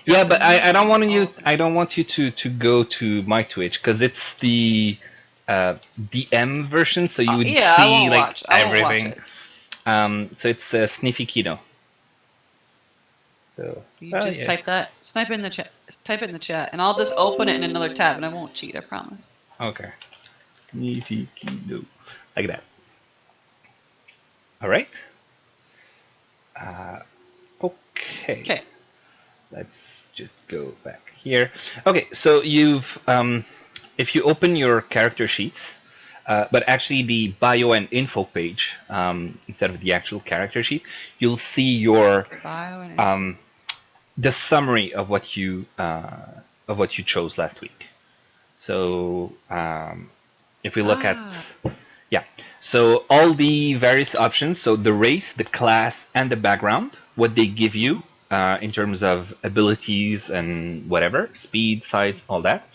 Yeah, but I don't want you. I don't want you to go to my Twitch because it's the DM version, so you would Yeah, I see won't like watch. I won't watch everything. it. So it's Sniffy Kino. So You just yeah. type that. Type in the chat. Type it in the chat, and I'll just open it in another tab, and I won't cheat. I promise. Okay. Sniffy Kino, like that. All right. Uh, okay. Okay. Let's just go back here. Okay, so if you open your character sheets, but actually the bio and info page instead of the actual character sheet, you'll see your Bio and info. the summary of what you chose last week. So if we look at yeah, so all the various options, so the race, the class, and the background, what they give you in terms of abilities and whatever, speed, size, all that.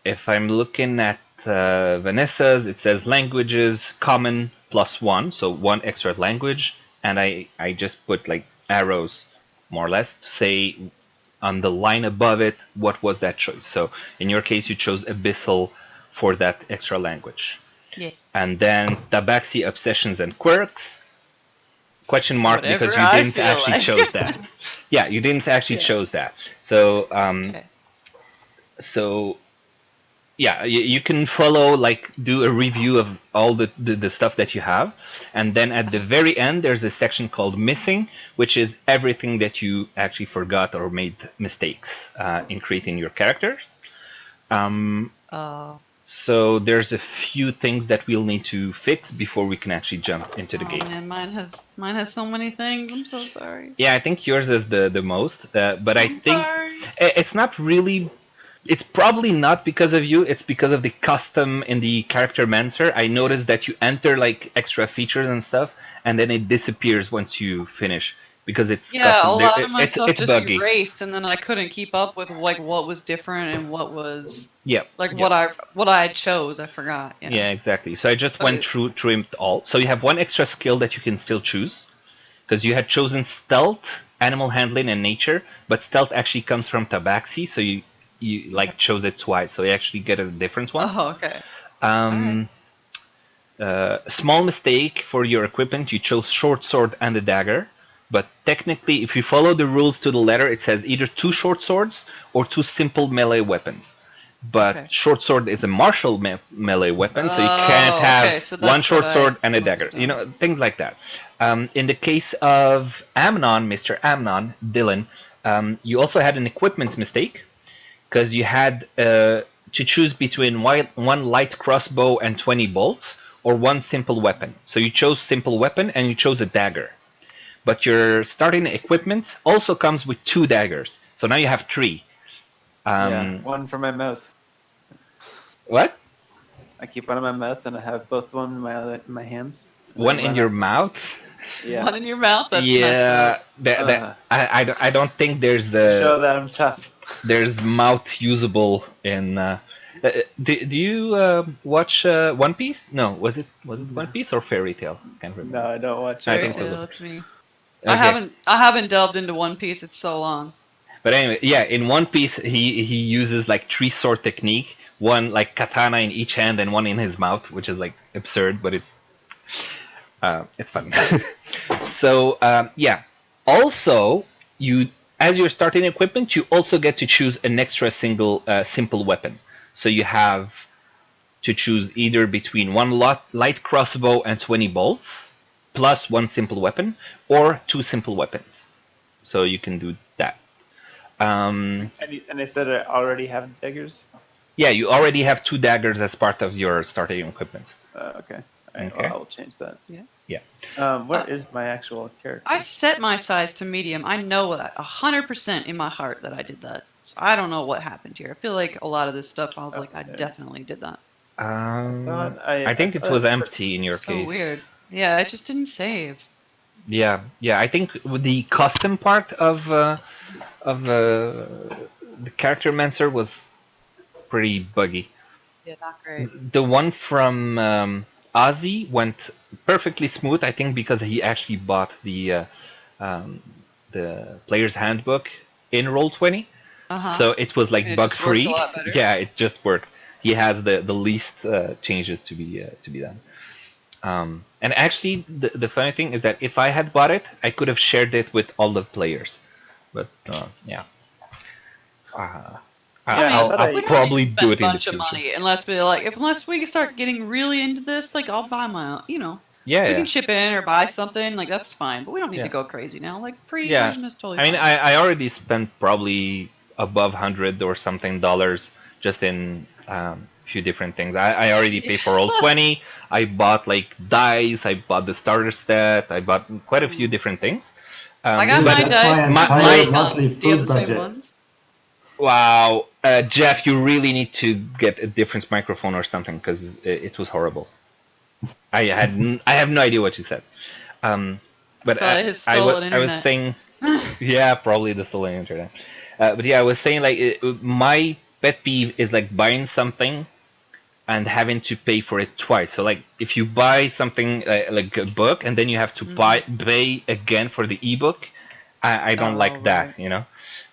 If I'm looking at Vanessa's, it says languages, common +1, so one extra language, and I just put like arrows, more or less, to say on the line above it, what was that choice. So in your case, you chose Abyssal for that extra language. Yeah. And then Tabaxi obsessions and quirks, question mark, Whatever because you I didn't feel actually like. chose that. Yeah, you didn't actually Yeah. chose that. So Okay. so yeah, you can follow, like, do a review of all the stuff that you have, and then at the very end there's a section called missing, which is everything that you actually forgot or made mistakes in creating your character. So there's a few things that we'll need to fix before we can actually jump into the Oh game. man, mine has so many things. I'm so sorry. Yeah, I think yours is the most, but I I'm think sorry. it's not really. It's probably not because of you. It's because of the custom in the character Mancer. I noticed that you enter like extra features and stuff, and then it disappears once you finish because it's Yeah, a custom. lot of my stuff It's just buggy. erased, and then I couldn't keep up with like what was different and what was Yep. like Yep. what I chose. I forgot. Yeah. Yeah, exactly. So I just But went through it all. So you have one extra skill that you can still choose because you had chosen stealth, animal handling, and nature, but stealth actually comes from Tabaxi, so you like chose it twice, so you actually get a different one. Oh, okay. All right. Small mistake for your equipment, you chose short sword and a dagger, but technically, if you follow the rules to the letter, it says either two short swords or two simple melee weapons. But Okay. short sword is a martial melee weapon, so you can't Oh, have okay. So one that's what short sword I and a must dagger. have You done. know, things like that. In the case of Amnon, Mr. Amnon, Dylan, you also had an equipment mistake because you had to choose between one light crossbow and 20 bolts or one simple weapon. So you chose simple weapon and you chose a dagger. But your starting equipment also comes with two daggers. So now you have three. Yeah, one for my mouth. What? I keep one in my mouth and I have both one in my hands. One in your mouth? Yeah. One in your mouth. That's Yeah, messed up. I don't think there's Show that I'm tough. there's mouth usable in. Do you watch One Piece? No, was it One Piece or Fairy Tale? Can't remember. No, I don't watch I Fairy think it was. Tale. It's me. Okay. I haven't delved into One Piece. It's so long. But anyway, yeah, in One Piece he uses like three sword technique, one like katana in each hand and one in his mouth, which is like absurd, but it's fun. So yeah, also you as you're starting equipment, you also get to choose an extra simple weapon. So you have to choose either between one light crossbow and 20 bolts, plus one simple weapon, or two simple weapons. So you can do that. And they said I already have daggers? Yeah, you already have two daggers as part of your starting equipment. Okay. Okay. Well, I will change that. Yeah. Yeah. What is my actual character? I set my size to medium. I know that 100% in my heart that I did that. So I don't know what happened here. I feel like a lot of this stuff, I was like, I definitely did that. I think it was empty in your So case. weird. Yeah, it just didn't save. Yeah. I think with the custom part of the character Mancer was pretty buggy. Yeah, not great. The one from Ozzy went perfectly smooth. I think because he actually bought the player's handbook in Roll20, so it was like And it bug just worked a free. lot better? Yeah, it just worked. He has the least changes to be done. And actually, the funny thing is that if I had bought it, I could have shared it with all the players. But yeah. Yeah, I'll we don't probably need to spend do a it in the bunch of future. money unless we start getting really into this. Like, I'll buy my own. Yeah, We yeah. can chip in or buy something. Like, that's fine. But we don't need Yeah. to go crazy now. Like, free Yeah. version is totally I mean, fine. I already spent probably above $100 or something just in few different things. I already paid for Roll20. I bought like dice. I bought the starter set. I bought quite a few different things. I got Dude, my that's dice. my and entire my monthly Do you have food the same budget. ones? Wow, Jeff, you really need to get a different microphone or something because it was horrible. I have no idea what you said. But Probably his stolen I was internet. saying, yeah, probably the stolen internet. But yeah, I was saying like my pet peeve is like buying something and having to pay for it twice. So like if you buy something like a book and then you have to pay again for the ebook, I don't like that, right. you know.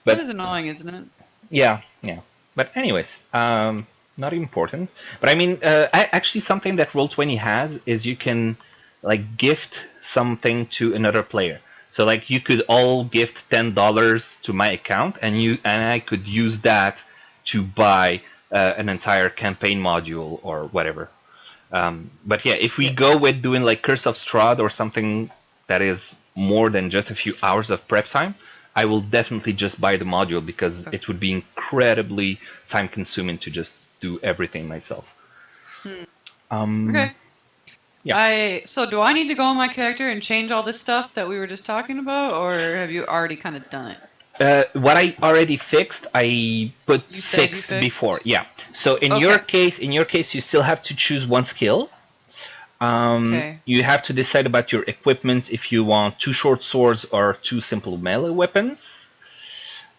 That But is annoying, isn't it? yeah, yeah. But anyways, not important. But I mean, actually, something that Roll20 has is you can like gift something to another player. So like you could all gift $10 to my account, and I could use that to buy an entire campaign module or whatever. But yeah, if we go with doing like Curse of Strahd or something that is more than just a few hours of prep time, I will definitely just buy the module because it would be incredibly time consuming to just do everything myself. Okay. Yeah. So do I need to go on my character and change all this stuff that we were just talking about, or have you already kind of done it? What I already fixed, I put You said you fixed fixed? before. Yeah. So in Okay. your case, you still have to choose one skill. Okay. You have to decide about your equipment if you want 2 short swords or 2 simple melee weapons.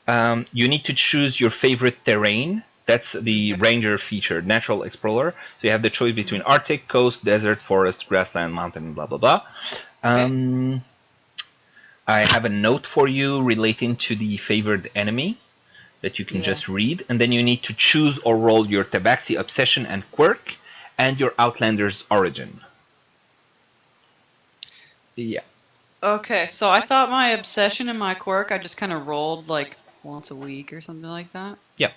You need to choose your favorite terrain. That's the ranger feature, natural explorer. So you have the choice between Arctic, coast, desert, forest, grassland, mountain, blah blah blah. I have a note for you relating to the favored enemy that you can just read, and then you need to choose or roll your Tabaxi obsession and quirk, and your Outlander's origin. Yeah. Okay, so I thought my obsession and my quirk I just kind of rolled like once a week or something like that. Yeah.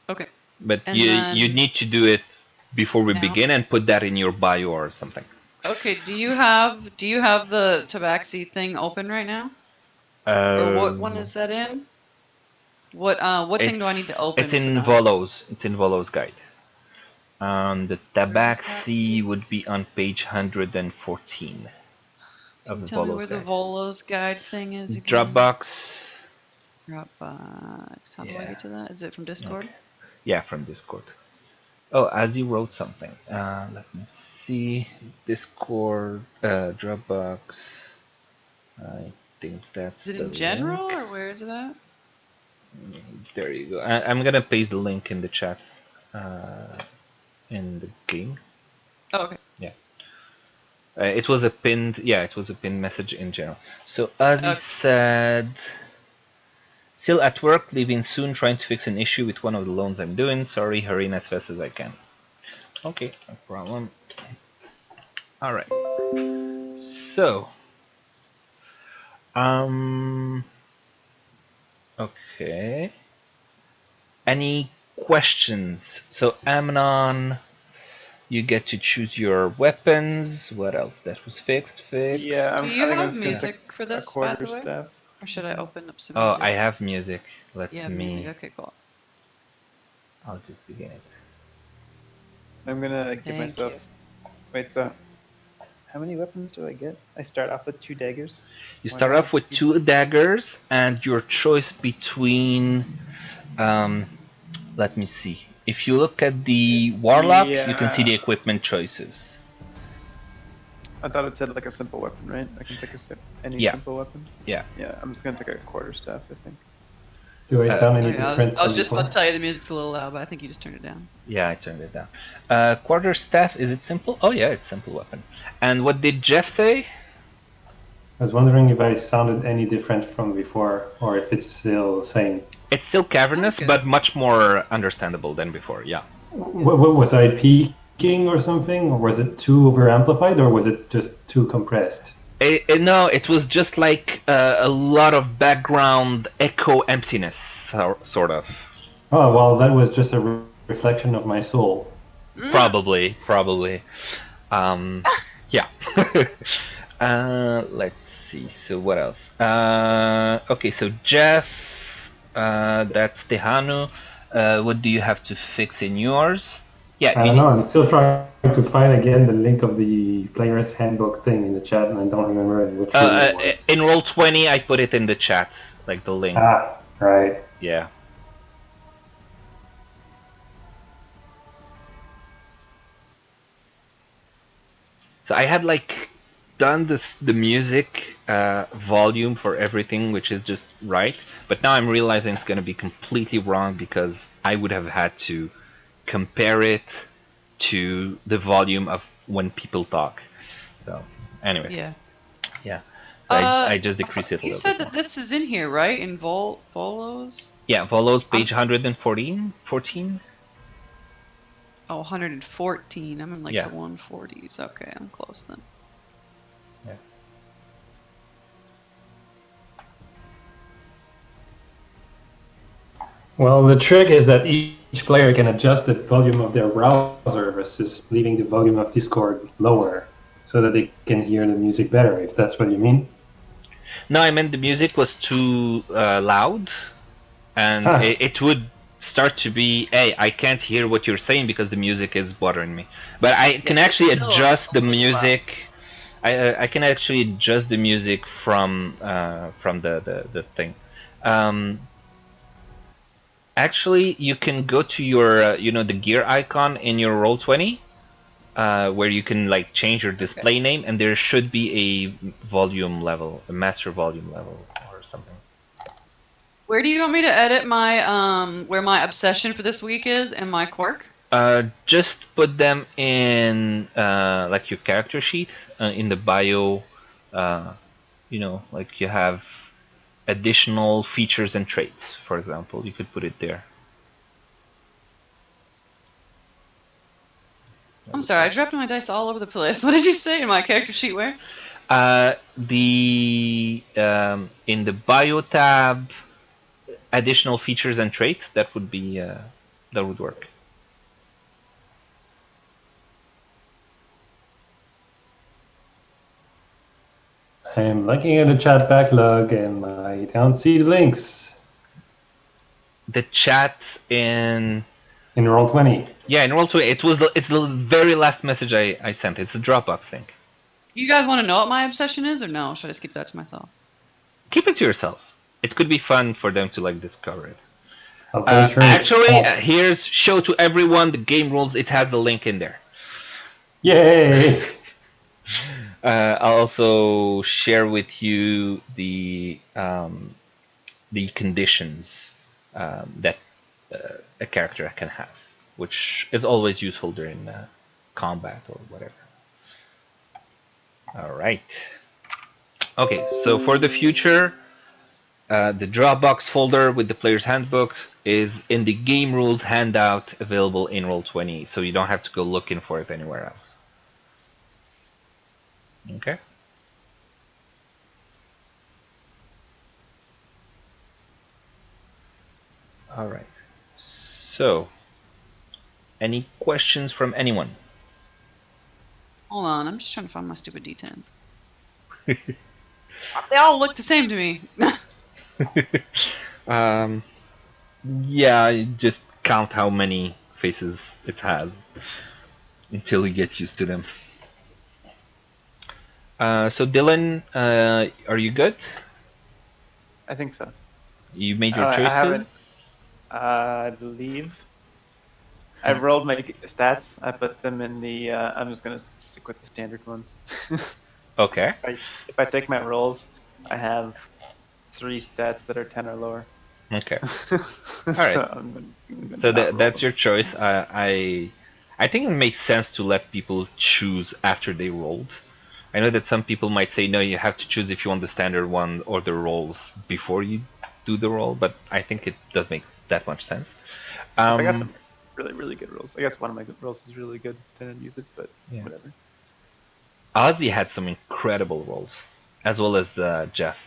Okay. But And you need to do it before we now? begin and put that in your bio or something. Okay, do you have the Tabaxi thing open right now? Or what one is that in? What thing do I need to open? It's in for that? Volo's. It's in Volo's guide. The Tabaxi would be on page 114 of Tell me Volo's where the guide. Volo's guide thing is again. Dropbox. Dropbox. How do I get to that? Is it from Discord? Okay. Yeah, from Discord. Oh, Azzy wrote something. Let me see. Discord, Dropbox. I think that's Is it the in general link. or where is it at? There you go. I'm gonna paste the link in the chat in the game. Oh, okay. Yeah. It was a pinned. Yeah, it was a pinned message in general. So Azzy said, still at work, leaving soon, trying to fix an issue with one of the loans I'm doing. Sorry, hurrying as fast as I can. Okay, no problem. All right. So, okay. Any questions? So Amnon, you get to choose your weapons. What else? That was fixed. Yeah, Do I you think I'm have just gonna take music for a this, by the way? quarterstaff. Or should I open up some Oh, music? I have music. Let You have me. music. Okay, cool. I'll just begin it. I'm gonna give Thank myself. you. Wait, so how many weapons do I get? I start off with 2 daggers. You Why start not? off with 2 daggers and your choice between. Let me see. If you look at the warlock, you can see the equipment choices. I thought it said like a simple weapon, right? I can pick any simple weapon. Yeah. Yeah, I'm just gonna take a quarterstaff, I think. Do I sound any Okay, different? I was just about to tell you the music's a little loud, but I think you just turned it down. Yeah, I turned it down. Quarterstaff, is it simple? Oh yeah, it's simple weapon. And what did Jeff say? I was wondering if I sounded any different from before, or if it's still the same. It's still cavernous, but much more understandable than before. Yeah. What was I peaking or something, or was it too over amplified, or was it just too compressed? No, it was just like a lot of background echo emptiness, sort of. Oh well, that was just a reflection of my soul. Probably. Yeah. Let's see. So what else? Okay, so Jeff, that's Tejano. What do you have to fix in yours? Yeah, I don't know. I'm still trying to find again the link of the player's handbook thing in the chat, and I don't remember which room it was. In Roll20, I put it in the chat, like the link. Ah, right. Yeah. So I had like done the music volume for everything, which is just right, but now I'm realizing it's going to be completely wrong because I would have had to compare it to the volume of when people talk. So anyway. Yeah. So I just decreased it a little bit. You said that this is in here, right? In Volos? Yeah, Volos, page 114. 14. Oh, 114. I'm in like Yeah. the 140s. Okay, I'm close then. Yeah. Well, the trick is that each player can adjust the volume of their browser versus leaving the volume of Discord lower so that they can hear the music better, if that's what you mean. No, I meant the music was too loud, and it would start to be, hey, I can't hear what you're saying because the music is bothering me. But I can actually adjust the music. I can actually adjust the music from the thing. Actually, you can go to your the gear icon in your Roll20, where you can like change your display name, and there should be a volume level, a master volume level or something. Where do you want me to edit my where my obsession for this week is and my quirk? Just put them in like your character sheet in the bio. Like you have additional features and traits, for example. You could put it there. I'm sorry, I dropped my dice all over the place. What did you say in my character sheet? Where? The in the bio tab, additional features and traits. That would be that would work. I'm looking at the chat backlog and I don't see the links. The chat in Roll20. Yeah, in Roll20. It's the very last message I sent. It's a Dropbox link. You guys want to know what my obsession is, or no? Should I just keep that to myself? Keep it to yourself. It could be fun for them to like discover it. Actually, here's show to everyone the game rules. It has the link in there. Yay! I'll also share with you the conditions that a character can have, which is always useful during combat or whatever. All right. Okay, so for the future, the Dropbox folder with the player's handbook is in the game rules handout available in Roll20, so you don't have to go looking for it anywhere else. Okay. All right. So, any questions from anyone? Hold on, I'm just trying to find my stupid D10. They all look the same to me. Yeah, just count how many faces it has until you get used to them. So Dylan, are you good? I think so. You made your choices? I believe. I rolled my stats. I put them in the. I'm just gonna stick with the standard ones. Okay. If I take my rolls, I have 3 stats that are 10 or lower. Okay. All right. So that's your choice. I think it makes sense to let people choose after they rolled. I know that some people might say no, you have to choose if you want the standard one or the rolls before you do the roll, but I think it does make that much sense. I got some really, really good rolls. I guess one of my rolls is really good. I didn't use it, but whatever. Ozzy had some incredible rolls, as well as Jeff.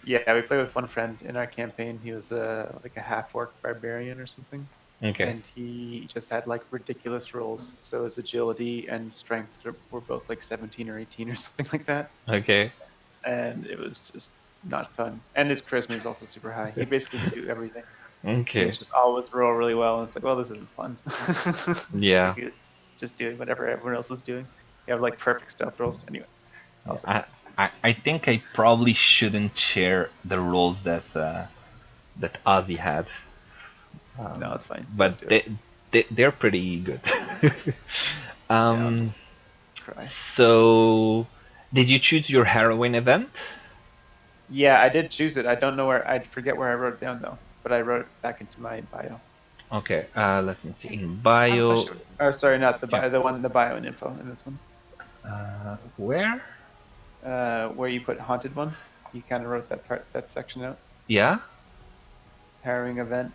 Yeah, we played with one friend in our campaign. He was like a half-orc barbarian or something. Okay. And he just had like ridiculous rolls. So his agility and strength were both like 17 or 18 or something like that. Okay. And it was just not fun. And his charisma is also super high. He basically could do everything. Okay. He just always roll really well. And it's like, well, this isn't fun. Yeah. Like, he was just doing whatever everyone else is doing. You have like perfect stealth rolls. Anyway. I think I probably shouldn't share the rolls that Ozzy had. No, it's fine. But they're pretty good. So, did you choose your heroine event? Yeah, I did choose it. I don't know where. I forget where I wrote it down though. But I wrote it back into my bio. Okay. Let me see. In bio. Or sorry, not the bio. The bio and info in this one. Where? Where you put haunted one. You kind of wrote that section out. Yeah. Harrowing event.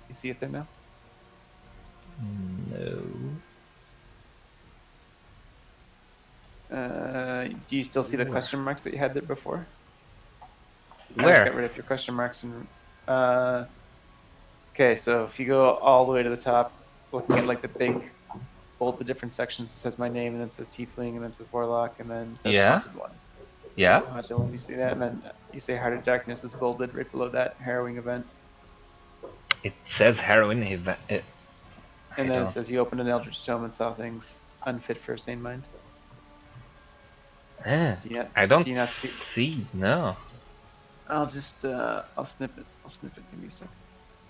You see it there now? No. Do you still see the question marks that you had there before? Where? I just got rid of your question marks and. Okay, so if you go all the way to the top, looking at like the big, bold the different sections, it says my name, and then it says Tiefling, and then it says Warlock, and then it says Haunted One. Yeah. Haunted One, you see that, and then you say Heart of Darkness is bolded right below that, Harrowing Event. It says Harrowing Event. And then it says you opened an Eldritch Tome and saw things unfit for a sane mind. I don't see. No. I'll just I'll snip it. Give me a second.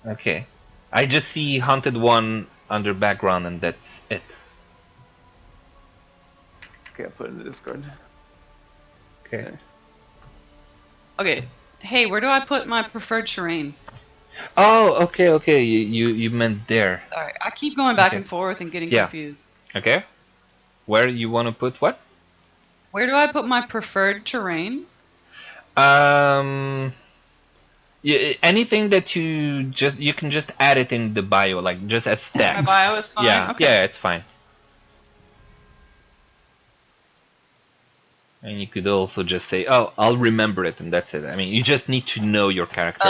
Okay. I just see Haunted One under background, and that's it. Okay, I'll put it in the Discord. Okay. Okay. Hey, where do I put my preferred terrain? Oh, okay. You meant there. Alright, I keep going back and forth and getting confused. Okay. Where you want to put what? Where do I put my preferred terrain? Anything that you can just add it in the bio, like just as text. My bio is fine. Yeah, okay. Yeah, it's fine. And you could also just say, "Oh, I'll remember it," and that's it. I mean, you just need to know your characters.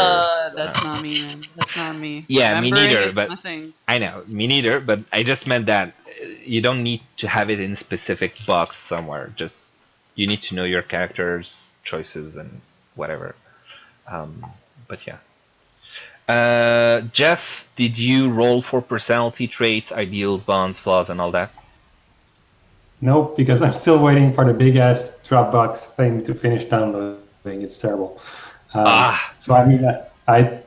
That's not me, man. That's not me. Yeah, me neither. Is but nothing. I know, me neither. But I just meant that you don't need to have it in a specific box somewhere. Just you need to know your characters' choices and whatever. But yeah. Jeff, did you roll for personality traits, ideals, bonds, flaws, and all that? Nope, because I'm still waiting for the big ass Dropbox thing to finish downloading. It's terrible. So I mean, I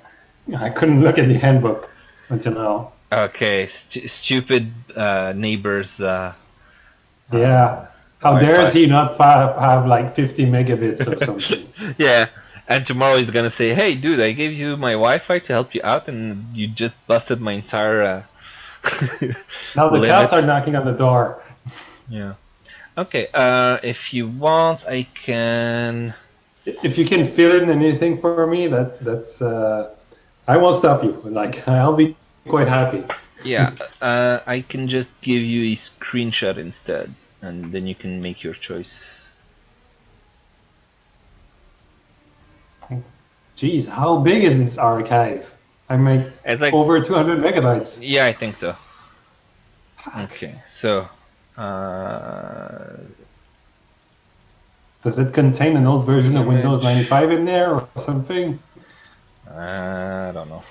couldn't look at the handbook until now. Okay, stupid neighbors. Yeah. How dares he not have like 50 megabits or something? Yeah. And tomorrow he's gonna say, "Hey, dude, I gave you my Wi-Fi to help you out, and you just busted my entire." Now the cats are knocking on the door. Yeah. Okay. If you want, I can. If you can fill in anything for me, that's. I won't stop you. Like I'll be quite happy. Yeah. I can just give you a screenshot instead, and then you can make your choice. Jeez, how big is this archive? It's like over 200 megabytes. Yeah, I think so. Okay, so. Does it contain an old version of Windows 95 in there or something? I don't know.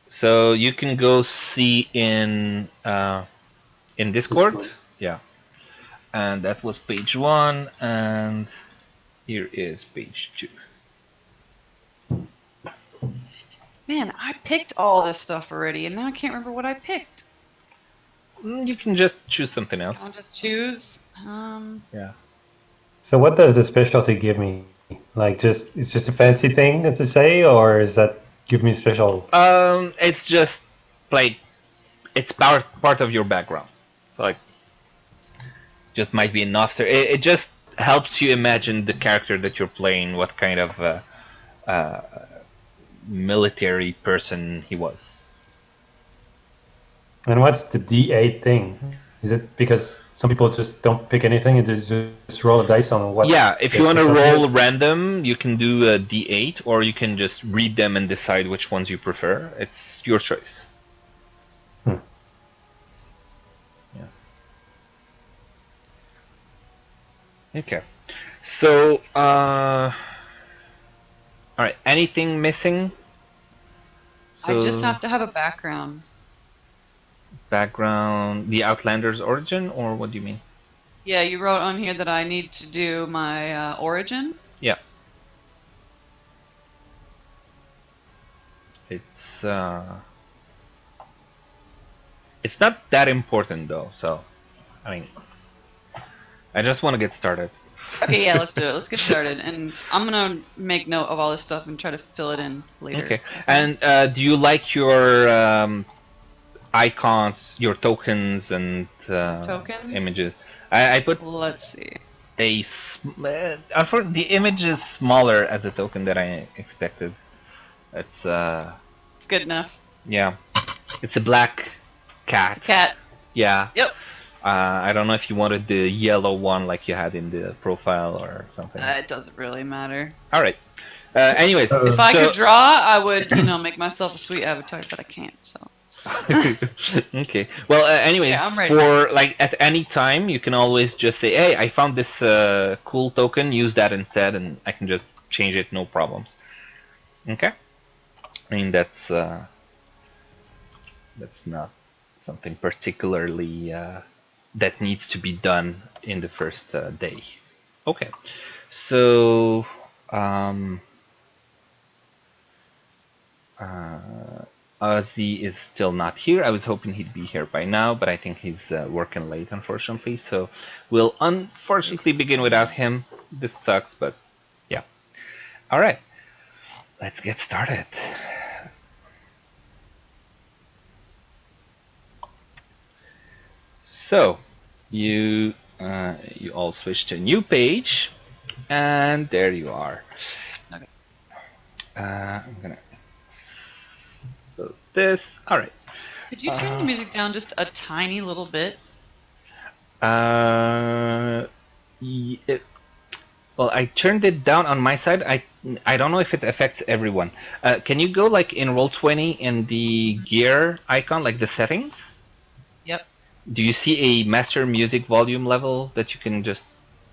So you can go see in Discord. Yeah. And that was page 1, and here is page 2. Man, I picked all this stuff already, and now I can't remember what I picked. You can just choose something else. I'll just choose. Yeah. So what does the specialty give me? Like, it's just a fancy thing, as to say, or is that give me special? It's just like it's part of your background. So like, just might be an officer. It just helps you imagine the character that you're playing, what kind of military person he was. And what's the D8 thing? Is it because some people just don't pick anything and just roll a dice on what? Yeah, if you want to roll random, you can do a D8, or you can just read them and decide which ones you prefer. It's your choice. Hmm. Yeah. Okay. So, all right. Anything missing? I just have to have a background. Background, the Outlander's origin, or what do you mean? Yeah, you wrote on here that I need to do my origin. Yeah. It's not that important though, so I mean, I just want to get started. Okay, yeah, let's do it. Let's get started, and I'm gonna make note of all this stuff and try to fill it in later. Okay. And do you like your icons, your tokens, and tokens? images? I put. Let's see. The image is smaller as a token than I expected. It's good enough. Yeah, it's a black cat. It's a cat. Yeah. Yep. I don't know if you wanted the yellow one like you had in the profile or something. It doesn't really matter. All right. Anyways, if I could draw, I would, make myself a sweet avatar, but I can't. So. Okay. Well, anyways, I'm ready. for like at any time, you can always just say, "Hey, I found this cool token. Use that instead," and I can just change it, no problems. Okay. I mean that's not something particularly that needs to be done in the first day. Okay. So. Ozzy is still not here. I was hoping he'd be here by now, but I think he's working late, unfortunately. So we'll unfortunately begin without him. This sucks, but yeah. All right, let's get started. So you all switch to a new page, and there you are. Okay. I'm gonna. This. All right. Could you turn the music down just a tiny little bit? Well, I turned it down on my side. I don't know if it affects everyone. Can you go like in Roll20 in the gear icon, like the settings? Yep. Do you see a master music volume level that you can just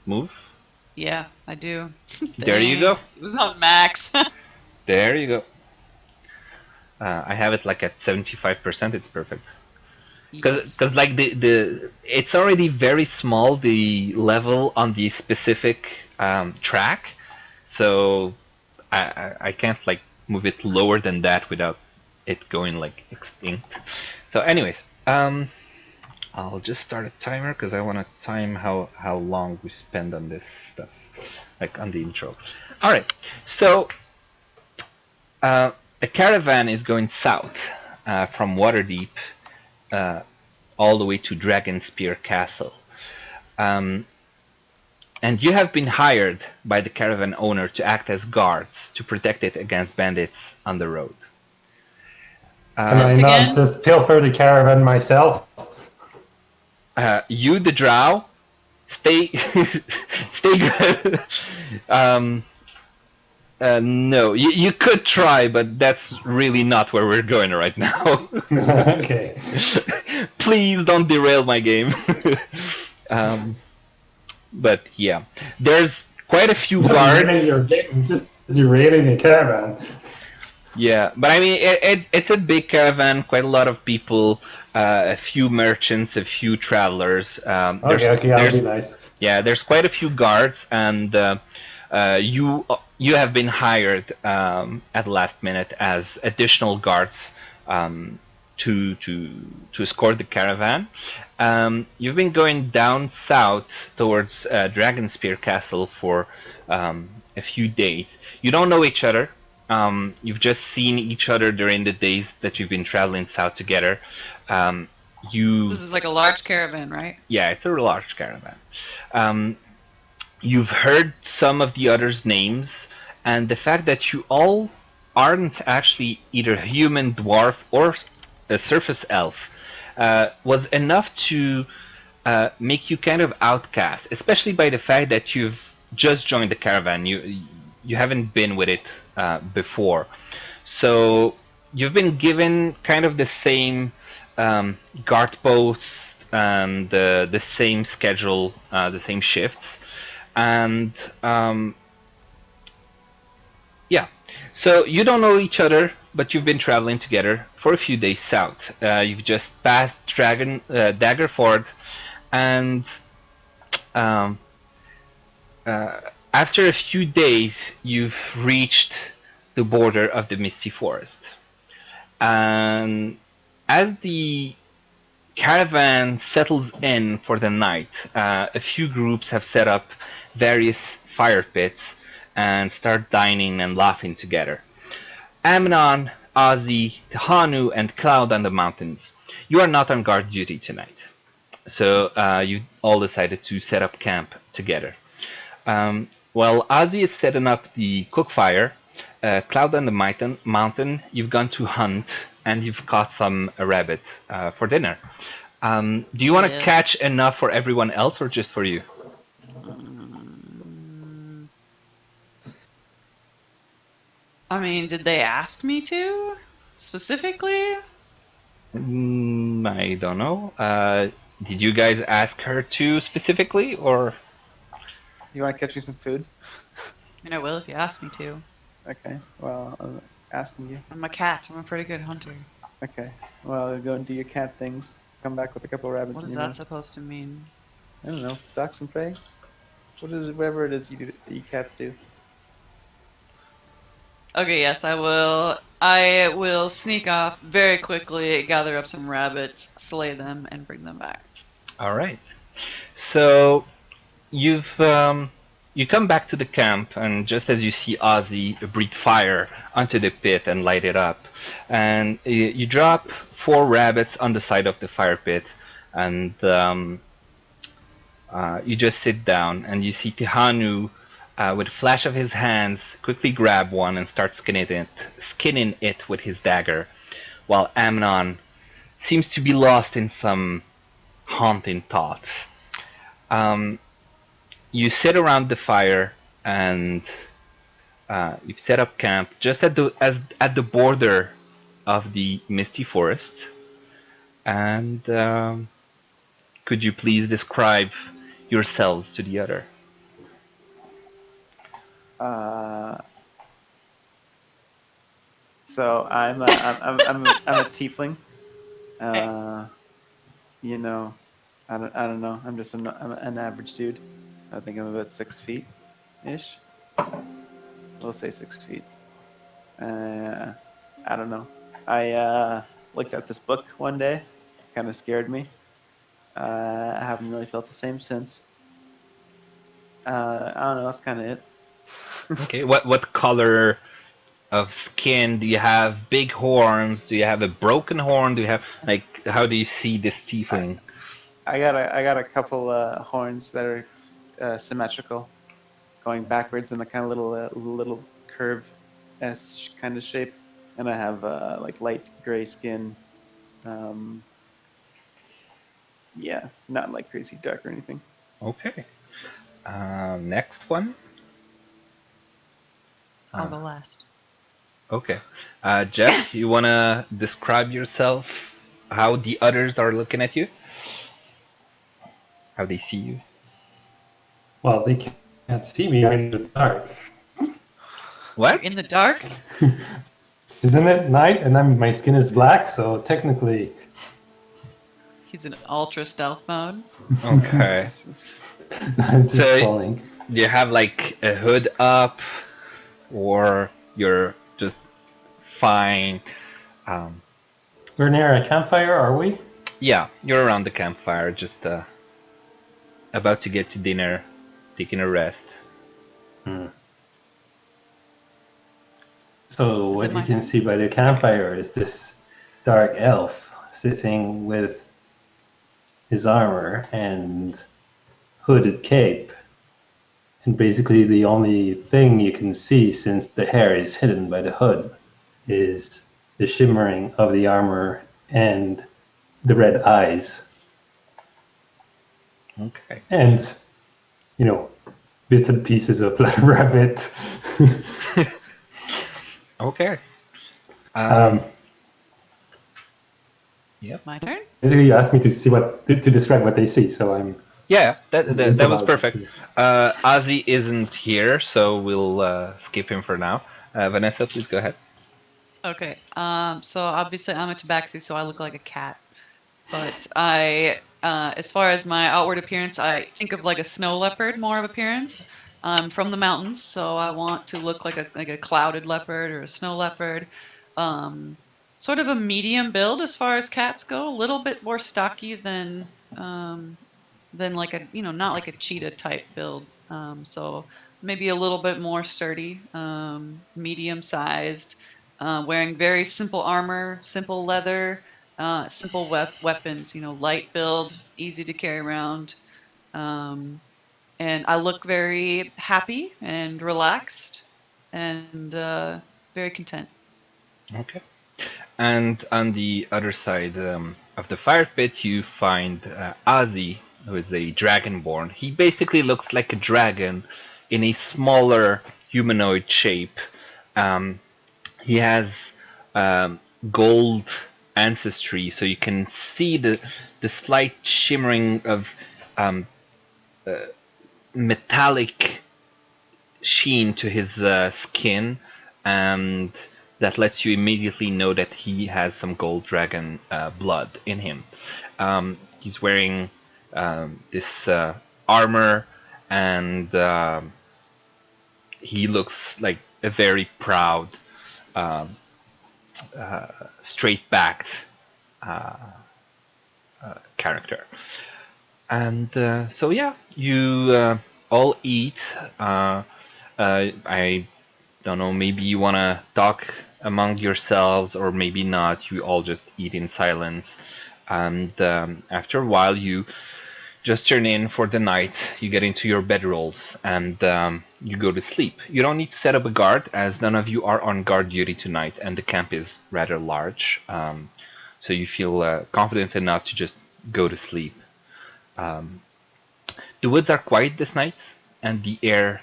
move? Yeah, I do. There you go. It was on max. There you go. I have it like at 75%. It's perfect. Because like the it's already very small, the level on the specific track, so I can't like move it lower than that without it going like extinct. So anyways, I'll just start a timer because I want to time how long we spend on this stuff, like on the intro. All right, so. A caravan is going south from Waterdeep all the way to Dragonspear Castle. And you have been hired by the caravan owner to act as guards to protect it against bandits on the road. Can I not just pilfer the caravan myself? You, the drow, stay good. No, you could try, but that's really not where we're going right now. Okay. Please don't derail my game. But yeah, there's quite a few guards. Your game, just derailing a caravan. Yeah, but I mean, it's a big caravan, quite a lot of people, a few merchants, a few travelers. Okay, that'll be nice. Yeah, there's quite a few guards, and you have been hired at the last minute as additional guards to escort the caravan. You've been going down south towards Dragonspear Castle for a few days. You don't know each other, You've just seen each other during the days that you've been traveling south together. This is like a large caravan, right? Yeah, it's a large caravan. You've heard some of the others' names, and the fact that you all aren't actually either human, dwarf, or a surface elf was enough to make you kind of outcast, especially by the fact that you've just joined the caravan. You haven't been with it before, so you've been given kind of the same guard posts and the same schedule, the same shifts, and yeah. So you don't know each other, but you've been traveling together for a few days south. You've just passed Daggerford, and um, after a few days, you've reached the border of the Misty Forest. And as the caravan settles in for the night, a few groups have set up various fire pits and start dining and laughing together. Amnon, Ozzy, Hanu, and Cloud on the mountains. You are not on guard duty tonight, so you all decided to set up camp together. While Ozzy is setting up the cook fire, Cloud on the mountain, you've gone to hunt and you've caught some rabbit for dinner. Do you want to catch enough for everyone else or just for you? I mean, did they ask me to specifically? I don't know. Did you guys ask her to specifically, or? You want to catch me some food? I mean, I will if you ask me to. Okay. Well, I'm asking you. I'm a cat. I'm a pretty good hunter. Okay. Well, go and do your cat things. Come back with a couple of rabbits. What is that supposed to mean? I don't know. Stalk some prey. What is it? Whatever it is you do, that you cats do. Okay, yes, I will. I will sneak off very quickly, gather up some rabbits, slay them, and bring them back. All right. So you come back to the camp, and just as you see Ozzy breathe fire onto the pit and light it up, and you drop 4 rabbits on the side of the fire pit, and you just sit down, and you see Tihanu, with a flash of his hands, quickly grab one and start skinning it with his dagger, while Amnon seems to be lost in some haunting thoughts. You sit around the fire and you've set up camp just at the border of the Misty Forest. And could you please describe yourselves to the other? So I'm a tiefling. You know, I don't know. I'm just I'm an average dude. I think I'm about 6 feet ish. We'll say 6 feet. I don't know. I looked at this book one day. Kind of scared me. I haven't really felt the same since. I don't know. That's kind of it. Okay. What color of skin do you have? Big horns? Do you have a broken horn? Do you have, like, how do you see this tiefling? I got a couple horns that are symmetrical, going backwards in a kind of little curve S kind of shape, and I have like light gray skin. Yeah, not like crazy dark or anything. Okay. Next one. I'll go last. Okay. Jeff, you want to describe yourself, how the others are looking at you? How they see you? Well, they can't see me. I'm in the dark. What? In the dark? Isn't it night? And my skin is black, so technically... He's in ultra stealth mode. Okay. I'm just falling. Do you have, like, a hood up? Or you're just fine? We're near a campfire, are we? Yeah, you're around the campfire, just about to get to dinner, taking a rest. So what you can see by the campfire is this dark elf sitting with his armor and hooded cape. And basically the only thing you can see, since the hair is hidden by the hood, is the shimmering of the armor and the red eyes. Okay. And, bits and pieces of black rabbit. Okay. Yep. My turn? Basically, you asked me to see to describe what they see, so I'm... Yeah, that was perfect. Ozzy isn't here, so we'll skip him for now. Vanessa, please go ahead. Okay. So obviously I'm a tabaxi, so I look like a cat. But I, as far as my outward appearance, I think of like a snow leopard more of appearance. I'm from the mountains, so I want to look like a clouded leopard or a snow leopard. Sort of a medium build as far as cats go, a little bit more stocky than like a, not like a cheetah type build. So maybe a little bit more sturdy, medium sized, wearing very simple armor, simple leather, simple weapons, light build, easy to carry around. And I look very happy and relaxed and very content. Okay. And on the other side of the fire pit, you find Ozzy, who is a dragonborn. He basically looks like a dragon in a smaller humanoid shape. He has gold ancestry, so you can see the slight shimmering of metallic sheen to his skin, and that lets you immediately know that he has some gold dragon blood in him. He's wearing this armor, and he looks like a very proud, straight-backed character. And so yeah, you all eat. I don't know, maybe you want to talk among yourselves, or maybe not. You all just eat in silence. And after a while, you just turn in for the night. You get into your bedrolls, and you go to sleep. You don't need to set up a guard, as none of you are on guard duty tonight, and the camp is rather large. So you feel confident enough to just go to sleep. The woods are quiet this night, and the air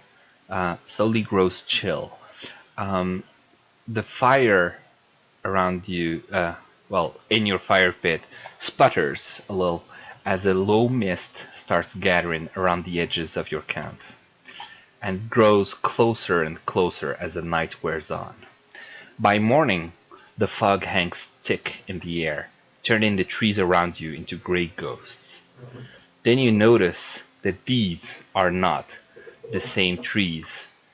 slowly grows chill. The fire around you, in your fire pit, sputters a little as a low mist starts gathering around the edges of your camp, and grows closer and closer as the night wears on. By morning, the fog hangs thick in the air, turning the trees around you into gray ghosts. Then you notice that these are not the same trees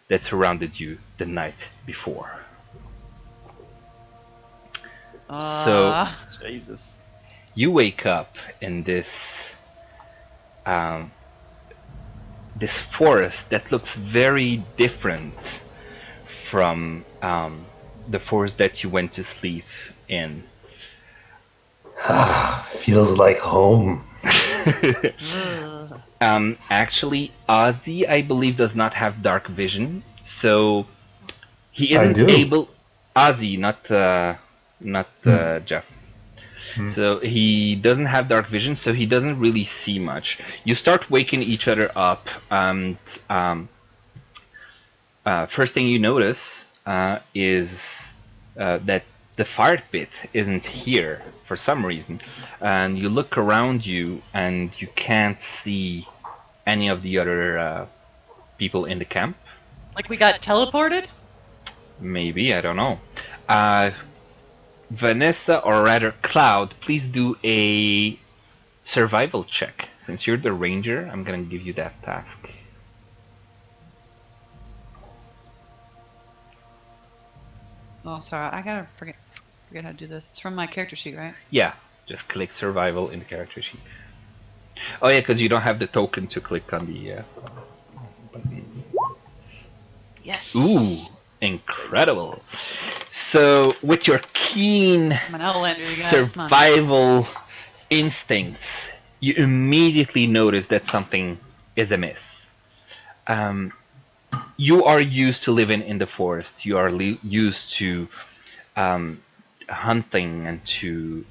that surrounded you the night before. So Jesus, you wake up in this this forest that looks very different from the forest that you went to sleep in. Feels like home. Actually, Ozzy, I believe, does not have dark vision, so he isn't able. Ozzy, not Jeff. So he doesn't have dark vision, so he doesn't really see much. You start waking each other up, and first thing you notice is that the fire pit isn't here for some reason, and you look around you and you can't see any of the other people in the camp. Like we got teleported? Maybe, I don't know. Vanessa, or rather Cloud, please do a survival check. Since you're the ranger, I'm gonna give you that task. Oh, sorry, I gotta forget how to do this. It's from my character sheet, right? Yeah, just click survival in the character sheet. Oh yeah, because you don't have the token to click on the buttons. Yes. Ooh, incredible. So with your keen I'm an Outlander, you guys. Come on. survival instincts, you immediately notice that something is amiss. You are used to living in the forest. You are used to um, hunting and to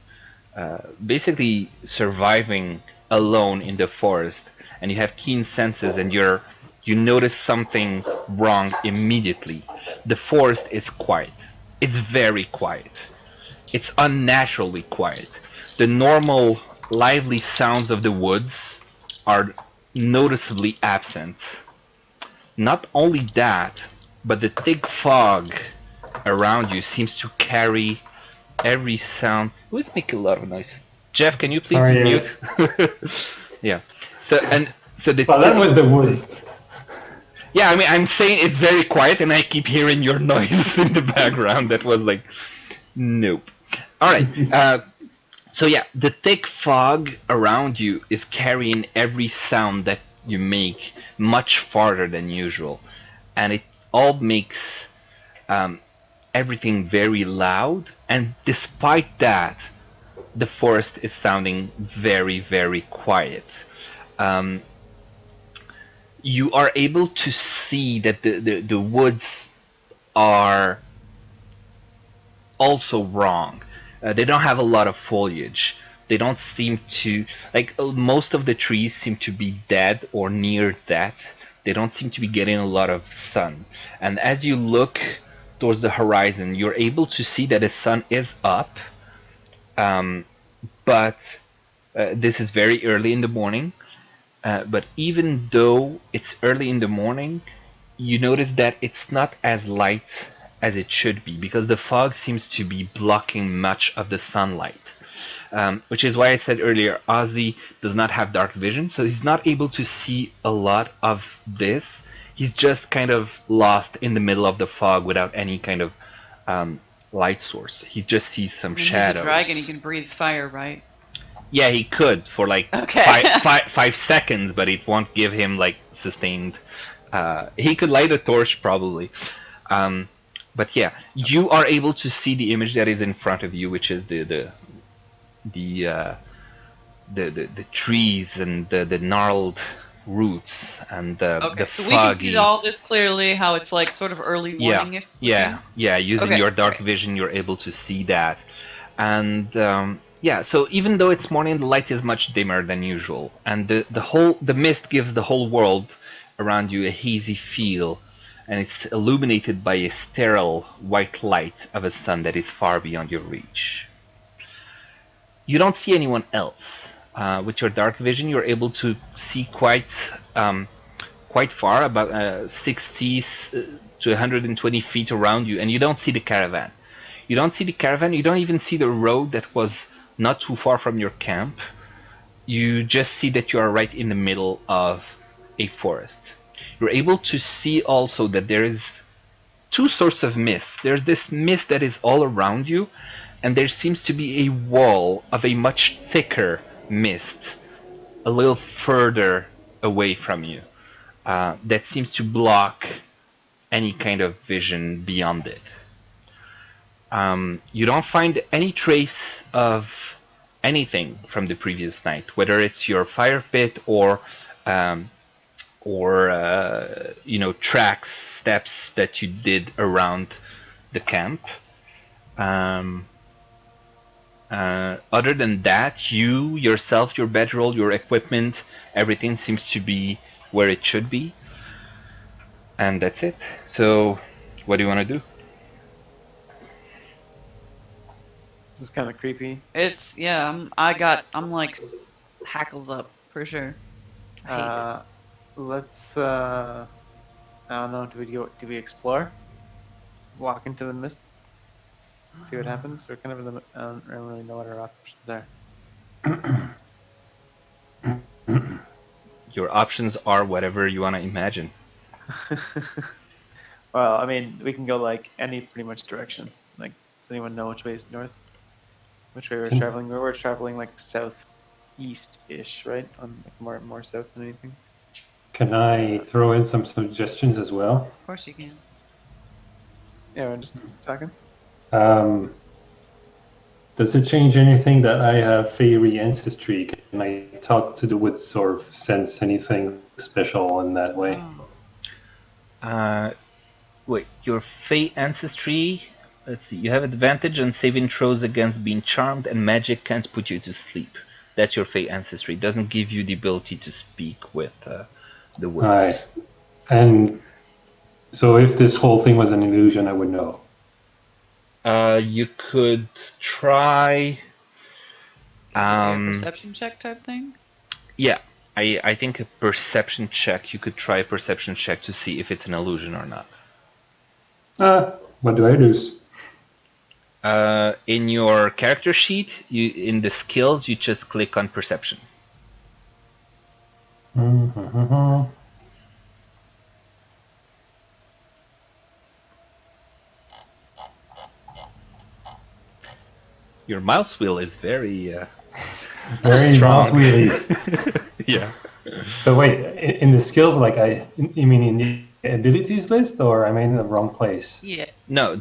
basically surviving alone in the forest. And you have keen senses, and you notice something wrong immediately. The forest is quiet. It's very quiet. It's unnaturally quiet. The normal, lively sounds of the woods are noticeably absent. Not only that, but the thick fog around you seems to carry every sound. Who is making a lot of noise? Jeff, can you please Sorry, mute? Yeah. So the Well, that was the woods. yeah, I mean, I'm saying it's very quiet, and I keep hearing your noise in the background. That was like, nope. All right. So yeah, the thick fog around you is carrying every sound that you make much farther than usual, and it all makes everything very loud. And despite that, the forest is sounding very, very quiet. Um, you are able to see that the woods are also wrong. They don't have a lot of foliage. They don't seem to, like, most of the trees seem to be dead or near death. They don't seem to be getting a lot of sun. And as you look towards the horizon, you're able to see that the sun is up, but this is very early in the morning. But even though it's early in the morning, you notice that it's not as light as it should be because the fog seems to be blocking much of the sunlight. Which is why I said earlier, Ozzy does not have dark vision, so he's not able to see a lot of this. He's just kind of lost in the middle of the fog without any kind of light source. He just sees some shadows. He's a dragon, he can breathe fire, right? Yeah, he could for like Okay. 5 seconds, but it won't give him like sustained. He could light a torch probably. But yeah, you are able to see the image that is in front of you, which is the trees and the gnarled roots and the Okay, so foggy. we can see all this clearly, how it's like sort of early morning-ish. Yeah. Using Okay, your dark great. vision, you're able to see that. And yeah, so even though it's morning, the light is much dimmer than usual, and the mist gives the whole world around you a hazy feel, and it's illuminated by a sterile white light of a sun that is far beyond your reach. You don't see anyone else. With your dark vision, you're able to see quite far, about 60 to 120 feet around you, and you don't see the caravan. You don't see the caravan. You don't even see the road that was not too far from your camp. You just see that you are right in the middle of a forest. You're able to see also that there is two sorts of mist. There's this mist that is all around you, and there seems to be a wall of a much thicker mist a little further away from you that seems to block any kind of vision beyond it. You don't find any trace of anything from the previous night, whether it's your fire pit or tracks, steps that you did around the camp. Other than that, you yourself, your bedroll, your equipment, everything seems to be where it should be, and that's it. So, what do you want to do? This is kind of creepy. It's, yeah, I'm like hackles up for sure. I hate it. Let's I don't know. Do we explore? Walk into the mist. See what happens. We're kind of in the. I don't really know what our options are. Your options are whatever you want to imagine. Well, I mean, we can go like any pretty much direction. Like, does anyone know which way is north? Which way we're traveling? We're traveling like southeast-ish, right? On like more south than anything. Can I throw in some suggestions as well? Of course you can. Yeah, we're just talking. Does it change anything that I have fairy ancestry? Can I talk to the woods or sense anything special in that way? Oh. Wait, your Fey ancestry. Let's see. You have advantage on saving throws against being charmed, and magic can't put you to sleep. That's your Fey ancestry. It doesn't give you the ability to speak with the woods. Alright. And so if this whole thing was an illusion, I would know. You could try. A perception check type thing? Yeah, I think a perception check. You could try a perception check to see if it's an illusion or not. What do I lose? In your character sheet, in the skills, you just click on perception. Mm-hmm. Your mouse wheel is very Very strong. mouse wheelie. Yeah. So wait, in the skills, like you mean in the abilities list, or am I in the wrong place? Yeah. No,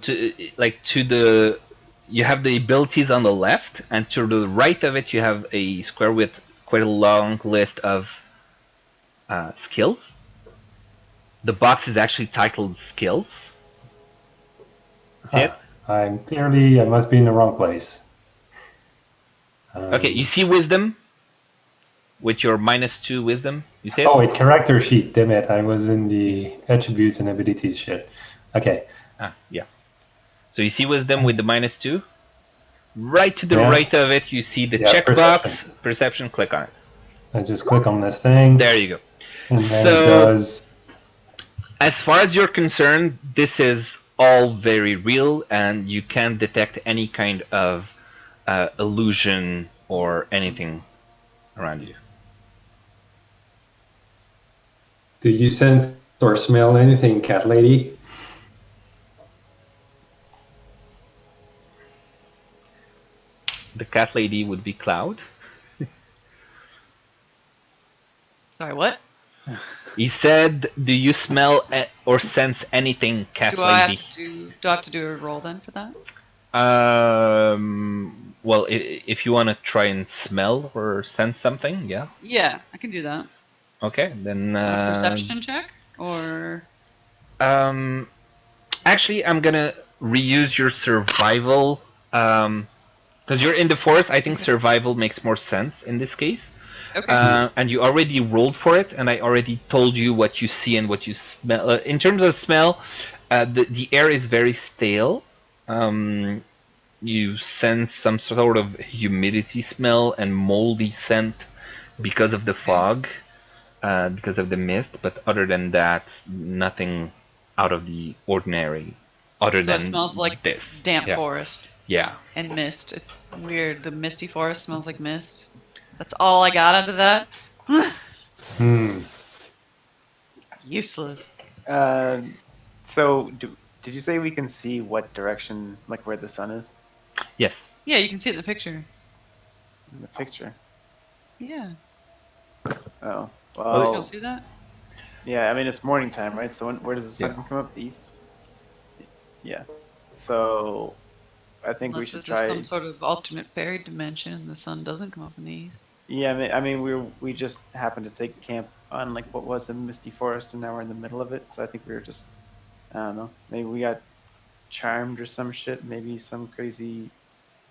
you have the abilities on the left, and to the right of it, you have a square with quite a long list of skills. The box is actually titled skills. See it? I must be in the wrong place. Okay, you see wisdom with your -2 wisdom. You see it? Oh, wait, character sheet. Damn it! I was in the attributes and abilities shit. Okay. Yeah. So you see wisdom with the -2. Right to the right of it, you see the checkbox. Perception. Click on it. I just click on this thing. There you go. And then So, it does. As far as you're concerned, this is all very real, and you can't detect any kind of illusion or anything around you. Do you sense or smell anything, cat lady? The cat lady would be Cloud. Sorry, what? He said, "Do you smell or sense anything, cat Do I lady?" have to do a roll then for that? Well, if you want to try and smell or sense something, yeah. Yeah, I can do that. Okay, then. Perception check or? Actually, I'm gonna reuse your survival. Because you're in the forest, I think survival makes more sense in this case. Okay. And you already rolled for it, and I already told you what you see and what you smell. In terms of smell, the air is very stale. You sense some sort of humidity smell and moldy scent because of the fog, because of the mist. But other than that, nothing out of the ordinary. Other than it smells like this damp forest. Yeah. And mist. It's weird. The misty forest smells like mist. That's all I got out of that. Useless. So, did you say we can see what direction, like where the sun is? Yes. Yeah, you can see it in the picture. In the picture? Yeah. Oh. You Well, don't see that? yeah, I mean, it's morning time, right? So where does the sun come up? The east? Yeah. So, I think Unless we should this try... is some sort of alternate fairy dimension and the sun doesn't come up in the east. Yeah, I mean, we just happened to take camp on like what was a misty forest, and now we're in the middle of it. So I think we were just, I don't know, maybe we got charmed or some shit. Maybe some crazy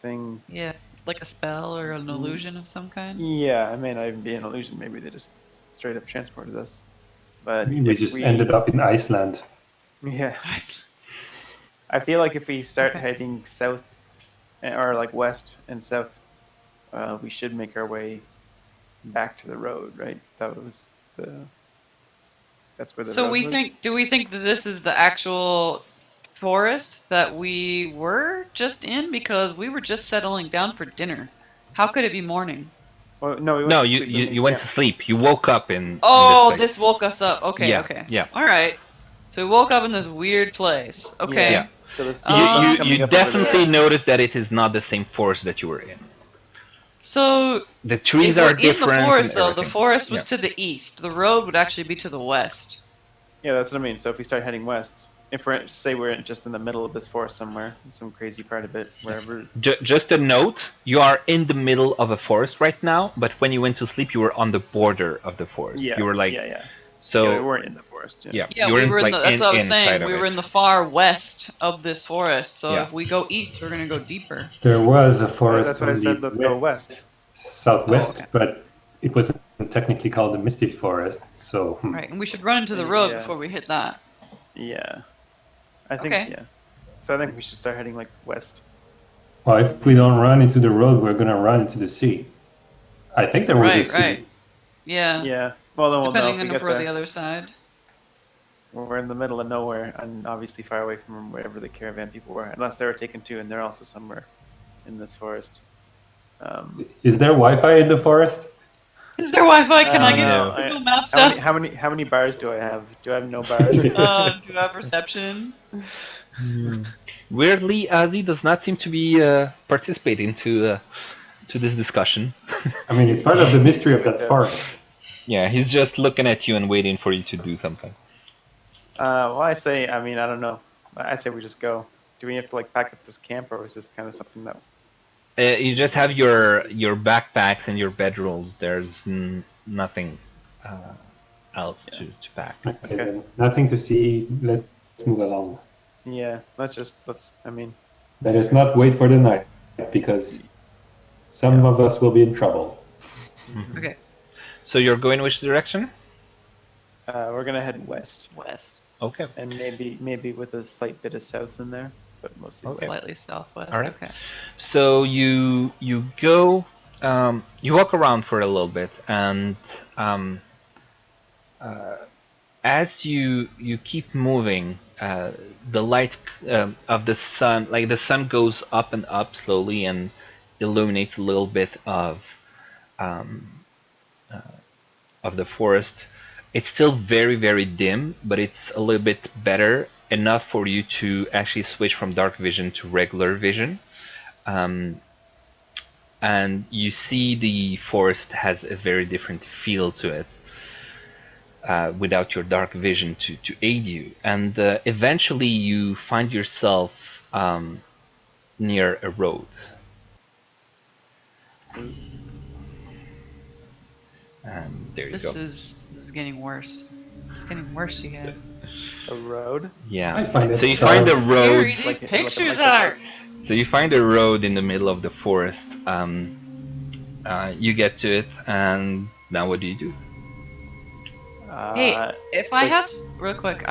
thing. Yeah, like a spell or an illusion of some kind. Yeah, it may not even be an illusion. Maybe they just straight up transported us. But We just ended up in Iceland. Yeah. I feel like if we start heading south, or like west and south, we should make our way back to the road, right? That's where the So road we was? do we think that this is the actual forest that we were just in? Because we were just settling down for dinner. How could it be morning? Well, no, you went to sleep. You woke up in. Oh, in this this woke us up. Okay, Yeah, okay. yeah. All right. So we woke up in this weird place. Okay. Yeah. So this You definitely notice that it is not the same forest that you were in. So The trees if are we're different. in the forest, and though, the everything. forest was to the east. The road would actually be to the west. Yeah, that's what I mean. So if we start heading west, if we're just in the middle of this forest somewhere, in some crazy part of it, wherever. Just a note: you are in the middle of a forest right now, but when you went to sleep, you were on the border of the forest. Yeah. You were like, Yeah. so Yeah, we weren't in the forest. yeah, Yeah, you we were were in like the. That's what I was inside saying. of We it. were in the far west of this forest. So Yeah. if we go east, we're gonna go deeper. There was a forest That's what I on said. the Let's go west. southwest, Oh, okay. but it wasn't technically called the Misty Forest. So Right, and we should run into the road Yeah. before we hit that. Yeah. I think Okay. yeah. So I think we should start heading like west. well, if we don't run into the road, we're gonna run into the sea. I think there was a Right, sea. right. Yeah. Yeah. Well, then we'll know Depending if we on get if we're there. the other side. We're in the middle of nowhere and obviously far away from wherever the caravan people were, unless they were taken to, and they're also somewhere in this forest. Is there Wi-Fi in the forest? Is there Wi-Fi? Can I don't get know. Google Maps How up? many, how many how many bars do I have? Do I have no bars? Do I have reception? Weirdly, Ozzy does not seem to be participating to this discussion. I mean, it's part of the mystery of that forest. Yeah, he's just looking at you and waiting for you to do something. Well, I mean, I don't know. I say we just go. Do we have to like pack up this camp, or is this kind of something that? You just have your backpacks and your bedrolls. There's nothing else to pack. Okay, then nothing to see. Let's move along. Yeah, let's. I mean, Let us not wait for the night, because some of us will be in trouble. Okay. So you're going which direction? we're gonna head west, West. Okay. and maybe with a slight bit of south in there, but mostly west. Slightly southwest. All right. Okay. So you go, you walk around for a little bit, and as you keep moving, the light of the sun, like the sun goes up and up slowly and illuminates a little bit of the forest. It's still very, very dim, but it's a little bit better, enough for you to actually switch from dark vision to regular vision. And you see the forest has a very different feel to it without your dark vision to aid you. And eventually you find yourself near a road. And there you go. This is getting worse. It's getting worse, you guys. A road. Yeah. I find it So you find a charming. road. Scary these like- pictures like- are. So you find a road in the middle of the forest. You get to it, and now what do you do? Hey, if I this- have real quick,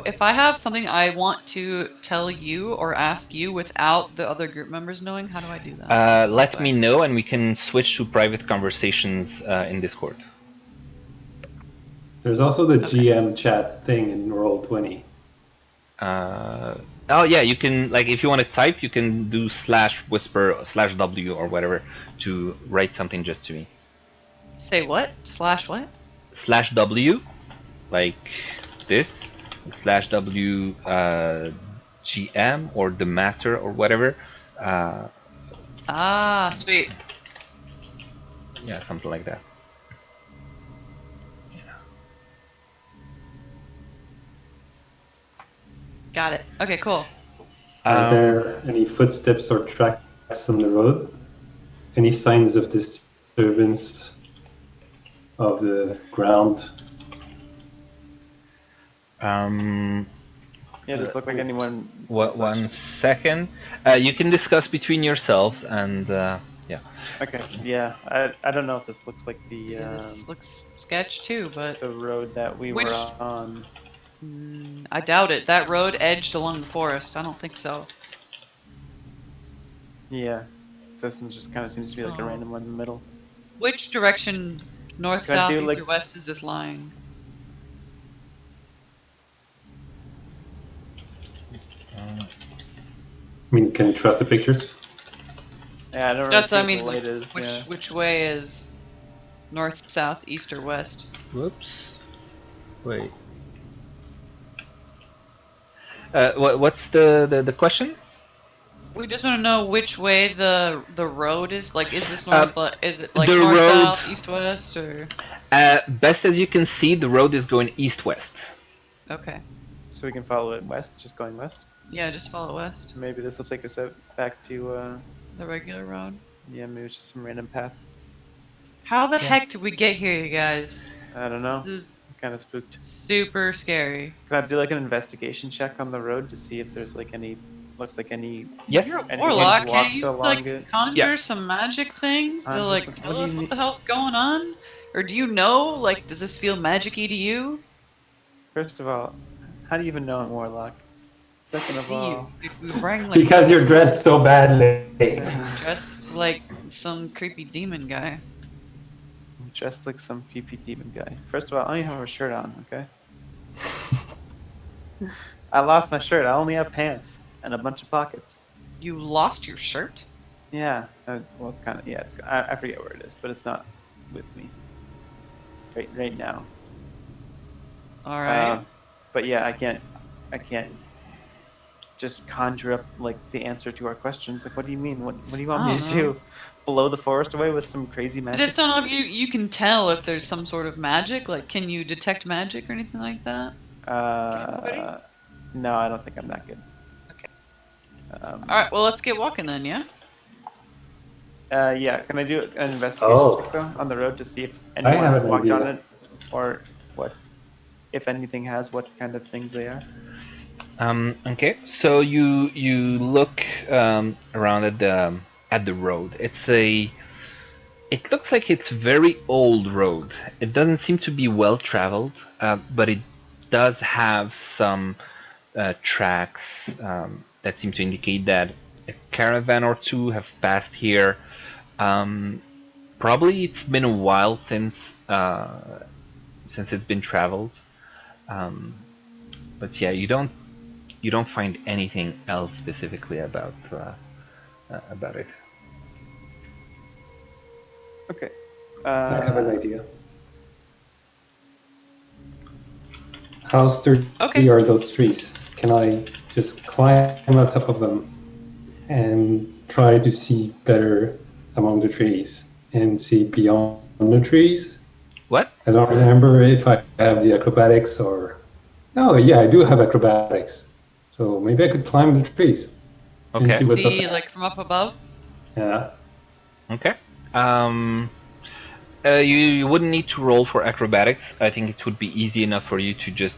if I have something I want to tell you or ask you without the other group members knowing, how do I do that? Let me know, and we can switch to private conversations in Discord. There's also the Okay. GM chat thing in Roll20. Oh yeah, you can, like, if you want to type, you can do /whisper /W or whatever to write something just to me. Say what? Slash what? /W, like this, /W GM or the master or whatever. Ah, sweet. Yeah, something like that. Got it. Okay, cool. Are there any footsteps or tracks on the road? Any signs of disturbance of the ground? Yeah, does it look like anyone? What? 1 second. You can discuss between yourselves, and yeah. Okay. Yeah, I don't know if this looks like the This looks sketch too, but the road that we Which- were on. I doubt it. That road edged along the forest. I don't think so. Yeah, this one just kind of seems to be like a So- random one in the middle. Which direction, north, Can I south, do, east, like- or west, is this lying? I mean, can you trust the pictures? Yeah, I don't really That's, see I what the mean, light is. Which way is north, south, east, or west? Whoops. Wait. What's the question? We just want to know which way the road is. Like, is this north? Is it like the north, road- south, east, west, or? Best as you can see, the road is going east-west. Okay. So we can follow it west, just going west. Yeah, just follow west. Maybe this will take us out back to The regular road. yeah, maybe it's just some random path. How the heck did we get here, you guys? I don't know. This is Kind of spooked. super scary. Can I do like an investigation check on the road to see if there's like any, looks like any, Yes. You're a anything warlock, walked can't you along like it? conjure Yeah. some magic things to I'm like just- tell what do us you what the mean? hell's going on? Or do you know, like, does this feel magic-y to you? First of all, how do you even know I'm warlock? Second of See all, you. If we bring like Because you're dressed so badly. dressed like some creepy demon guy. I'm dressed like some creepy demon guy. First of all, I don't even have a shirt on, okay? I lost my shirt. I only have pants and a bunch of pockets. You lost your shirt? Yeah, it's, well, it's kind of, yeah, it's, I forget where it is, but it's not with me right now. All right. But yeah, I can't just conjure up like the answer to our questions. Like, what do you mean? What do you want me I to don't do? Blow the forest away with some crazy I magic? just don't know if you can tell if there's some sort of magic. Like, can you detect magic or anything like that? No, I don't think I'm that good. Okay. All All right. Well, let's get walking then. Yeah. Yeah, can I do an investigation check though on the road to see if anyone have has an walked on idea. it, or what, if anything has, what kind of things they are? Okay, so you look around at the road. It looks like it's very old road. It doesn't seem to be well traveled, but it does have some tracks that seem to indicate that a caravan or two have passed here. Probably it's been a while since it's been traveled. But yeah, you don't find anything else specifically about it. Okay. I have an idea. How sturdy Okay. are those trees? Can I just climb on top of them and try to see better among the trees and see beyond the trees? What? I don't remember if I have the acrobatics or... Oh, yeah, I do have acrobatics. So maybe I could climb the trees and Okay. see what's up See, there. like from up above. Yeah. Okay. You wouldn't need to roll for acrobatics. I think it would be easy enough for you to just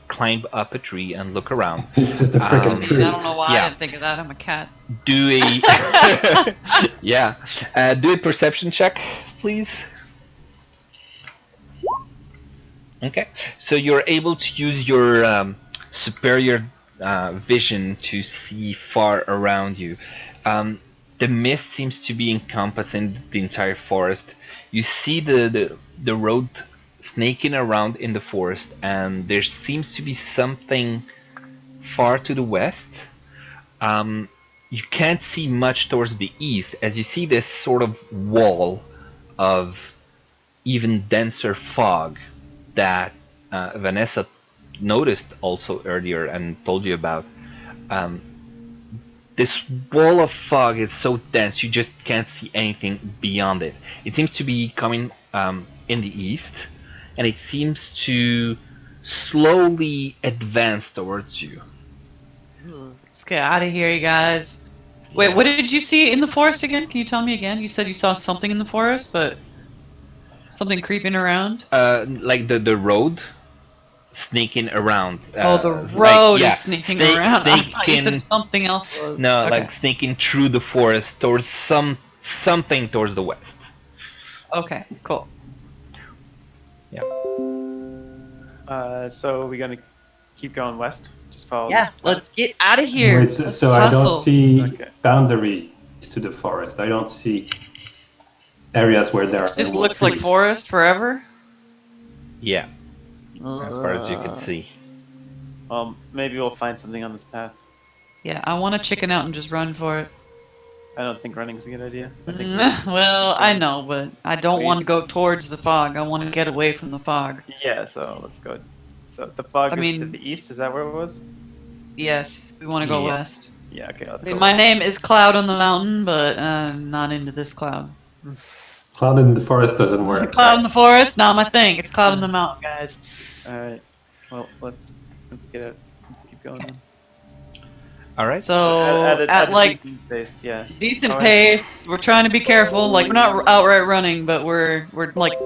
climb up a tree and look around. It's just a freaking I tree. mean, I don't know why Yeah. I didn't think of that. I'm a cat. Do a yeah. Do a perception check, please. Okay. So you're able to use your superior vision to see far around you. The mist seems to be encompassing the entire forest. You see the road snaking around in the forest, and there seems to be something far to the west. You can't see much towards the east, as you see this sort of wall of even denser fog that Vanessa noticed also earlier and told you about. This wall of fog is so dense you just can't see anything beyond it. It seems to be coming in the east, and it seems to slowly advance towards you. Let's get out of here, you guys. Wait, Yeah. what did you see in the forest again? Can you tell me again? You said you saw something in the forest, but something creeping around. Like the road sneaking around. Oh, the like, road yeah, is sneaking around. I thought you sneaking- said something else was. No, Okay. like sneaking through the forest towards something towards the west. Okay, cool. So we're gonna keep going west. Just follow. Yeah, this path? let's get out of here. Wait, Let's so I hustle. don't see Okay. boundaries to the forest. I don't see areas where there are Just no looks like trees. forest forever. Yeah, as far as you can see. Maybe we'll find something on this path. Yeah, I want to chicken out and just run for it. I don't think running's a good idea. I think Well, I know, but I don't We- want to go towards the fog. I want to get away from the fog. yeah. So let's go. So the fog I is to mean- the east. Is that where it was? Yes, we want to go Yeah. west. Yeah. Okay. Let's go. My name is Cloud on the Mountain, but not into this cloud. Cloud in the forest doesn't work. Cloud in the forest, not my thing. It's Cloud in the Mountain, guys. All right. Well, let's Let's get it. Let's keep going. Then. All right. So At at a like decent pace, yeah. decent Alright. pace, we're trying to be careful. Like we're not outright running, but we're like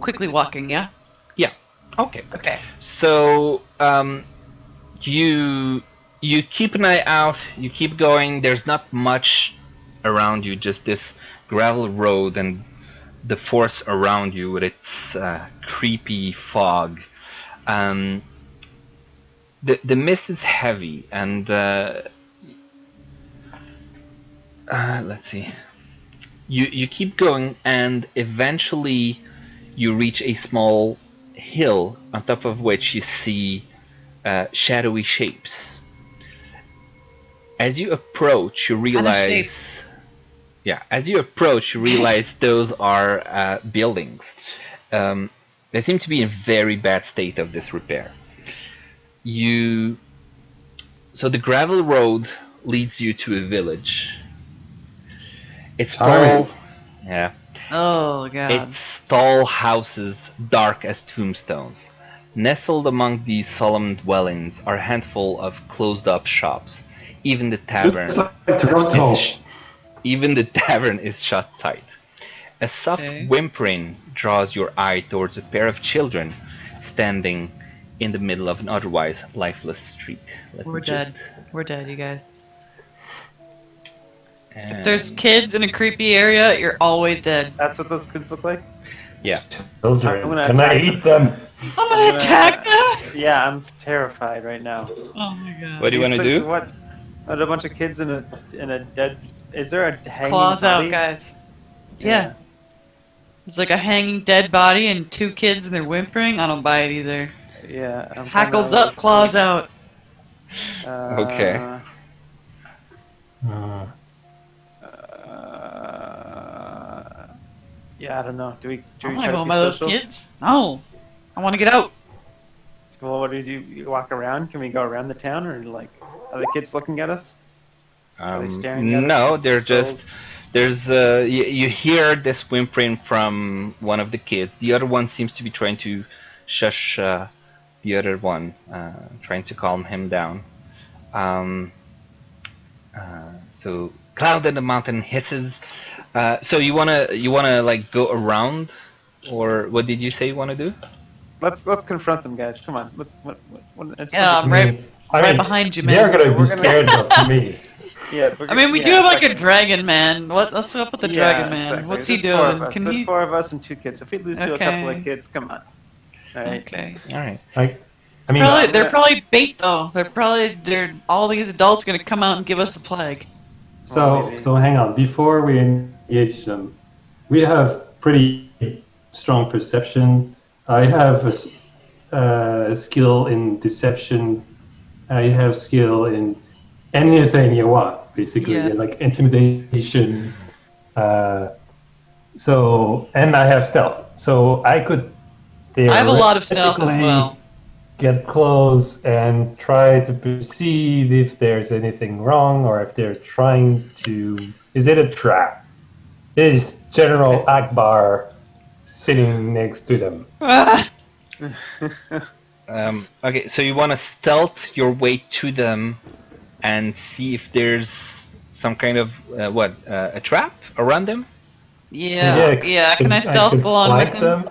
quickly walking. Yeah. Yeah. Okay. Okay. So you keep an eye out. You keep going. There's not much around you. Just this gravel road and the forest around you with its creepy fog. The mist is heavy, and let's see. You keep going, and eventually you reach a small hill on top of which you see shadowy shapes. As you approach, you realize. Yeah, as you approach, you realize those are buildings. They seem to be in very bad state of disrepair. So the gravel road leads you to a village. It's tall. Yeah. Oh god. It's tall houses, dark as tombstones. Nestled among these solemn dwellings are a handful of closed-up shops. Even the tavern. Looks like Toronto. Even the tavern is shut tight. A soft whimpering draws your eye towards a pair of children standing in the middle of an otherwise lifeless street. We're dead. We're dead, you guys. If there's kids in a creepy area, you're always dead. That's what those kids look like? Yeah. Children. I'm gonna Can I attack eat them? I'm gonna attack them! Yeah, I'm terrified right now. Oh my god. What do you want to do? What? A bunch of kids in a dead. Is there a hanging Claws body? out, guys. Yeah. It's like a hanging dead body and two kids and they're whimpering. I don't buy it either. Yeah. I'm Hackles kinda up, claws out. Okay. Yeah, I don't know. Do we I try want to to go be by those social? kids. No. I want to get out. Well, what do you do? You walk around? Can we go around the town, or like, are the kids looking at us? Are they staring at us? No, they're Souls? just. There's you hear this whimpering from one of the kids. The other one seems to be trying to shush the other one, trying to calm him down. So cloud in the mountain hisses. So you wanna like go around, or what did you say you wanna do? Let's confront them, guys. Come on. It's Yeah, I'm right behind you, man. They're gonna be We're gonna- scared of me. Yeah. I mean, we do have like a dragon man. Let's go up with the dragon man. Exactly. What's he There's four of doing? us. Can There's he? 4 of us and 2 kids. If we lose to a couple Okay. of kids, come on. All right. Okay. All right. Like, I mean, They're probably bait though. They're all these adults gonna come out and give us the plague. Well, maybe. So hang on. Before we engage them, we have pretty strong perception. I have a skill in deception. I have skill in anything you want, basically, Yeah. like intimidation. So, and I have stealth. So I could. I have a lot of stealth as theoretically well. get close and try to perceive if there's anything wrong or if they're trying to. Is it a trap? Is General Akbar sitting next to them? Okay, so you want to stealth your way to them and see if there's some kind of a trap around them? Yeah. Can I stealth could along with flank him?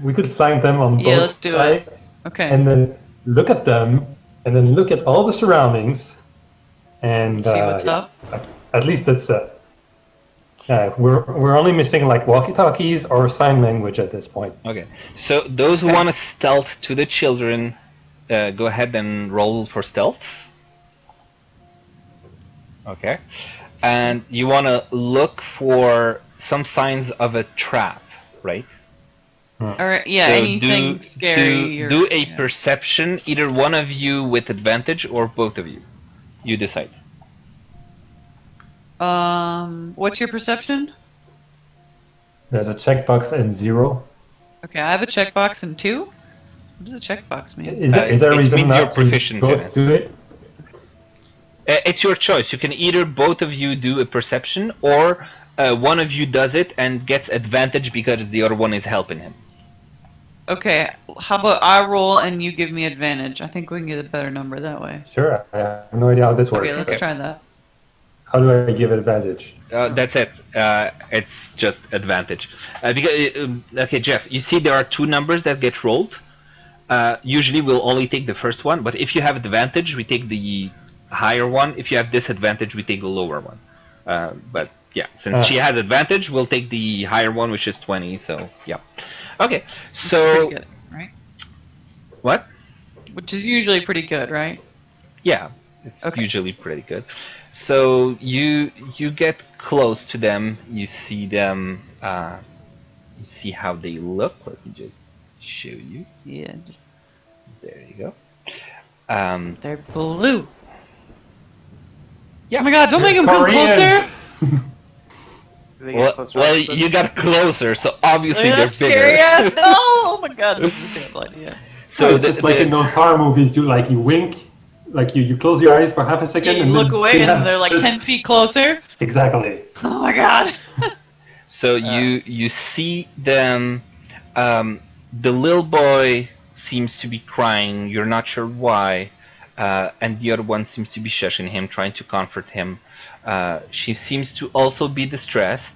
We could flank them on Yeah, both let's do it. sides, Okay. and then look at them, and then look at all the surroundings, and See what's up. At least that's we're only missing like walkie-talkies or sign language at this point. Okay, so those who want to stealth to the children, go ahead and roll for stealth. Okay, and you want to look for some signs of a trap, right? Or yeah, So anything scary. do a yeah. perception, either one of you with advantage or both of you. You decide. What's your perception? There's a checkbox and 0. Okay, I have a checkbox and 2. What does a checkbox mean? Is there a it reason means not you're to proficient in both it. do it? It's your choice. You can either both of you do a perception, or one of you does it and gets advantage because the other one is helping him. Okay, how about I roll and you give me advantage? I think we can get a better number that way. Sure, I have no idea how this works. Okay, let's try that. How do I give it advantage? That's it. It's just advantage. Okay, Jeff, you see there are two numbers that get rolled. Usually we'll only take the first one, but if you have advantage, we take the higher one. If you have disadvantage, we take the lower one. But yeah, since she has advantage, we'll take the higher one, which is 20. So yeah. Okay. It's So pretty good, right? what? Which is usually pretty good, right? Yeah, it's usually pretty good. So you get close to them. You see them. You see how they look. Let me just show you. Yeah, just There you go. they're blue. Yeah. Oh my god, don't make them come Koreans. closer! Well, you got closer, so obviously they're That's bigger. scary ass. No! Oh my god, this is a terrible idea. So it's just like in those horror movies, you wink, like you close your eyes for half a second, You and look then away yeah, and they're like 10 feet closer. Exactly. Oh my god. So you see them. The little boy seems to be crying. You're not sure why, and the other one seems to be shushing him, trying to comfort him. She seems to also be distressed.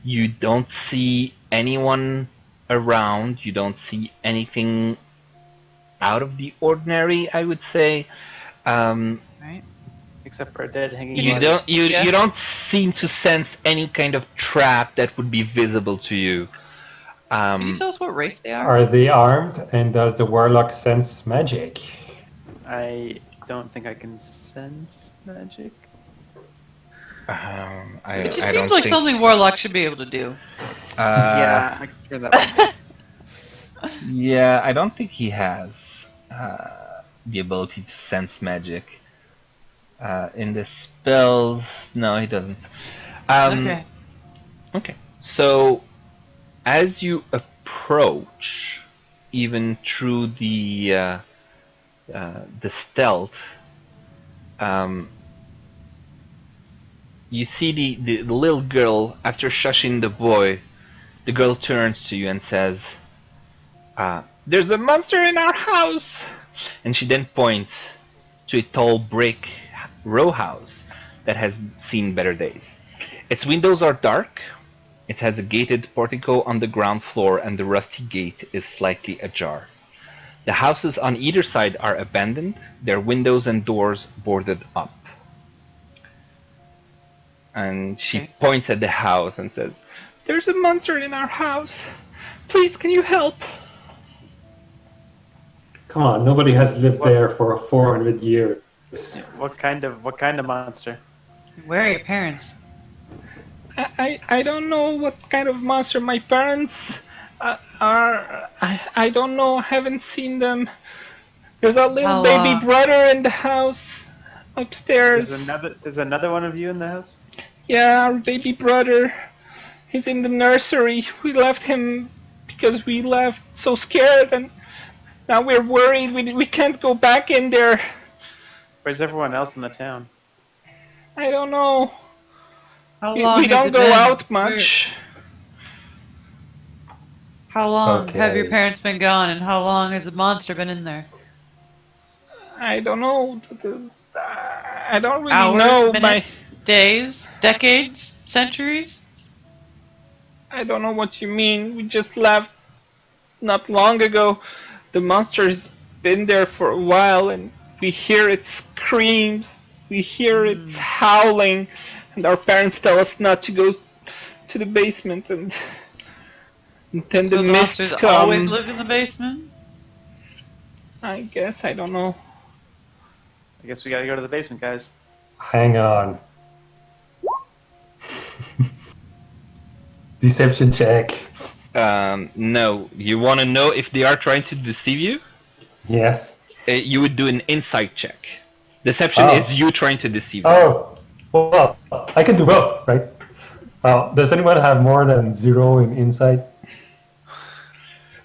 You don't see anyone around. You don't see anything out of the ordinary, I would say. Right. Except for a dead hanging You body. don't you Yeah. you don't seem to sense any kind of trap that would be visible to you. Can you tell us what race they are? Are they armed, and does the warlock sense magic? I don't think I can sense magic. It just I seems don't like think, something Warlock should be able to do. Yeah, I can turn that one. Yeah, I don't think he has the ability to sense magic. In the spells, no, he doesn't. Okay. Okay. So, as you approach, even through the stealth, you see the little girl. After shushing the boy, the girl turns to you and says, "There's a monster in our house!" And she then points to a tall brick row house that has seen better days. Its windows are dark. It has a gated portico on the ground floor, and the rusty gate is slightly ajar. The houses on either side are abandoned, their windows and doors boarded up. And she Okay. points at the house and says, "There's a monster in our house. Please, can you help?" Come on, nobody has lived there for 400 years. What kind of monster? Where are your parents? I don't know what kind of monster my parents are. I don't know. Haven't seen them. There's a little baby brother in the house upstairs. There's another one of you in the house? Yeah, our baby brother. He's in the nursery. We left him because we left so scared, and now we're worried. We can't go back in there. Where's everyone else in the town? I don't know. How We long has don't it go been? out much. How long have your Okay. parents been gone, and how long has the monster been in there? I don't know. I don't really Hours, know. minutes, days, decades, centuries? I don't know what you mean. We just left not long ago. The monster's been there for a while, and we hear its screams. We hear its howling, and our parents tell us not to go to the basement. And then So the the mists monster's come. always lived in the basement? I guess I don't know. I guess we gotta go to the basement, guys. Hang on. Deception check. No. You want to know if they are trying to deceive you? Yes. You would do an insight check. Deception is you trying to deceive them. Oh, well, I can do both, right? Does anyone have more than 0 in insight?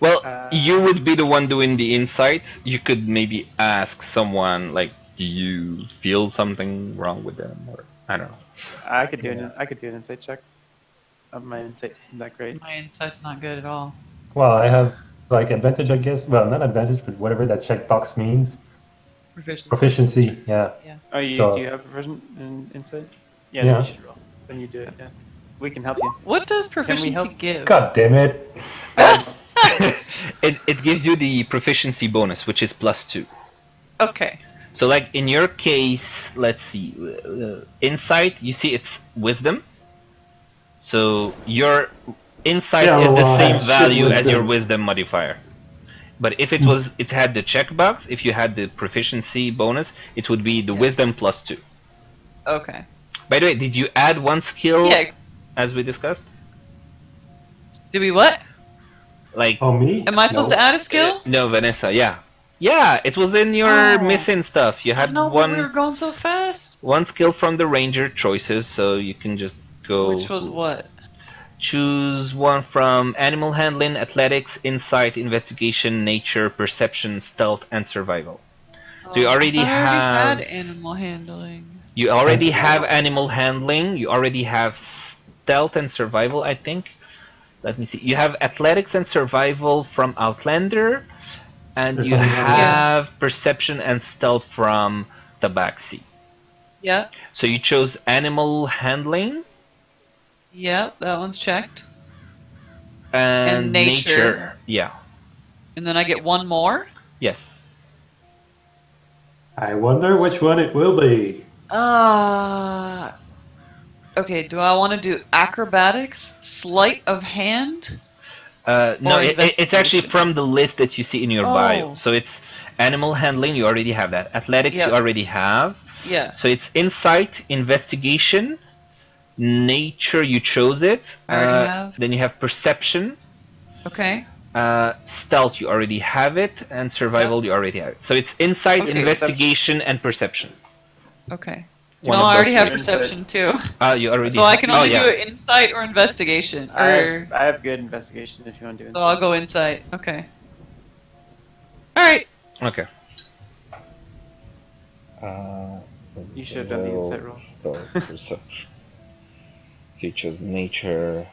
Well, you would be the one doing the insight. You could maybe ask someone, like, do you feel something wrong with them? Or I don't know. I could do an insight check. My insight isn't that great. My insight's not good at all. Well, I have like advantage, I guess. Well, not advantage, but whatever that checkbox means. Proficiency. Proficiency, yeah. Oh, you So- do you have proficient in insight? Yeah, Yeah. then you should roll. Then you do it. Yeah, we can help you. What does we proficiency help? give? God damn it! It gives you the proficiency bonus, which is +2. Okay. So, like in your case, let's see, insight. You see, it's wisdom. So your insight Yeah, is the well, I same have shit value as your wisdom. wisdom modifier. But if it had the checkbox, if you had the proficiency bonus, it would be the wisdom +2. Okay. By the way, did you add one skill Yeah. as we discussed? Did we what? Like, Oh, me? Am I supposed to add a skill? no, Vanessa, yeah. Yeah, it was in your Oh. missing stuff. You I had know, but one we were going so fast. one skill from the ranger choices, so you can just go. Which was what? Choose one from animal handling, athletics, insight, investigation, nature, perception, stealth, and survival. So you already I thought I have- already had animal handling. You already That's have cool. animal handling. You already have stealth and survival, I think. Let me see. You have athletics and survival from Outlander, and There's you only one. have perception and stealth from Tabaxi. Yeah. So you chose animal handling Yeah, that one's checked. and And nature. Yeah. And then I get one more. Yes. I wonder which one it will be. Okay, do I want to do acrobatics, sleight of hand? No, Or it's actually investigation. from the list that you see in your bio. Oh. So it's animal handling, you already have that. Athletics, Yep. you already have. Yeah. So it's insight, investigation, nature, you chose it. I already have. Then you have perception, Okay. stealth, you already have it, and survival, you already have it. So it's insight, Okay, investigation, and perception. Okay. One No, of I already those have three. perception too. You already. So I can oh, only yeah. do it insight or investigation. Or I have good investigation if you want to do it. so I'll go insight. Okay. All right. Okay. You should have done the insight roll. Perception. So you chose nature,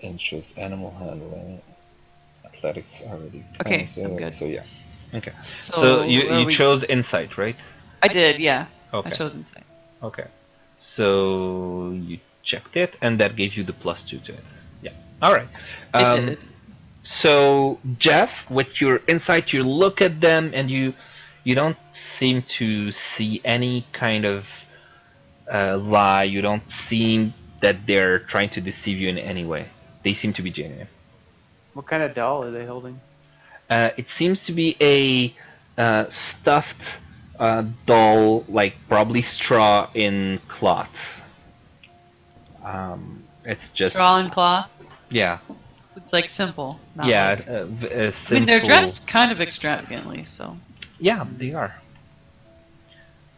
and chose animal handling, athletics already. Okay, so, I'm good. So yeah. Okay. So, So you are we- chose insight, right? I did. Yeah. Okay. I chose insight. Okay. So you checked it, and that gave you the +2 to it. Yeah. All right. It did. So Jeff, with your insight, you look at them, and you don't seem to see any kind of lie. You don't seem that they're trying to deceive you in any way. They seem to be genuine. What kind of doll are they holding? It seems to be a stuffed doll, like probably straw in cloth. It's just Straw and cloth. yeah, It's like simple. Not yeah. like- I I mean, they're dressed kind of extravagantly, so. Yeah, they are.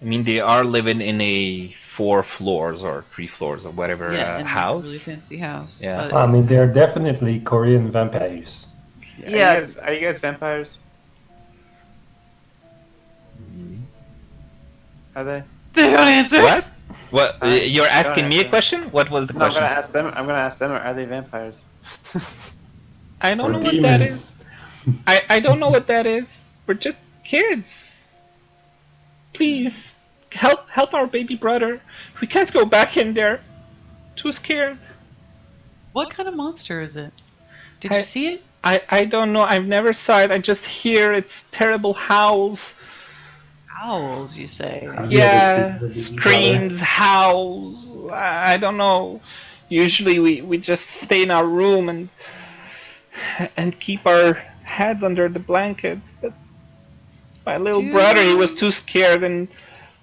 I mean, they are living in a 4 floors or 3 floors or whatever Yeah, in a house. really fancy house. Yeah. but- I mean, they're definitely Korean vampires. Yeah. Are you guys vampires? Are they? They don't answer. What? What? You're Go asking ahead, me a go. question? What was the No, I'm question? gonna ask them. I'm gonna ask them. Are they vampires? I don't Or know what that is. demons. I don't know what that is. We're just kids. Please help our baby brother. We can't go back in there. Too scared. What kind of monster is it? Did I- you see it? I don't know. I've never saw it. I just hear its terrible howls. Owls, you say? Have you Yeah, ever seen the screams, howls. I don't know. Usually we just stay in our room and keep our heads under the blankets. But my little Dude. brother, he was too scared and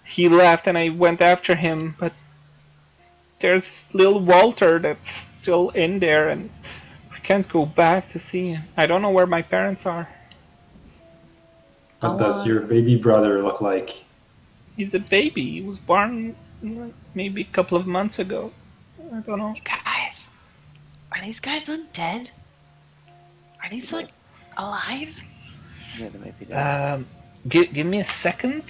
he left, and I went after him. But there's little Walter that's still in there, and I can't go back to see him. I don't know where my parents are. What does your baby brother look like? He's a baby. He was born maybe a couple of months ago. I don't know. You guys, are these guys undead? Are these like alive? Yeah, they might be dead. Give me a second.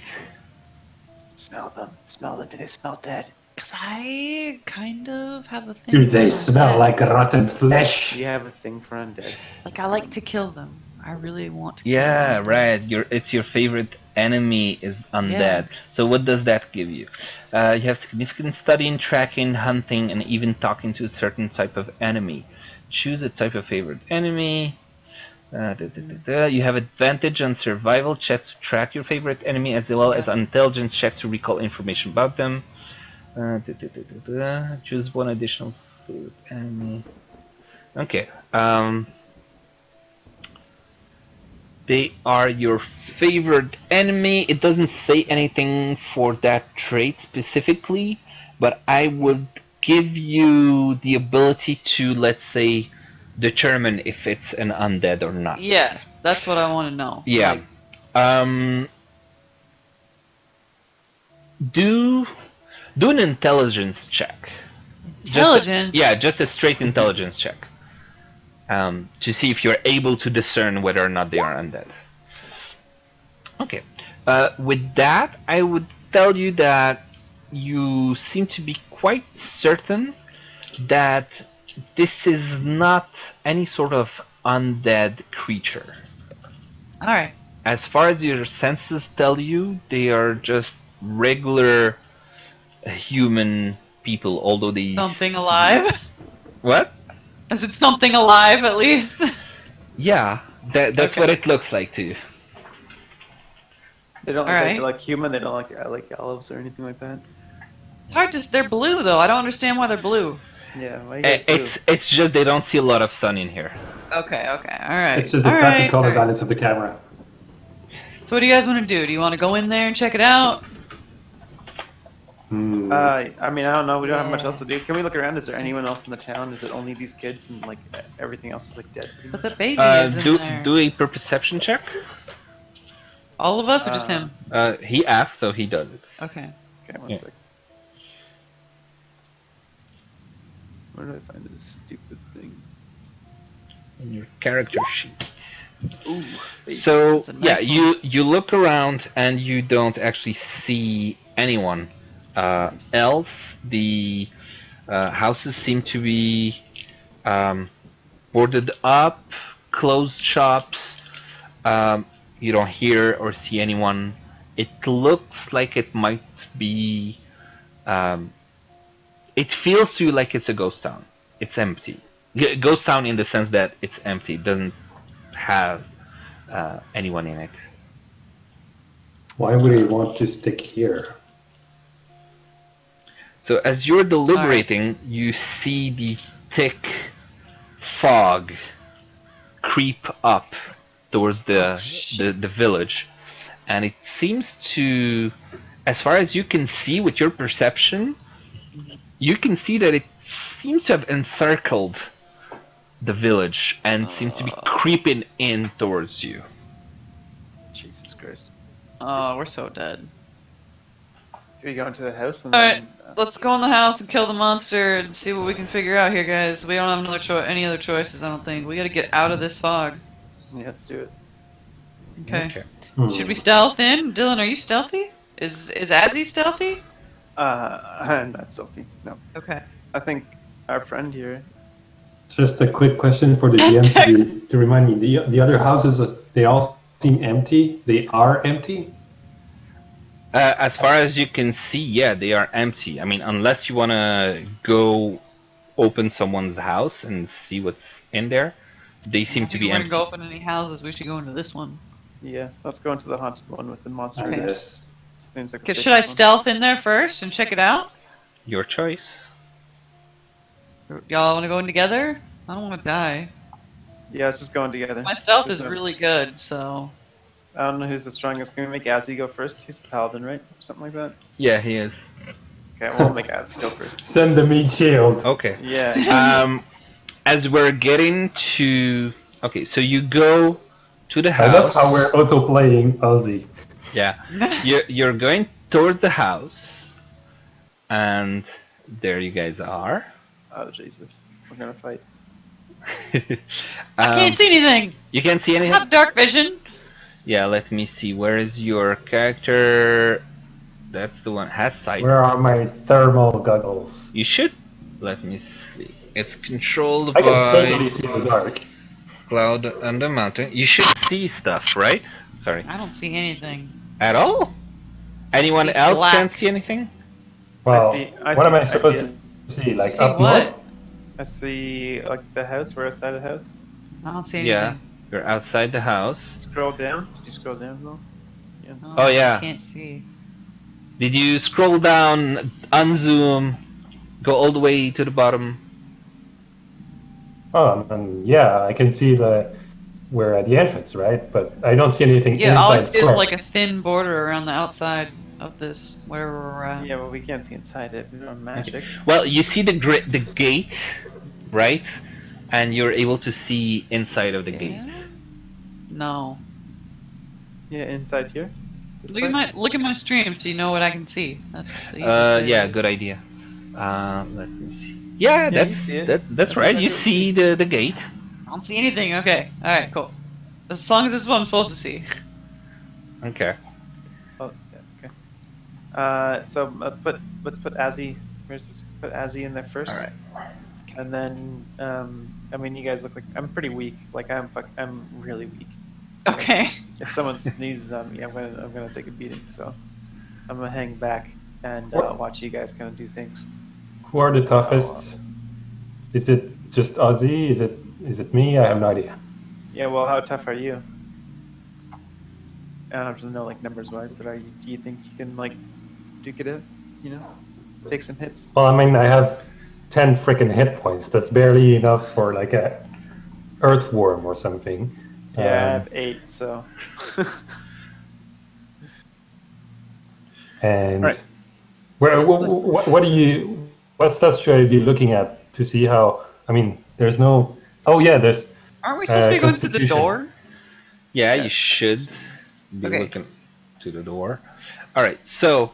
Smell them. Smell them. Do they smell dead? Because I kind of have a thing. Do for they smell like undeads. rotten flesh? You have a thing for undead. Like, I like to kill them. I really want to Yeah, kill right. undeads. It's your favorite enemy is undead. Yeah. So what does that give you? You have significant studying, tracking, hunting, and even talking to a certain type of enemy. Choose a type of favorite enemy. You have advantage on survival checks to track your favorite enemy, as well as intelligence checks to recall information about them. Choose one additional favorite enemy. Okay. They are your favorite enemy. It doesn't say anything for that trait specifically, but I would give you the ability to, let's say, determine if it's an undead or not. Yeah, that's what I want to know. Yeah. Like, Do an intelligence check. intelligence? Just a straight intelligence check. To see if you're able to discern whether or not they are undead. Okay. With that, I would tell you that you seem to be quite certain that this is not any sort of undead creature. Alright. As far as your senses tell you, they are just regular human people, although they... Something alive? What? Is it something alive, at least? Yeah, that's Okay. what it looks like to you. They don't look All like right. they're like human. They don't like olives or anything like that. It's hard to... They're blue, though. I don't understand why they're blue. Yeah, why you guys blue? It's just they don't see a lot of sun in here. Okay, alright. It's just the crappy color balance of the camera. So what do you guys want to do? Do you want to go in there and check it out? Hmm. I mean, I don't know. We don't have much else to do. Can we look around? Is there anyone else in the town? Is it only these kids and like everything else is like dead? Pretty But much? the baby is in Do there. do a perception check. All of us or just him? He asked, so he does it. Okay. Okay, one Yeah. sec. Where do I find this stupid thing? In your character sheet. Ooh. baby. So That's a nice you look around and you don't actually see anyone else. The houses seem to be boarded up, closed shops. You don't hear or see anyone. It looks like it might be. It feels to you like it's a ghost town. It's empty. Ghost town in the sense that it's empty. It doesn't have anyone in it. Why would he want to stick here? So as you're deliberating, you see the thick fog creep up towards the village, and it seems to, as far as you can see with your perception, you can see that it seems to have encircled the village and seems to be creeping in towards you. Jesus Christ. Oh, we're so dead. Should we go into the house and Alright, then? let's go in the house and kill the monster and see what we can figure out here, guys. We don't have any other choices, I don't think. We gotta get out of this fog. Yeah, let's do it. Okay. Hmm. Should we stealth in? Dylan, are you stealthy? Is Azzy stealthy? I'm not stealthy. No. Okay. I think our friend here. Just a quick question for the GM to remind me. The other houses, they all seem empty. They are empty. As far as you can see, yeah, they are empty. I mean, unless you want to go open someone's house and see what's in there, they seem to be If we're empty. gonna go open any houses, we should go into this one. Yeah, let's go into the haunted one with the monster. Okay. Yes. Seems like a Okay, safe should I one. stealth in there first and check it out? Your choice. Y'all wanna go in together? I don't wanna die. Yeah, let's just go in together. My stealth There's is no- really good, so... I don't know who's the strongest. Can we make Azzy go first? He's a paladin, right? Or something like that. Yeah, he is. Okay, we'll make Azzy go first. Send the meat shield. Okay. Yeah. As we're getting to, okay, so you go to the I house. love how we're auto-playing Ozzy. Yeah, you're going towards the house, and there you guys are. Oh Jesus, we're gonna fight. I can't see anything! You can't see I anything. have dark vision! Yeah, let me see. Where is your character? That's the one. Has sight. Where are my thermal goggles? You should. Let me see. It's controlled I can by totally see the dark. cloud and the mountain. You should see stuff, right? Sorry. I don't see anything. At all? Anyone see else black. can't see anything? Well, I what am I see supposed it. to see? Like See up what? north? I see like the house. We're outside the house. I don't see Yeah. anything. You're outside the house. Scroll down. Did you scroll down, Will? Yeah. Oh, yeah. I can't see. Did you scroll down, unzoom, go all the way to the bottom? Oh, yeah, I can see we're at the entrance, right? But I don't see anything Yeah, all I inside see is Strahd. like a thin border around the outside of this, wherever we're at. Yeah, well, we can't see inside it. We don't have magic. Well, you see the gate, right? And you're able to see inside of the gate. Yeah? No. Yeah, inside here. This Look at my streams. Do you know what I can see? That's the easiest way. Yeah, good idea. Let me see. Yeah, you see it. that's right. You see the gate. I don't see anything. Okay. All right. Cool. As long as this is what I'm supposed to see. Okay. Oh, yeah, okay. So let's put Azzy. Put Azzy in there first. All right. And then, I mean, you guys look like I'm pretty weak. Like I'm really weak. Okay. If someone sneezes on me, I'm gonna take a beating. So I'm gonna hang back and watch you guys kind of do things. Who are the toughest? Is it just Ozzy? Is it me? I have no idea. Yeah. Well, how tough are you? I don't have to know like numbers wise, but do you think you can like duke it out? You know, take some hits. Well, I mean, I have 10 freaking hit points. That's barely enough for like a earthworm or something. Yeah, I have 8, so. And Right. what stats should I be looking at to see how? I mean, there's no. Oh yeah, there's. Aren't we supposed to be going through the Constitution. door? Yeah, Yeah. you should be Okay. looking to the door. All right. So,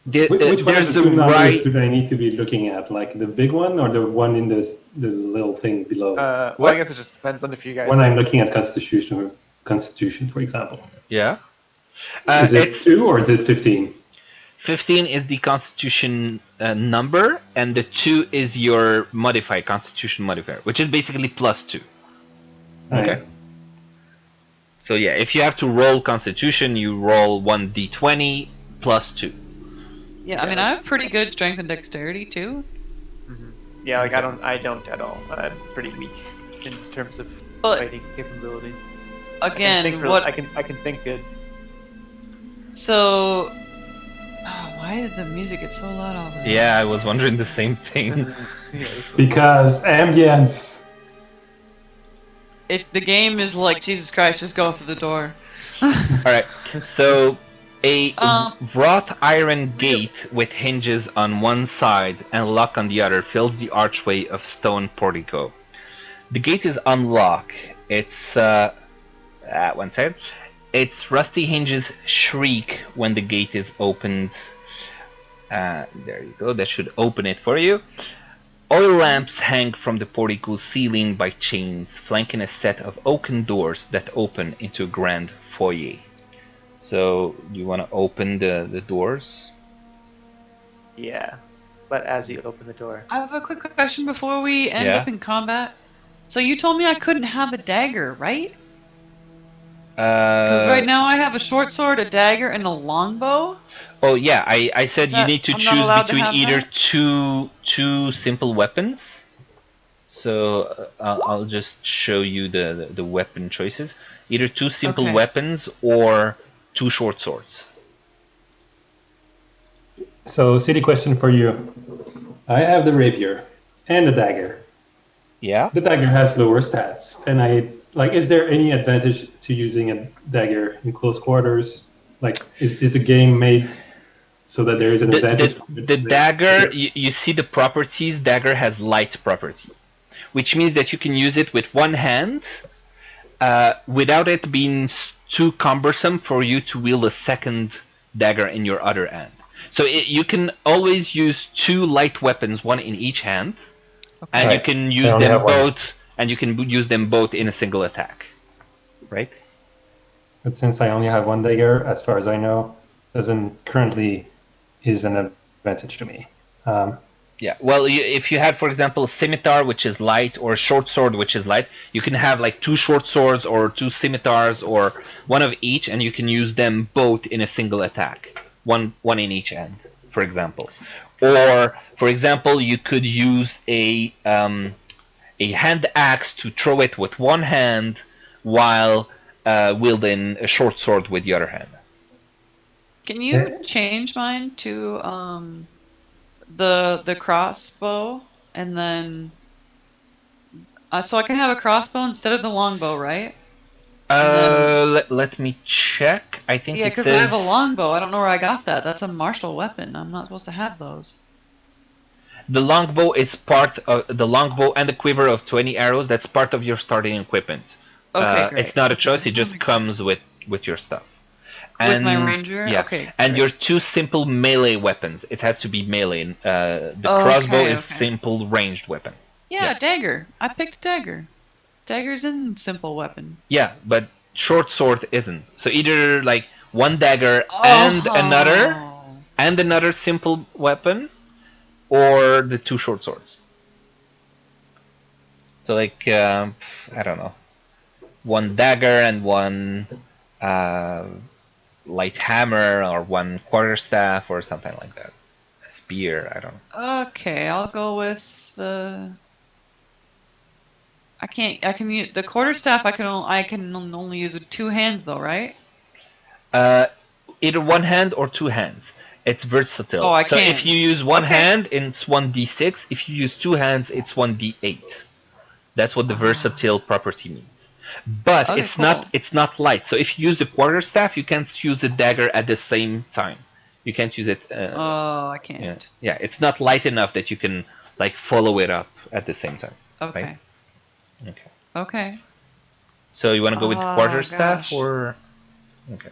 Which one of there's the the two numbers right. do I need to be looking at? Like the big one or the one in the little thing below? Well, What? I guess it just depends on if you guys. When I'm looking at Constitution, for example. Yeah. Is it It's 2 or is it 15? 15 is the Constitution number, and the 2 is your modifier, Constitution modifier, which is basically +2. Okay. So yeah, if you have to roll Constitution, you roll 1d20 +2. Yeah, I mean, I have pretty good strength and dexterity too. Yeah, like I don't at all. I'm pretty weak in terms of But fighting capability. again, I can think good. So, why did the music get so loud all of a sudden? Yeah, I was wondering the same thing. Because ambience. The game is like, Jesus Christ, just go through the door. All right. So a Um, wrought iron gate with hinges on one side and lock on the other fills the archway of stone portico. The gate is unlocked. It's one second. Its rusty hinges shriek when the gate is opened. There you go. That should open it for you. Oil lamps hang from the portico's ceiling by chains, flanking a set of oaken doors that open into a grand foyer. So, you want to open the doors? Yeah, but as you open the door, I have a quick question before we end Yeah. up in combat. So you told me I couldn't have a dagger, right? Because right now I have a short sword, a dagger, and a longbow. Oh yeah, I said you need to I'm not allowed choose to between have either that? two simple weapons. So I'll just show you the weapon choices. Either 2 simple Okay. weapons or 2 short swords. So, silly question for you. I have the rapier and the dagger. Yeah. The dagger has lower stats, and is there any advantage to using a dagger in close quarters? Like, is the game made so that there is an advantage? The dagger, you see the properties. Dagger has light property, which means that you can use it with one hand without it being too cumbersome for you to wield a second dagger in your other hand. So you can always use 2 light weapons, one in each hand, and you Right. can I use only them have one. both. And you can use them both in a single attack, right? But since I only have one dagger, as far as I know, doesn't currently is an advantage to me. Yeah, well, if you had, for example, a scimitar, which is light, or a short sword, which is light, you can have like 2 short swords or 2 scimitars or one of each, and you can use them both in a single attack. One in each end, for example. Or, for example, you could use a hand axe to throw it with one hand while wielding a short sword with the other hand. Can you change mine to the crossbow, and then so I can have a crossbow instead of the longbow, right? Let me check. I think Yeah, it because says I have a longbow. I don't know where I got that. That's a martial weapon. I'm not supposed to have those. the longbow is part of the longbow and the quiver of 20 arrows. That's part of your starting equipment. Okay, great. It's not a choice. It just comes with your stuff. With my ranger? Yeah. Okay. And great. your 2 simple melee weapons. It has to be melee. The crossbow is simple ranged weapon. Yeah, dagger. I picked dagger. Dagger's in simple weapon. Yeah, but short sword isn't. So either like one dagger and another simple weapon, or the 2 short swords. So like I don't know, one dagger and one light hammer, or one quarterstaff, or something like that. A spear, I don't know. Okay, I'll go with the. I can use the quarterstaff. I can only use with 2 hands though, right? Either one hand or 2 hands. It's versatile. Oh, I so can. if you use one hand, it's 1d6. If you use 2 hands, it's 1d8. That's what the versatile property means. But Okay, it's not light. So if you use the quarterstaff, you can't use the dagger at the same time. You can't use it. I can't. Yeah, it's not light enough that you can like follow it up at the same time. Okay. Right? Okay. Okay. So you want to go with quarterstaff gosh. or? Okay.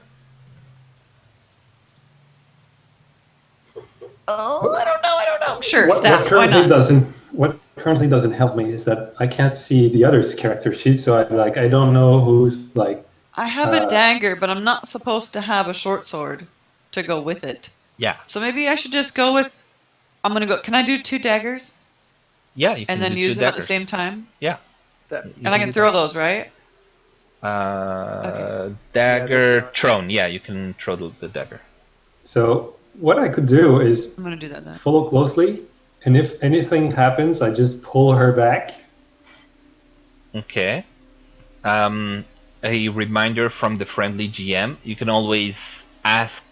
Oh, I don't know. Sure, What staff. Why currently not? what currently doesn't help me is that I can't see the other's character sheet, so I don't know who's like. I have a dagger, but I'm not supposed to have a short sword to go with it. Yeah. So maybe I should just go with. I'm gonna go. Can I do 2 daggers? Yeah, you can And then do use 2 them at daggers. the same time? Yeah. And I can throw those, right? Dagger thrown. Yeah, you can throw the dagger. So what I could do is I'm gonna do that then. follow closely, and if anything happens, I just pull her back. Okay. A reminder from the friendly GM: you can always ask.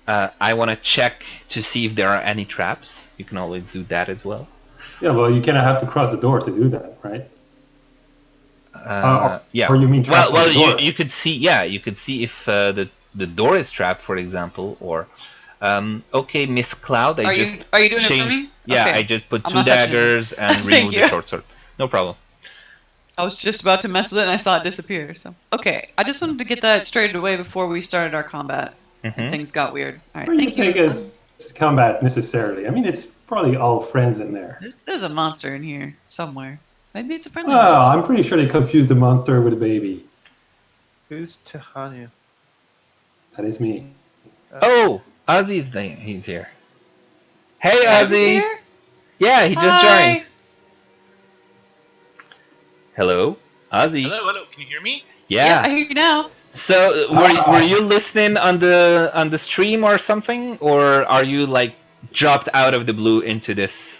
I want to check to see if there are any traps. You can always do that as well. Yeah, well, you kind of have to cross the door to do that, right? Yeah. Or you mean traps on the door? You could see. Yeah, you could see if the door is trapped, for example, or. Okay, Miss Cloud. Are you doing it for me? Yeah, Okay. I just put I'm 2 not touching it. daggers and Thank remove the you. short sword. No problem. I was just about to mess with it and I saw it disappear. So okay, I just wanted to get that straightened away before we started our combat. And things got weird. All right, Or you thank think you. it's combat necessarily? I mean, it's probably all friends in there. There's a monster in here somewhere. Maybe it's a friendly Oh, monster. I'm pretty sure they confused the monster with a baby. Who's Tahanu? That is me. Oh, Ozzy's there. He's here. Hey, Guys, is Ozzy. here? Yeah, he just Hi. joined. Hello, Ozzy. Hello. Can you hear me? Yeah, I Yeah. hear you now. So, were you listening on the stream or something, or are you like dropped out of the blue into this?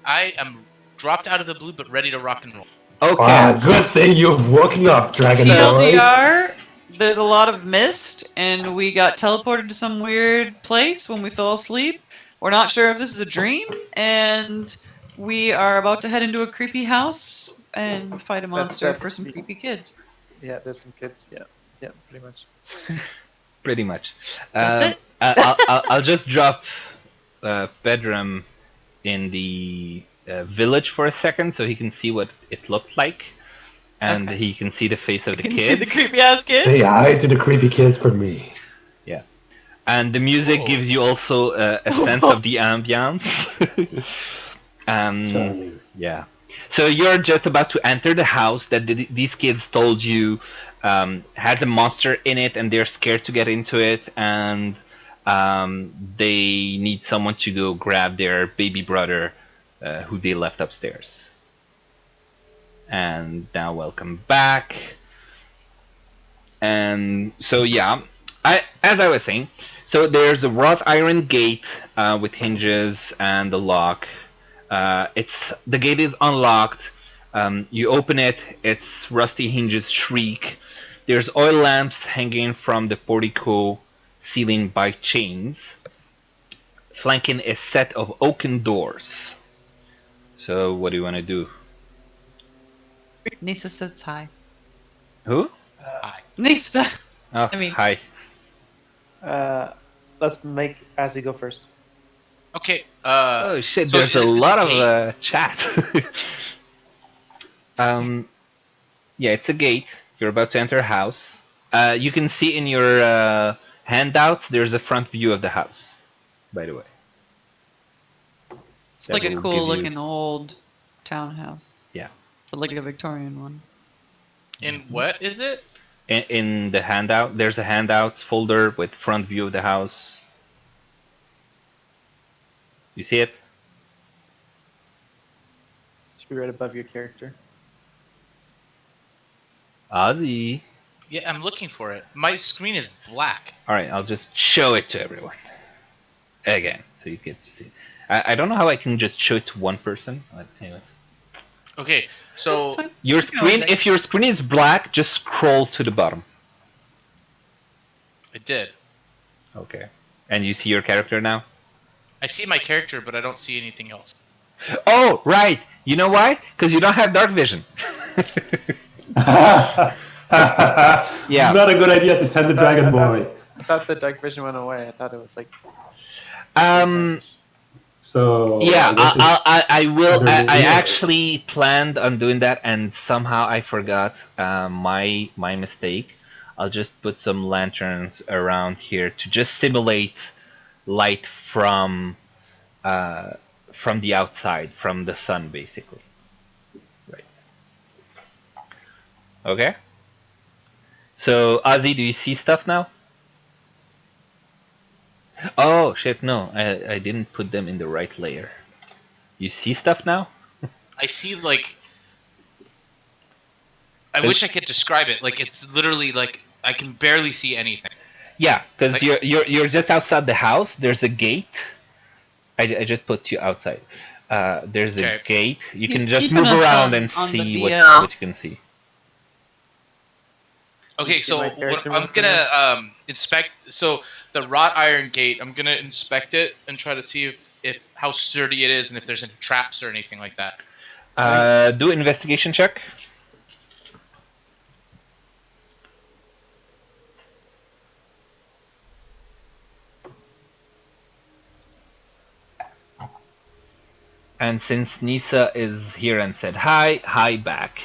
I am dropped out of the blue, but ready to rock and roll. Okay. Good thing you've woken up, Dragon TLDR, there's a lot of mist, and we got teleported to some weird place when we fell asleep. We're not sure if this is a dream, and we are about to head into a creepy house and fight a monster for some creepy kids. Yeah, there's some kids. Yeah, pretty much. Pretty much. That's it. I'll just drop Bedram in the village for a second so he can see what it looked like, and Okay. he can see the face of the You can kids. see the creepy ass kids. Say hi to the creepy kids for me. Yeah, and the music Whoa. gives you also a sense of the ambience. Charming. Yeah. So you're just about to enter the house that these kids told you has a monster in it, and they're scared to get into it, and they need someone to go grab their baby brother, who they left upstairs. And now welcome back. And so yeah, as I was saying, so there's a wrought iron gate with hinges and a lock. The gate is unlocked. You open it, its rusty hinges shriek. There's oil lamps hanging from the portico ceiling by chains, flanking a set of oaken doors. So what do you want to do? Nisa says hi. Who? Nisa. Oh, I mean- hi. Let's make Azzy go first. Okay. Oh shit! so There's a is it lot a of chat. Yeah, it's a gate. You're about to enter a house. You can see in your handouts. There's a front view of the house. By the way, It's That like a will give cool you- looking old townhouse. Yeah. But like a Victorian one. In what is it? in the handout, there's a handouts folder with front view of the house. You see it? Should be right above your character. Ozzy. Yeah, I'm looking for it. My screen is black. All right, I'll just show it to everyone again, so you get to see. I don't know how I can just show it to one person. But anyways. Okay, so Your screen, if your screen is black, just scroll to the bottom. I did. Okay. And you see your character now? I see my character, but I don't see anything else. Oh, right. You know why? Because you don't have dark vision. Yeah. Not a good idea to send the Dragon Boy. I thought the dark vision went away. I thought it was like. So Yeah, guess it's I will. under the I wheel. actually planned on doing that, and somehow I forgot. My mistake. I'll just put some lanterns around here to just simulate light from the outside, from the sun, basically. Right. Okay. So, Ozzy, do you see stuff now? Oh shit! No, I didn't put them in the right layer. You see stuff now? I see like. I wish I could describe it. Like it's literally like I can barely see anything. Yeah, because Like- you're just outside the house. There's a gate. I just put you outside. There's a Okay. gate. You He's can just keeping move us around on- and on the see what DL. you can see. Okay, Get so my what character I'm moved gonna inspect. So the wrought iron gate, I'm gonna inspect it and try to see if how sturdy it is and if there's any traps or anything like that. Do investigation check. And since Nisa is here and said hi back.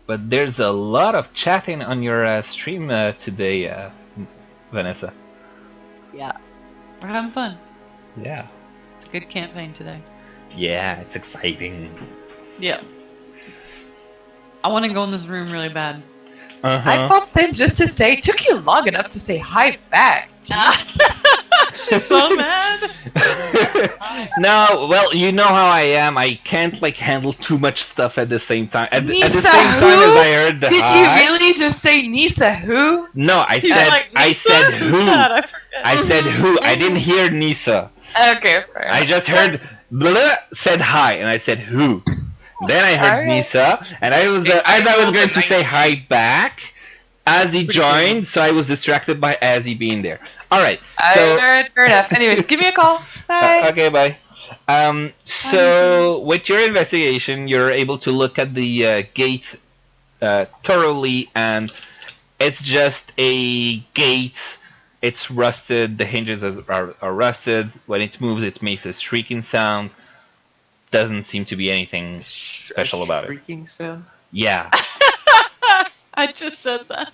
But there's a lot of chatting on your stream today, Vanessa. Yeah. We're having fun. Yeah. It's a good campaign today. Yeah, it's exciting. Yeah. I want to go in this room really bad. I popped in just to say, it took you long enough to say hi back. She's so mad. No, well, you know how I am. I can't like handle too much stuff at the same time. At the Nisa, same time who? as I heard the Did hi. you really just say Nisa who? No, I He's said like, I "Nisa? said Who's who. that? I forget. I said who. I didn't hear Nisa. Okay, fair. I just heard blah, said hi, and I said who. Then I heard Alright. Nisa, and I was Hey, as I was rolled going a to say 19. hi back, Azzy joined, so I was distracted by Azzy being there. All right, so Alright, fair enough. Anyways, give me a call. Bye. okay, bye. So with your investigation, you're able to look at the gate thoroughly, and it's just a gate. It's rusted. The hinges are rusted. When it moves, it makes a shrieking sound. Doesn't seem to be anything special about it. Freaking sound. Yeah. I just said that.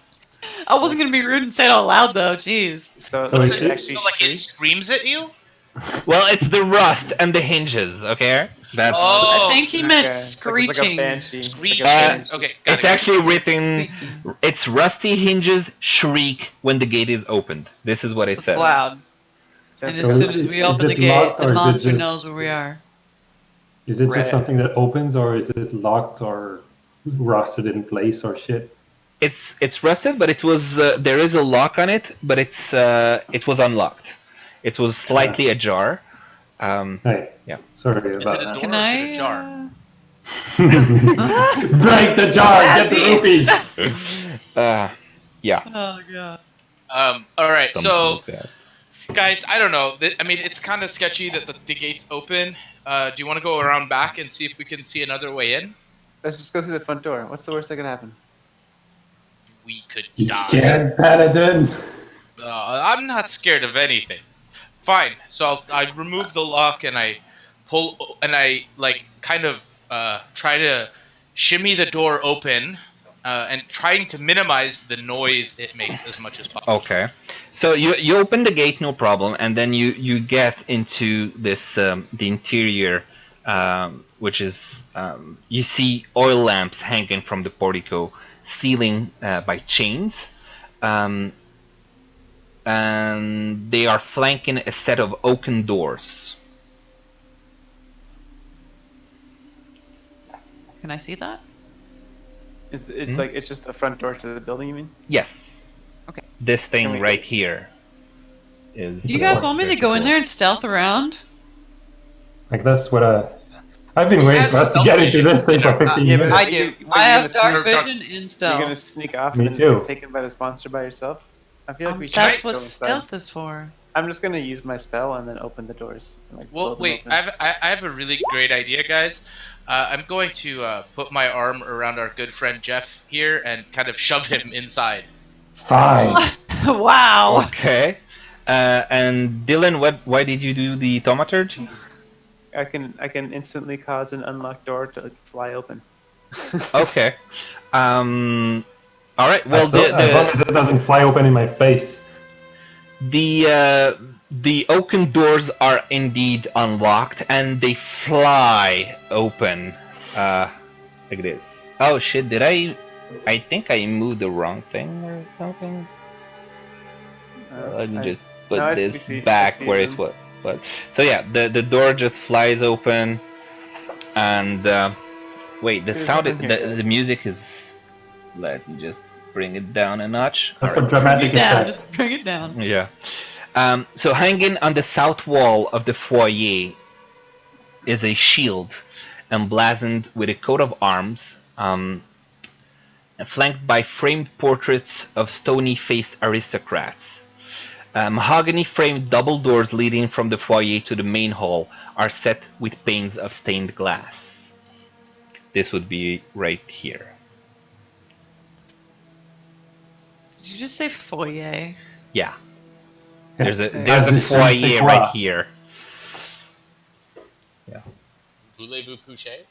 I wasn't gonna be rude and say it out loud though. Jeez. So So it it should- actually So, like it shrieks? screams at you. Well, it's the rust and the hinges. Okay, that's. I Oh, think he meant Okay. It's like a screeching. banshee. It's like a Screeching. banshee. Okay, got It's it. actually written. Squeaky. It's rusty hinges shriek when the gate is opened. This is what So it it's says. loud. And Sounds as So soon as we is open the it gate, locked, the or is it monster just- knows where we are. Is it just Red. something that opens, or is it locked or rusted in place or shit? It's rusted, but it was there is a lock on it, but it was unlocked. It was slightly ajar. Hey, Yeah. sorry Is about it a that. door Can or is I? it a jar? Break the jar, get the rupees. Yeah. Oh god. All right. Something So, like that. guys, I don't know. I mean, it's kind of sketchy that the gate's open. Do you want to go around back and see if we can see another way in? Let's just go through the front door. What's the worst that can happen? We could You die. scared, Paladin? I'm not scared of anything. Fine. So I remove the lock and I pull and I like kind of try to shimmy the door open and trying to minimize the noise it makes as much as possible. Okay. So you open the gate, no problem, and then you get into this the interior, which is you see oil lamps hanging from the portico, ceiling by chains, and they are flanking a set of oaken doors. Can I see that? It's Hmm? like it's just the front door to the building. You mean? Yes. Okay. This Can thing we- right here is. Do you guys want me to go in there and stealth around? Like that's what I've been Who waiting has for us to stealth get into vision this thing in for our- 15 yeah, but minutes. I you- do. you're I have gonna dark sneak- vision and You're stealth. gonna sneak off Me and then just too. get taken by this monster by yourself. I feel like we should. That's just what go inside. stealth is for. I'm just gonna use my spell and then open the doors. And, like, blow Well, them wait. open. I have a really great idea, guys. I'm going to put my arm around our good friend Jeff here and kind of shove him inside. Fine. Wow. Okay. And Dylan, why did you do the thaumaturgy? I can instantly cause an unlocked door to fly open. Okay. All right. Well, As long as it doesn't fly open in my face. the oaken doors are indeed unlocked, and they fly open, like this. Oh shit! Did I think I moved the wrong thing or something. Let me just put no, I this see- I back see where them. it was. But so yeah, the door just flies open, and wait, the There's sound, nothing here, the music is. Let me just bring it down a notch. That's All for right. Bring dramatic it down. effect. Just bring it down. Yeah. So hanging on the south wall of the foyer is a shield emblazoned with a coat of arms, flanked by framed portraits of stony-faced aristocrats. Mahogany-framed double doors leading from the foyer to the main hall are set with panes of stained glass. This would be right here. Did you just say foyer? Yeah. There's a As is foyer c'est right quoi. here. Voulez-vous coucher?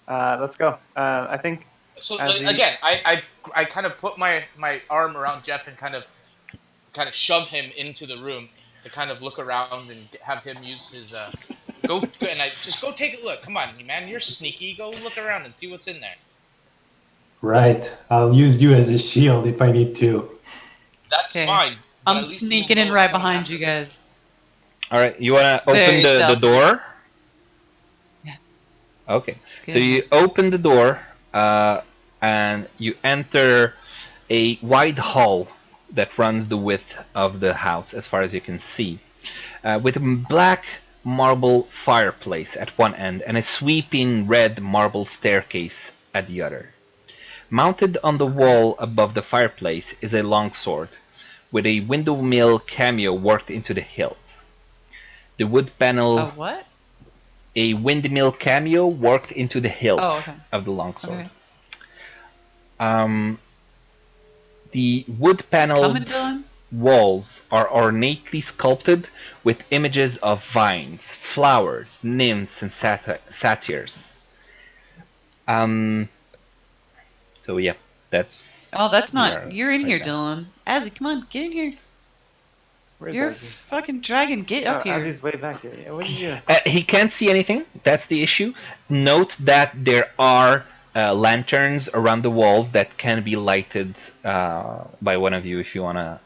Let's go. I think So As he- again, I kind of put my arm around Jeff and kind of shove him into the room to kind of look around and have him use his go and I just go take a look. Come on, man, you're sneaky. Go look around and see what's in there. Right. I'll use you as a shield if I need to. That's Okay. fine. but I'm at least sneaking we'll in know right what's coming behind after. you guys. All right, you wanna open Very the stealthy. door? Yeah. Okay. Good. So you open the door, and you enter a wide hall that runs the width of the house, as far as you can see, with a black marble fireplace at one end and a sweeping red marble staircase at the other. Mounted on the wall above the fireplace is a longsword, with a windmill cameo worked into the hilt. The wood panel, A what? a windmill cameo worked into the hilt Oh, okay. of the longsword. Okay. The wood Coming, paneled Dylan? walls are ornately sculpted with images of vines, flowers, nymphs, and satyrs. So yeah, that's Oh, that's Yeah, not. You're in like here, that. Dylan. Azzy, come on, get in here. Where's You're Ozzy? fucking dragon. Get up here. Ozzy's way back here. Yeah, what are you doing? He can't see anything. That's the issue. Note that there are lanterns around the walls that can be lighted by one of you if you want to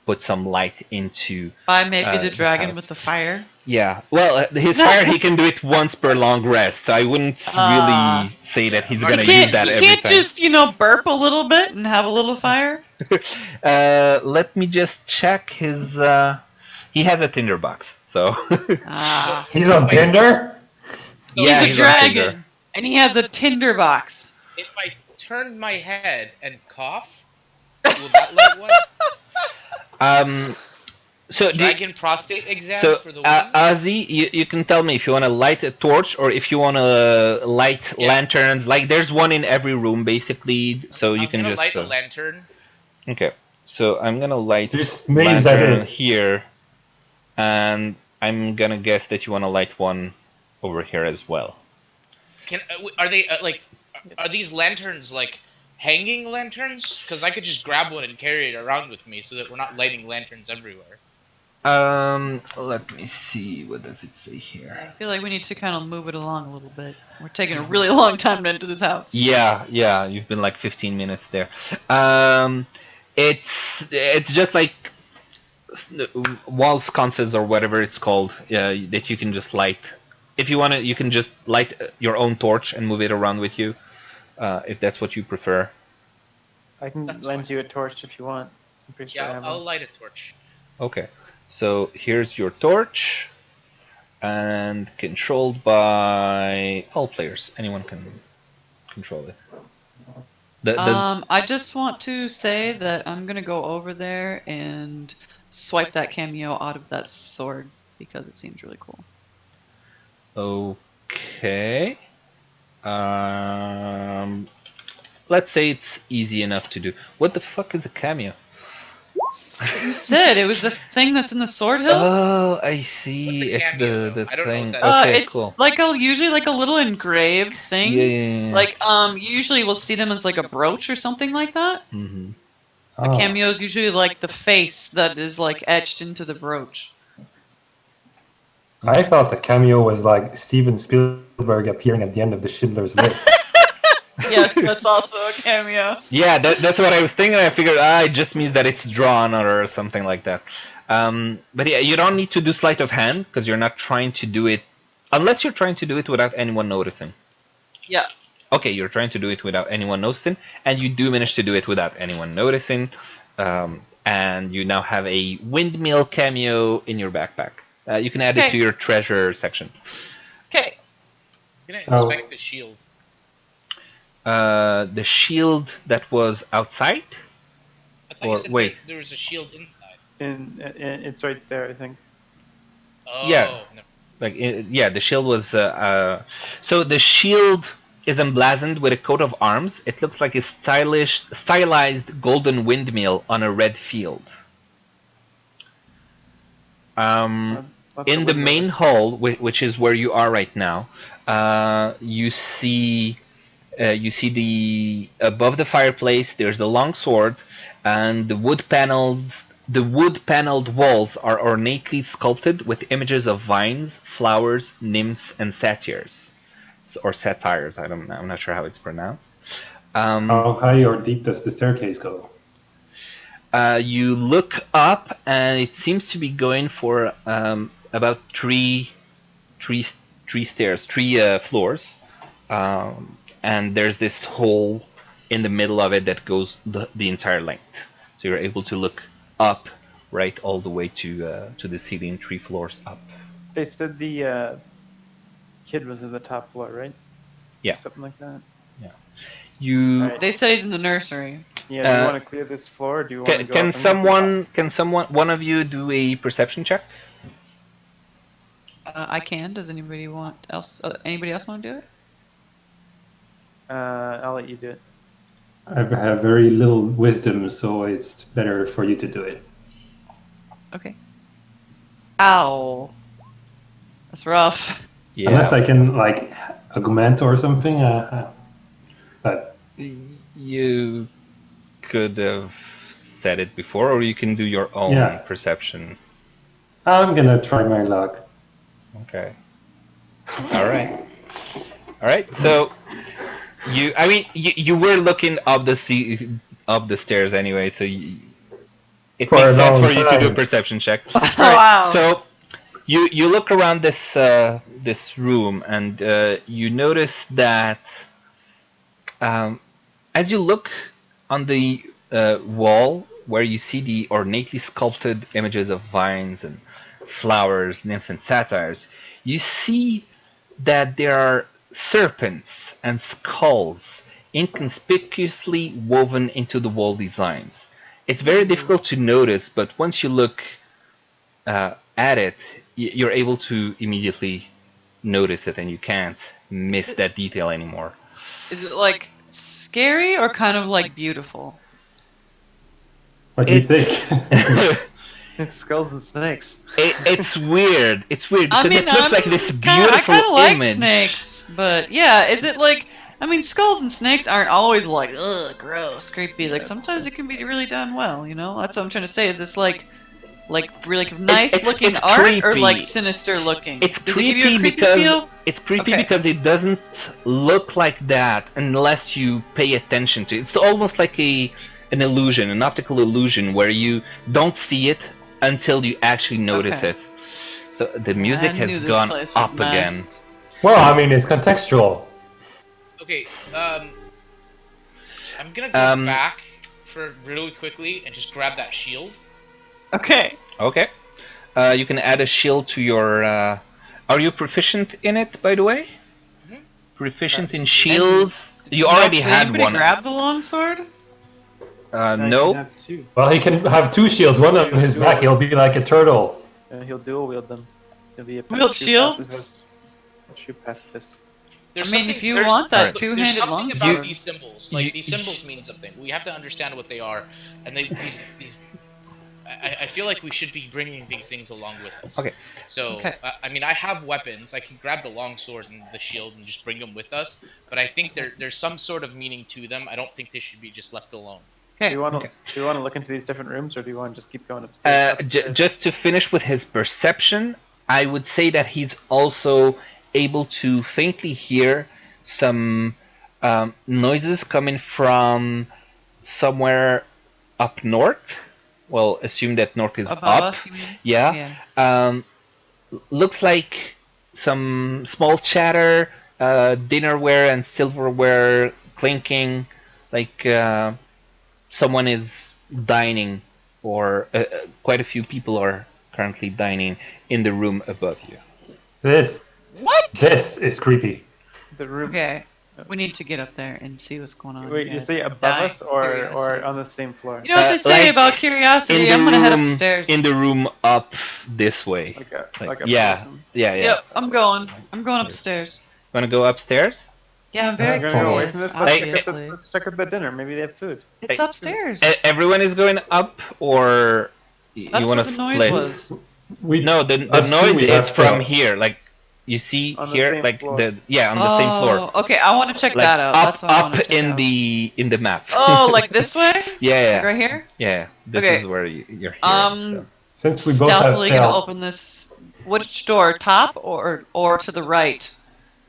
put some light into. By maybe the the dragon house. with the fire. Yeah. Well, his fire, he can do it once per long rest. So I wouldn't really say that he's gonna use that He every can't time. just burp a little bit and have a little fire. Let me just check his. He has a tinderbox, so. Ah. He's on Tinder? Yeah, he's a he's on Tinder. dragon, and he has a tinderbox. If I turn my head and cough, will that light one? So Dragon prostate exam so for the woman? Ozzy, you can tell me if you want to light a torch or if you want to light lanterns. Like there's one in every room basically, so you can I'm gonna just. light a lantern. Okay, so I'm gonna light Just sneeze at lantern it. here, and I'm gonna guess that you want to light one over here as well. Are they are these lanterns like hanging lanterns? Because I could just grab one and carry it around with me, so that we're not lighting lanterns everywhere. Let me see. What does it say here? I feel like we need to kind of move it along a little bit. We're taking a really long time to enter this house. Yeah, you've been like 15 minutes there. It's just like wall sconces or whatever it's called that you can just light. If you want to, you can just light your own torch and move it around with you, if that's what you prefer. I can lend you a torch if you want. I'm pretty sure I Yeah, have I'll one. light a torch. Okay, so here's your torch, and controlled by all players. Anyone can control it. I just want to say that I'm gonna go over there and swipe that cameo out of that sword because it seems really cool. Okay. Let's say it's easy enough to do. What the fuck is a cameo? You said it was the thing that's in the sword hill. Oh, I see. What's a It's cameo, the though? I don't know thing. what that Okay, It's cool. like usually like a little engraved thing. Yeah. Like usually we'll see them as like a brooch or something like that. Mm-hmm. A cameo is usually like the face that is like etched into the brooch. I thought the cameo was like Steven Spielberg appearing at the end of the Schindler's List. Yes, that's also a cameo. Yeah, that's what I was thinking. I figured, it just means that it's drawn or something like that. But yeah, you don't need to do sleight of hand because you're not trying to do it, unless you're trying to do it without anyone noticing. Yeah. Okay, you're trying to do it without anyone noticing, and you do manage to do it without anyone noticing. And you now have a windmill cameo in your backpack. You can add it to your treasure section. Okay. I'm gonna inspect the shield. The shield that was outside? I thought you said wait. there was a shield inside. It's right there, I think. Oh, Yeah. No. The shield was. So the shield is emblazoned with a coat of arms. It looks like a stylized golden windmill on a red field. In the main hall, which is where you are right now, you see the above the fireplace. There's the long sword, and the wood panels. The wood-paneled walls are ornately sculpted with images of vines, flowers, nymphs, and satyrs, or satires. I'm not sure how it's pronounced. How high or deep does the staircase go? You look up, and it seems to be going for about three stairs, three floors, and there's this hole in the middle of it that goes the entire length. So you're able to look up right all the way to the ceiling, 3 floors up. They said the kid was in the top floor, right? Yeah. Something like that. Yeah. You. Right. They said he's in the nursery. Yeah. Do you want to clear this floor? Or do you want to go? Can one of you do a perception check? I can. Does anybody else want to do it? I'll let you do it. I have very little wisdom, so it's better for you to do it. Okay. Ow. That's rough. Yeah. Unless I can, like, augment or something. But You could have said it before, or you can do your own perception. I'm gonna try my luck. Okay. All right. All right. So you were looking up the stairs anyway, so it For a makes sense long for you to do a time. perception check. Oh, All right. wow. So you look around this room and you notice that as you look on the wall where you see the ornately sculpted images of vines and flowers, nymphs and satyrs, you see that there are serpents and skulls inconspicuously woven into the wall designs. It's very difficult to notice, but once you look at it, you're able to immediately notice it, and you can't miss that detail anymore. Is it like scary or kind of like beautiful? What do you think? It's skulls and snakes. It's weird. It's weird because I mean, it looks like this I beautiful kind of like image. snakes, but yeah, is it like? I mean, skulls and snakes aren't always like ugh, gross, creepy. Like sometimes it can be really done well. You know, that's what I'm trying to say. Is this like really nice looking it's art or creepy. like sinister looking? It's Does it give you a creepy because feel? it's creepy Okay. because it doesn't look like that unless you pay attention to it. It's almost like an illusion, an optical illusion where you don't see it until you actually notice Okay. it. So the music I knew has this gone place was up nice. again. Well, I mean, it's contextual. Okay, I'm gonna go back for really quickly and just grab that shield. Okay. Okay. You can add a shield to your. Are you proficient in it, by the way? Mhm. Proficient in shields? You Nope, already did had anybody one. grab the longsword? I can No. have two. Well, he can have two shields. One on his back, he'll be like a turtle. He'll dual wield them. He'll be a Wield true shields? pacifist. A true pacifist. There's I mean, if something- you there's- want that Alright. There's two-handed something about longsword. these symbols. Like You- these symbols mean something. We have to understand what they are, and these. I feel like we should be bringing these things along with us. Okay. So Okay. I mean, I have weapons. I can grab the longsword and the shield and just bring them with us. But I think there's some sort of meaning to them. I don't think they should be just left alone. Do Okay. you want to look into these different rooms, or do you want to just keep going upstairs? Just to finish with his perception, I would say that he's also able to faintly hear some noises coming from somewhere up north. Well, assume that north is Above up. us, you mean? Yeah. Looks like some small chatter, dinnerware and silverware clinking, like someone is dining, or quite a few people are currently dining in the room above you. This What? is creepy. The room. Okay. We need to get up there and see what's going on. Wait, you guys. say I'm above dying us of or curiosity. on the same floor? You know what they say like, about curiosity? I'm gonna head upstairs. In the room up this way. Like a yeah, person. yeah. Yep, I'm going. I'm going upstairs. Want to go upstairs? Yeah, I'm very I'm gonna go away curious. from this. Obviously, Let's check out the dinner. Maybe they have food. it's upstairs. Everyone is going up, or you That's want what to the noise split? was. No, the us two, noise we is have from to- here. Like you see On the here, same like floor. on the same floor. Oh, okay. I want to check Like that out. up, That's what I want to up check in out. the map. Oh, like this way? yeah, Like right here? yeah. This Okay. is where you're here. Since we both have Stealthily gonna stealth, open this. Which door? Top or to the right?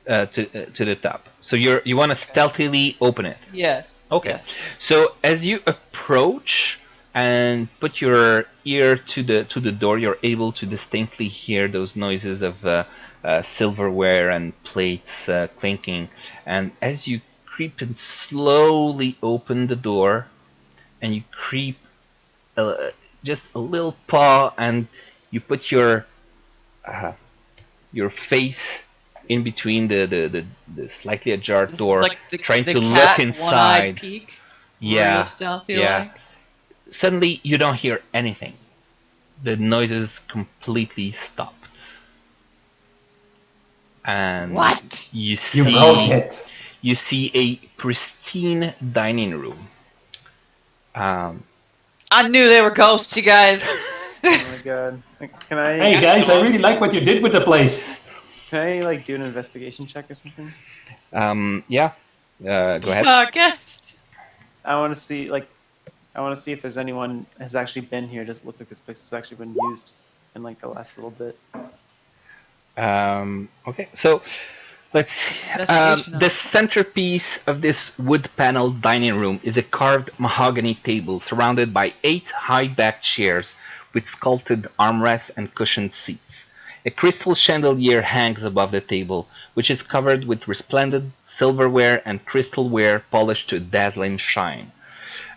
To the top. So you want to stealthily open it. Yes. Okay. Yes. So as you approach and put your ear to the door, you're able to distinctly hear those noises of silverware and plates clinking. And as you creep and slowly open the door, and you creep just a little paw, and you put your face in between the slightly ajar This is door, like the, trying the to cat look one-eyed inside. peek. Yeah, Real stealthy yeah. like. Suddenly, you don't hear anything. The noises completely stopped. And What? you you broke see it. you see a pristine dining room. I knew they were ghosts, you guys. Oh my god. Can I? Hey Yes, guys, I hello? really like what you did with the place. Can I like do an investigation check or something? Yeah. Go ahead. Guest. I want to see if there's anyone has actually been here. Does it look like this place has actually been used? in like the last little bit. Okay, so let's see. Investigation The of. centerpiece of this wood-paneled dining room is a carved mahogany table surrounded by 8 high-backed chairs with sculpted armrests and cushioned seats. A crystal chandelier hangs above the table, which is covered with resplendent silverware and crystalware polished to a dazzling shine.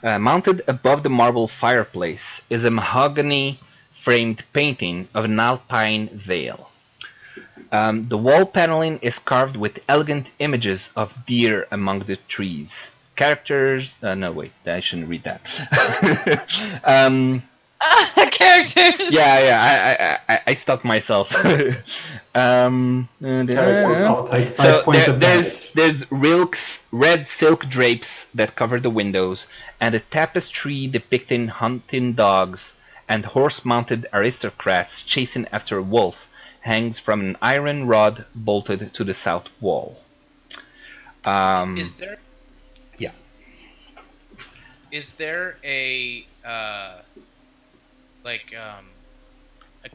Mounted above the marble fireplace is a mahogany-framed painting of an alpine vale. The wall paneling is carved with elegant images of deer among the trees. Characters. No, wait, I shouldn't read that. Characters. I stopped myself. Characters all take 5 So points of damage. there's red silk drapes that cover the windows, and a tapestry depicting hunting dogs and horse-mounted aristocrats chasing after a wolf hangs from an iron rod bolted to the south wall. Is there? Yeah. Is there a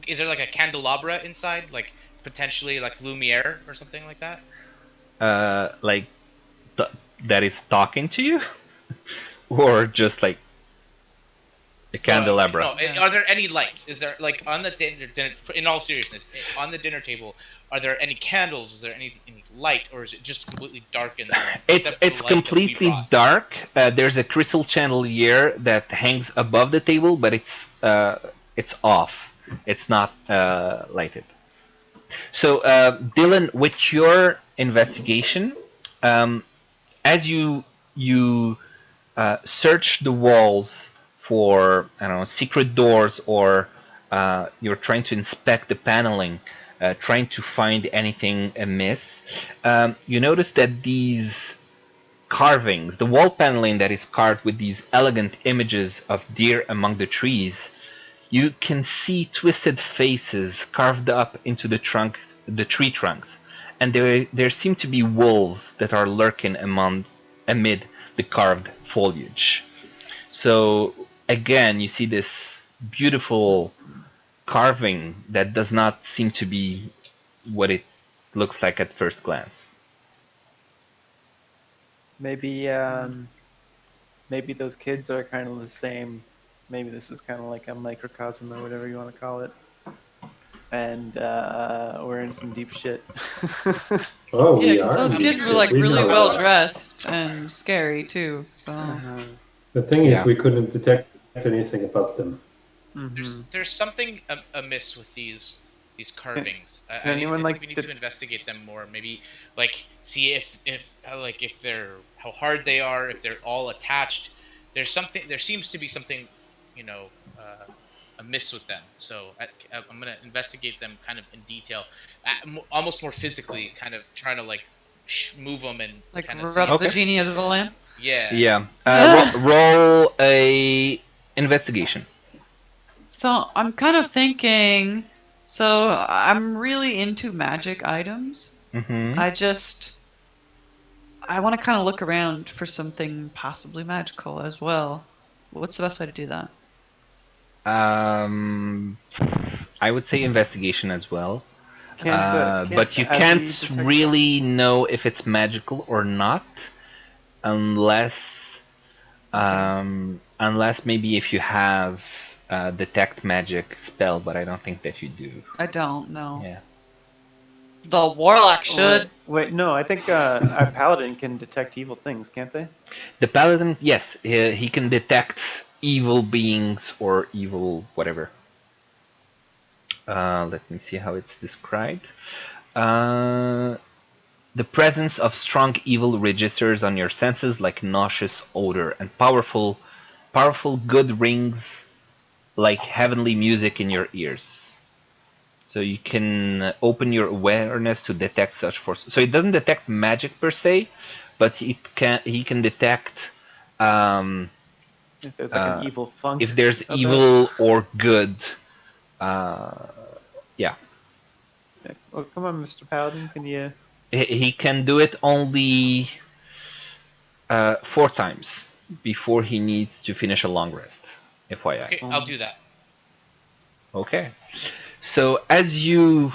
is there like a candelabra inside, like potentially like Lumiere or something like that? Like that is talking to you, or just like a candelabra? No, are there any lights? Is there like on the dinner? In all seriousness, on the dinner table, are there any candles? Is there any light, or is it just completely dark in there? It's completely dark. There's a crystal chandelier that hangs above the table, but it's off. It's not lighted. So, Dylan, with your investigation, as you search the walls for, I don't know, secret doors, or you're trying to inspect the paneling, trying to find anything amiss, you notice that these carvings, the wall paneling that is carved with these elegant images of deer among the trees, you can see twisted faces carved up into the tree trunks, and there seem to be wolves that are lurking amid the carved foliage. So again, you see this beautiful carving that does not seem to be what it looks like at first glance. Maybe maybe those kids are kind of the same. Maybe this is kind of like a microcosm or whatever you want to call it. And we're in some deep shit. Oh, Yeah, we because are. those kids were like We really know well that. dressed and scary too. So The thing is, Yeah. we couldn't detect anything about them. There's something amiss with these carvings. I anyone think like we need to- to investigate them more. Maybe like see if they're how hard they are, if they're all attached. There's something. There seems to be something, amiss with them. So I'm gonna investigate them kind of in detail, almost more physically, kind of trying to like move them and like kind of rub see. the genie out of the lamp. Yeah. Yeah. Roll a investigation. So I'm kind of thinking. So I'm really into magic items. Mm-hmm. I want to kind of look around for something possibly magical as well. What's the best way to do that? I would say investigation as well. But you as we can't detect really know if it's magical or not, unless maybe if you have detect magic spell, but I don't think that you do. I don't know. Yeah. The warlock should. Wait, no, I think our paladin can detect evil things, can't they? The paladin, yes, he can detect evil beings or evil whatever. Let me see how it's described. The presence of strong evil registers on your senses like nauseous odor, and powerful good rings like heavenly music in your ears. So you can open your awareness to detect such forces. So it doesn't detect magic per se, but he can detect If there's like an evil funk. if there's about- evil or good. Yeah. Oh, come on, Mr. Paladin, can you? He can do it only 4 times before he needs to finish a long rest. FYI. Okay, I'll do that. Okay. So as you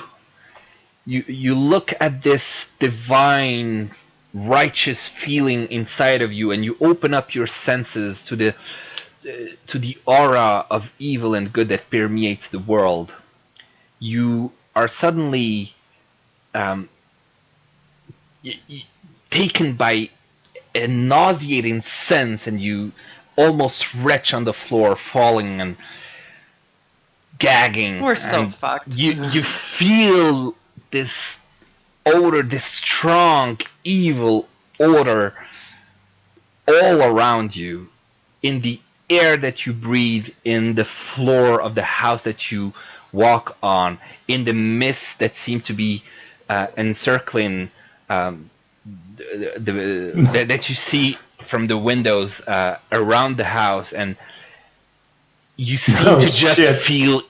look at this divine righteous feeling inside of you, and you open up your senses to the aura of evil and good that permeates the world, you are suddenly um, taken by a nauseating sense, and you almost retch on the floor, falling and gagging. We're so and fucked. you feel this odor, this strong evil odor all around you, in the air that you breathe, in the floor of the house that you walk on, in the mist that seem to be encircling that you see from the windows around the house, and you seem Oh, to just shit. feel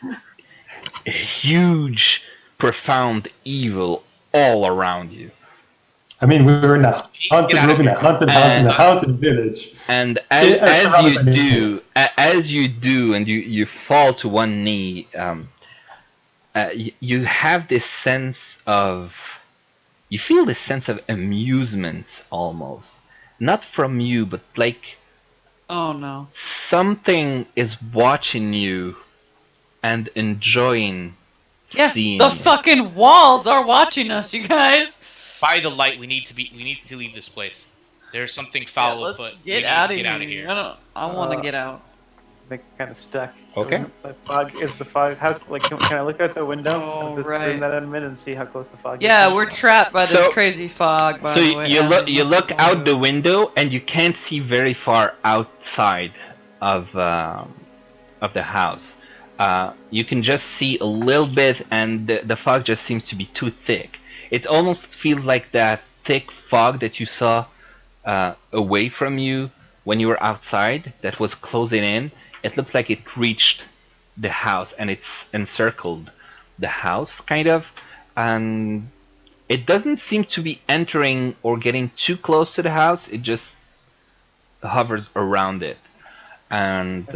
huge, profound evil all around you. I mean, we were in a haunted Get out of room, in a here. haunted house, in a haunted village. And Yeah, surrounded by mist. as you do, and you fall to one knee, you have this sense of, you feel this sense of amusement almost, not from you, but like Oh no. something is watching you and enjoying Yeah, seeing the you. fucking walls are watching us, you guys. By the light, we need to leave this place. There's something Yeah, foul let's afoot. We get need out to of get here. out of here. I want to get out. I think I'm kind of stuck. Okay. The fog is the fog. How like can I look out the window of this right. room that I'm in and see how close the fog is? Yeah, we're trapped by this So- crazy fog. By So the way, you look Alan, you let's look go. out the window, and you can't see very far outside of the house. You can just see a little bit, and the fog just seems to be too thick. It almost feels like that thick fog that you saw away from you when you were outside, that was closing in. It looks like it reached the house, and it's encircled the house, kind of. And it doesn't seem to be entering or getting too close to the house. It just hovers around it. And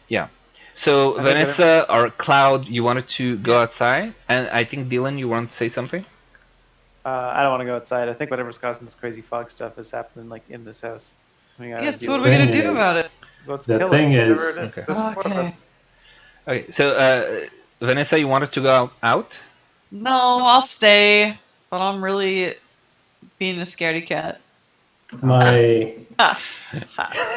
yeah. So I think Vanessa or Cloud, you wanted to go outside, and I think Dylan, you want to say something. I don't want to go outside. I think whatever's causing this crazy fog stuff is happening like in this house. We gotta Yes, deal what are with we it. gonna Thing do is- about it? Let's The kill thing it, whatever is- it is. Okay. There's four of Okay. us. Okay, so Vanessa, you wanted to go out? No, I'll stay. But I'm really being a scaredy cat. My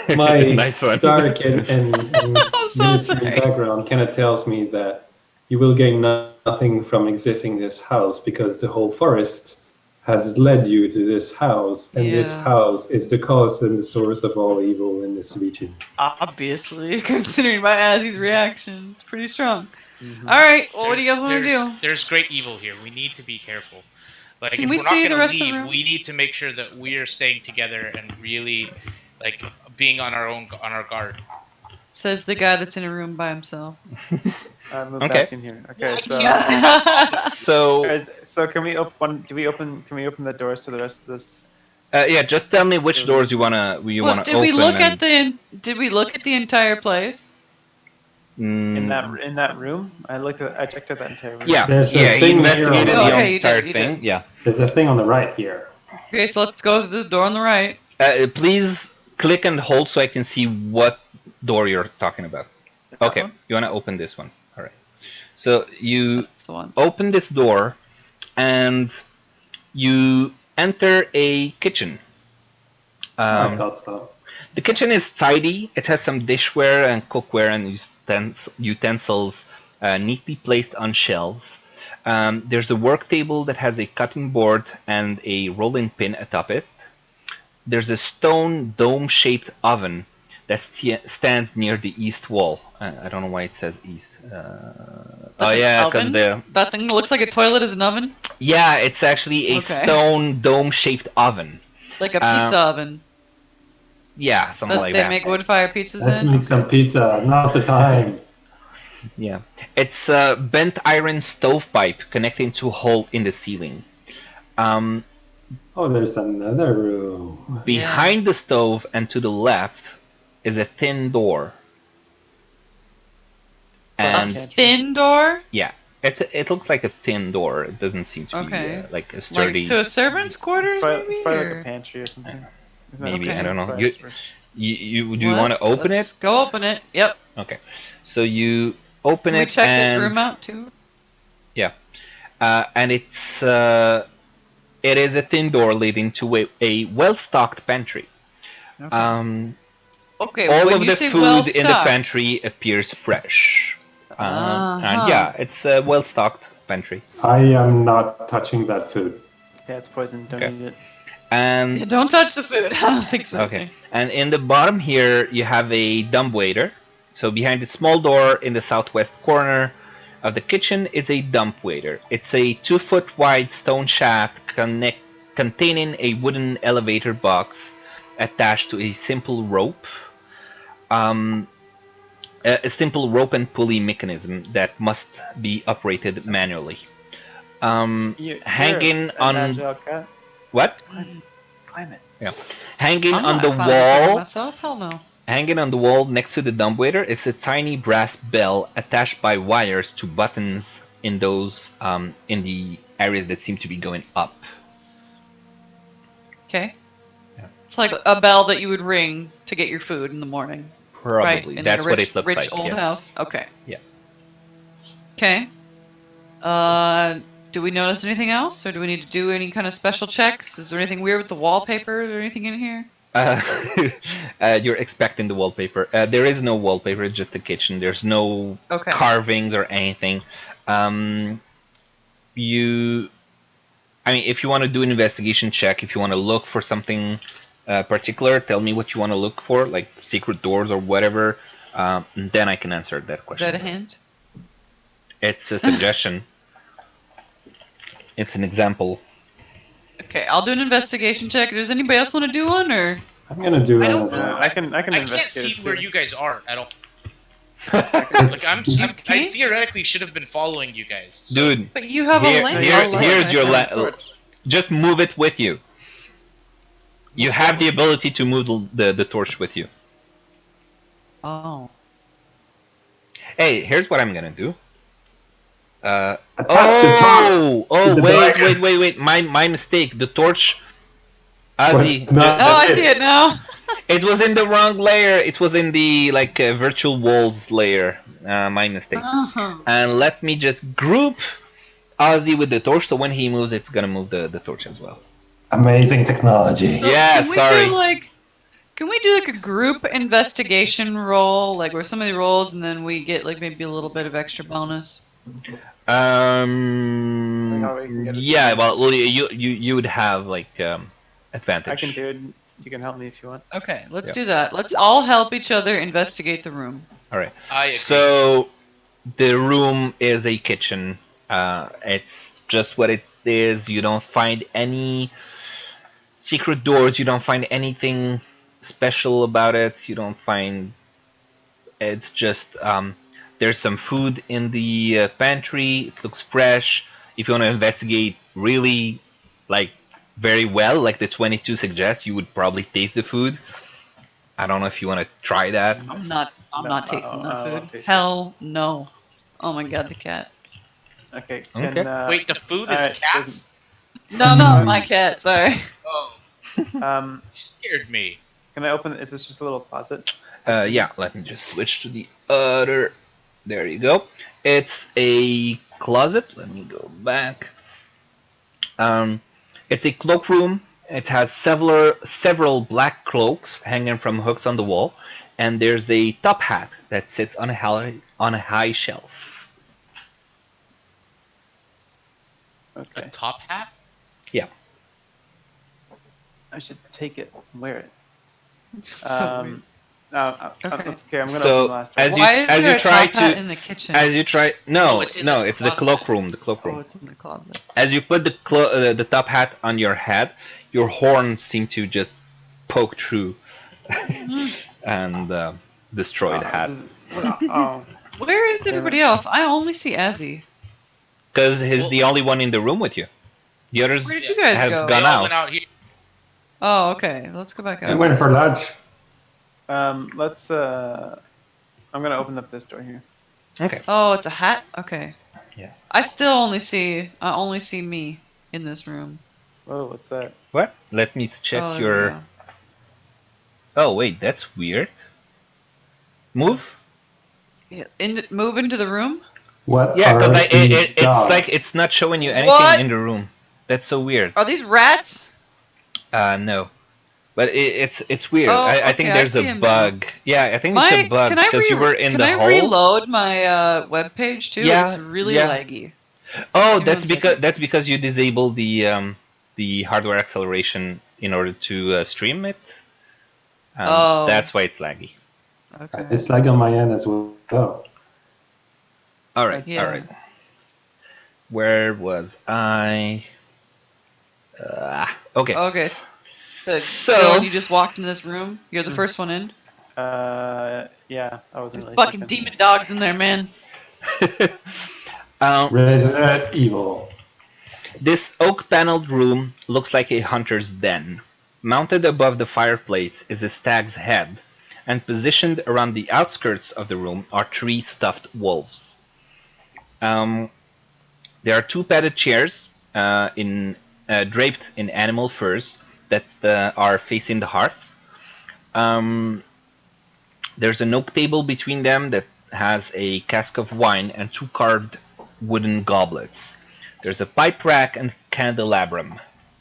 Nice one. dark and I'm so military sorry. background kind of tells me that you will gain nothing from exiting this house, because the whole forest has led you to this house, and this Yeah. house is the cause and the source of all evil in this region. Obviously, considering my Azzy's reaction, it's pretty strong. Mhm. All right, well, what do you guys want to There's- do? There's great evil here. We need to be careful. Like, Can if we we're not see the gonna rest of the leave, room? we need to make sure that we're staying together and really, like, being on our guard. Says the guy that's in a room by himself. I moved Okay. back in here. Okay, so So alright, so can we open? Can we open the doors to the rest of this? yeah, just tell me which doors you wanna Well, wanna did open. we look and, at did we look at the entire place? In that room? I checked out that entire room. Yeah, There's a yeah, he thing investigated here the on the- Okay, you entire did, you thing. did. Yeah. There's a thing on the right here. Okay, so let's go to this door on the right. Please click and hold so I can see what door you're talking about. Okay, one? you wanna open this one. All right. So you That's the one. open this door, and you enter a kitchen. I thought so. The kitchen is tidy. It has some dishware and cookware and utensils neatly placed on shelves. There's a work table that has a cutting board and a rolling pin atop it. There's a stone dome-shaped oven that stands near the east wall. I don't know why it says east. That's an yeah, because oven? That thing looks like a toilet is an oven? yeah, it's actually a Okay. stone dome-shaped oven. Like a pizza oven. Yeah, something That like they that. make wood fire pizzas Let's in? make some pizza. Now's the time. Yeah, it's a bent iron stovepipe connecting to a hole in the ceiling. Oh, there's another room. Behind the stove and to the left is a thin door. A And thin door? yeah, It looks like a thin door. It doesn't seem to Okay. be like a Like sturdy. to a servant's quarters, maybe? It's probably like or- a pantry or something. Isn't that Maybe Okay. I don't know. Probably You a storage. you do you What? want to open Let's it? go open it. Yep. Okay, so you open Can we it check this and room out too? yeah, and it is a thin door leading to a well-stocked pantry. Okay. Okay. All when of you the say food well in the stocked, pantry appears fresh. And Uh-huh. yeah, it's a well-stocked pantry. I am not touching that food. Yeah, it's poison. Don't Okay. eat it. And don't touch the food. I don't think so. okay, and in the bottom here you have a dumbwaiter. So behind the small door in the southwest corner of the kitchen is a dump waiter. It's a 2-foot wide stone shaft containing a wooden elevator box attached to a simple rope. A simple rope and pulley mechanism that must be operated manually. Hanging You're on an agile cat. what? Climb it. Yeah, hanging I'm on not the climbing for wall. myself. Hell no. Hanging on the wall next to the dumbwaiter is a tiny brass bell attached by wires to buttons in those in the areas that seem to be going up. Okay. Yeah. It's like a bell that you would ring to get your food in the morning. Right? Probably In that's a what rich, it looks rich like. old Yes. house. Okay. Yeah. Okay. Do we notice anything else, or do we need to do any kind of special checks? Is there anything weird with the wallpaper? Is there anything in here? You're expecting the wallpaper. There is no wallpaper. It's just a kitchen. There's no Okay. carvings or anything. I mean, if you want to do an investigation check, if you want to look for something particular, tell me what you want to look for, like secret doors or whatever. Then I can answer that Is question. that a hint? It's a suggestion. It's an example. Okay, I'll do an investigation check. Does anybody else want to do one, or? I'm gonna do I one don't as well. I can I can't investigate see it where too. you guys are at all. It's- Like I can't? theoretically should have been following you guys. So. Dude, But you have here, a lamp. here's your lamp. lamp. Just move it with you. You have the ability to move the torch with you. Oh. Hey, here's what I'm gonna do. Attach the torch to the dragon. Wait. My mistake. The torch. Ozzy, Was not- Oh, I see it now. it was in the wrong layer. It was in the virtual walls layer. My mistake. Uh-huh. And let me just group Ozzy with the torch, so when he moves, it's gonna move the torch as well. Amazing technology. So Yeah, can we sorry. Can we do a group investigation roll, where somebody rolls and then we get maybe a little bit of extra bonus? how we can get it. Yeah. Well, you would have advantage. I can do it. You can help me if you want. Okay, let's Yeah. do that. Let's all help each other investigate the room. All right. I agree. So the room is a kitchen. It's just what it is. You don't find any secret doors. You don't find anything special about it. You don't find. It's just there's some food in the pantry. It looks fresh. If you want to investigate really, very well, like the 22 suggests, you would probably taste the food. I don't know if you want to try that. I'm not tasting I'll that food. taste it. Hell no. Oh my god, the cat. Okay. Okay. Wait, the food is alright, cats? No, no, my cat. Sorry. Oh, Um, you scared me. can I open? Is this just a little closet? Yeah, let me just switch to the other. There you go. It's a closet. Let me go back. It's a cloakroom. It has several black cloaks hanging from hooks on the wall, and there's a top hat that sits on a high shelf. A Okay. top hat? Yeah. I should take it and wear it. So weird. Okay. That's okay. I'm gonna So, open the last as door. you- Why is there a try top hat to- in the kitchen? As you try, No, no, it's in no, this it's the closet. cloakroom. The cloakroom. Oh, it's in the closet. As you put the top hat on your head, your horns seem to just poke through and destroy the hat. Oh, Where is everybody else? I only see Azzy. Because he's Well- the only one in the room with you. The others Where did you guys have go? They gone all out. went out here. Oh, okay. Let's go back I out. went for lunch. let's. I'm gonna open up this door here. Okay. Oh, it's a hat? Okay. I still only see me in this room. Whoa, what's that? What? Let me check Oh, there we your. go. Oh wait, that's weird. Move. Yeah, move into the room. What Yeah, are because these it's like dogs? it's not showing you anything What? in the room. That's so weird. Are these rats? No, but it's weird. Oh, I okay, think I there's a see him now. bug. Yeah, I think it's a bug because you were in can the I hole. reload my web page too? Yeah, It's really yeah. laggy. Oh, Give me 1 second. that's because you disabled the hardware acceleration in order to stream it. Oh. That's why it's laggy. Okay. It's like on my end as well. Oh. All right, Yeah. all right. Where was I? Okay. Okay. So, So- Dylan, you just walked into this room. You're the first one in. Yeah, I wasn't There's really fucking checking. demon dogs in there, man. Resident Evil. This oak-paneled room looks like a hunter's den. Mounted above the fireplace is a stag's head, and positioned around the outskirts of the room are 3 stuffed wolves. There are 2 padded chairs draped in animal furs that are facing the hearth. There's an oak table between them that has a cask of wine and 2 carved wooden goblets. There's a pipe rack and candelabrum.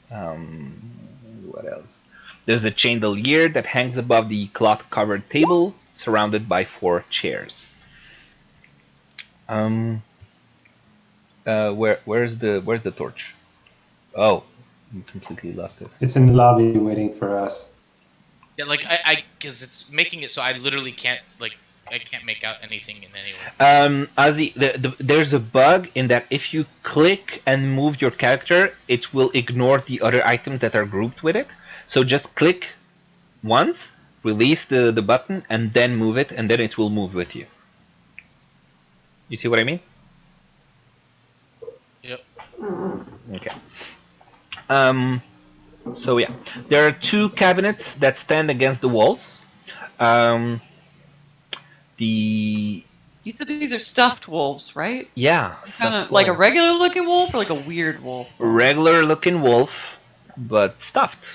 What else? There's a chandelier that hangs above the cloth-covered table, surrounded by 4 chairs. Where's the torch? Oh, you completely lost it. It's in the lobby waiting for us. Yeah, like because it's making it so I literally can't I can't make out anything in any way. Ozzy, there's a bug in that if you click and move your character, it will ignore the other items that are grouped with it. So just click once, release the button, and then move it, and then it will move with you. You see what I mean? Yep. Okay. So yeah, there are 2 cabinets that stand against the walls. You said these are stuffed wolves, right? Yeah, Kind of like a regular looking wolf or like a weird wolf? regular looking wolf, but stuffed.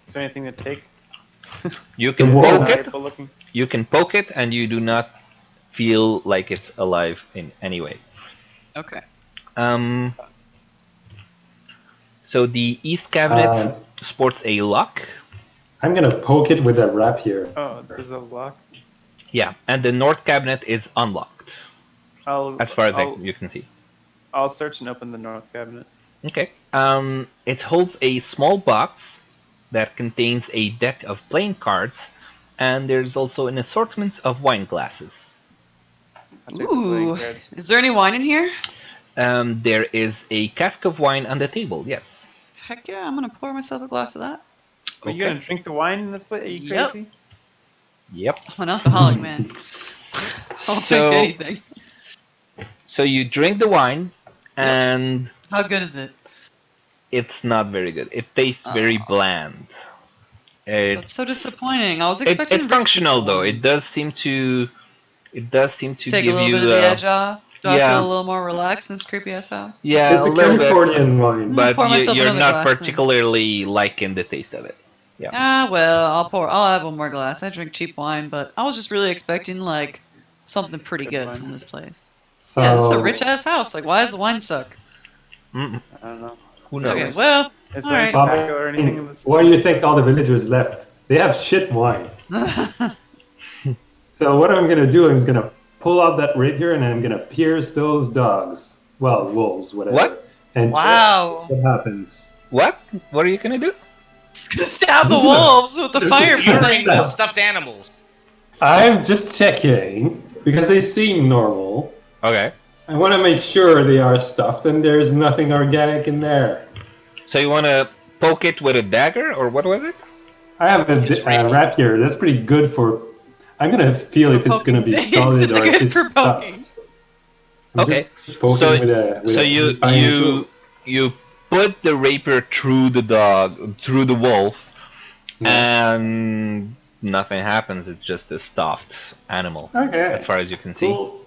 Is there anything to take? You can wolf. poke it. Valuable looking. You can poke it, and you do not feel like it's alive in any way. Okay. So the east cabinet sports a lock. I'm gonna poke it with a rapier. Oh, there's a lock. Yeah, and the north cabinet is unlocked, I'll as far as you can see. I'll search and open the north cabinet. Okay. It holds a small box that contains a deck of playing cards, and there's also an assortment of wine glasses. I'll take the playing Ooh. cards. Is there any wine in here? There is a cask of wine on the table, yes. Heck yeah, I'm gonna pour myself a glass of that. Are you gonna drink the wine in this place? Are you Yep. crazy? Yep. I'm an alcoholic, man. I'll So- drink anything. So you drink the wine, and How good is it? it's not very good. It tastes very bland. That's so disappointing. I was expecting It's rich functional people. though. It does seem to Take a give little you bit of the edge off. Do I yeah. feel a little more relaxed in this creepy ass house? yeah, It's a a little bit, Californian wine. but Pour myself you're another not glass then. particularly liking the taste of it. Yeah. Ah, well, I'll have 1 more glass. I drink cheap wine, but I was just really expecting like something pretty Good good wine. from this place. So, Yeah, this is a rich ass house. Like, why does the wine suck? Mm-mm. I don't know. Who knows? Okay, well, Is All there any right. tobacco or anything in this? why do you think all the villagers left? They have shit wine. So what I'm gonna do, I'm gonna pull out that rapier and I'm gonna pierce those dogs. Well, wolves, whatever. What? And wow. check what happens. What? What are you gonna do? It's gonna stab the wolves with the fire Curing the burning. stuffed animals. I'm just checking because they seem normal. Okay. I want to make sure they are stuffed and there's nothing organic in there. So you wanna poke it with a dagger, or what was it? I have It's a rapier. rapier. That's pretty good for. I'm gonna feel if it's gonna be Poking solid things. or if Good it's for poking. stuffed. I'm Okay. just poking So- with a. With So a you iron you tool. you put the rapier through the wolf, Yeah. and nothing happens. It's just a stuffed animal, Okay. as far as you can see. Cool.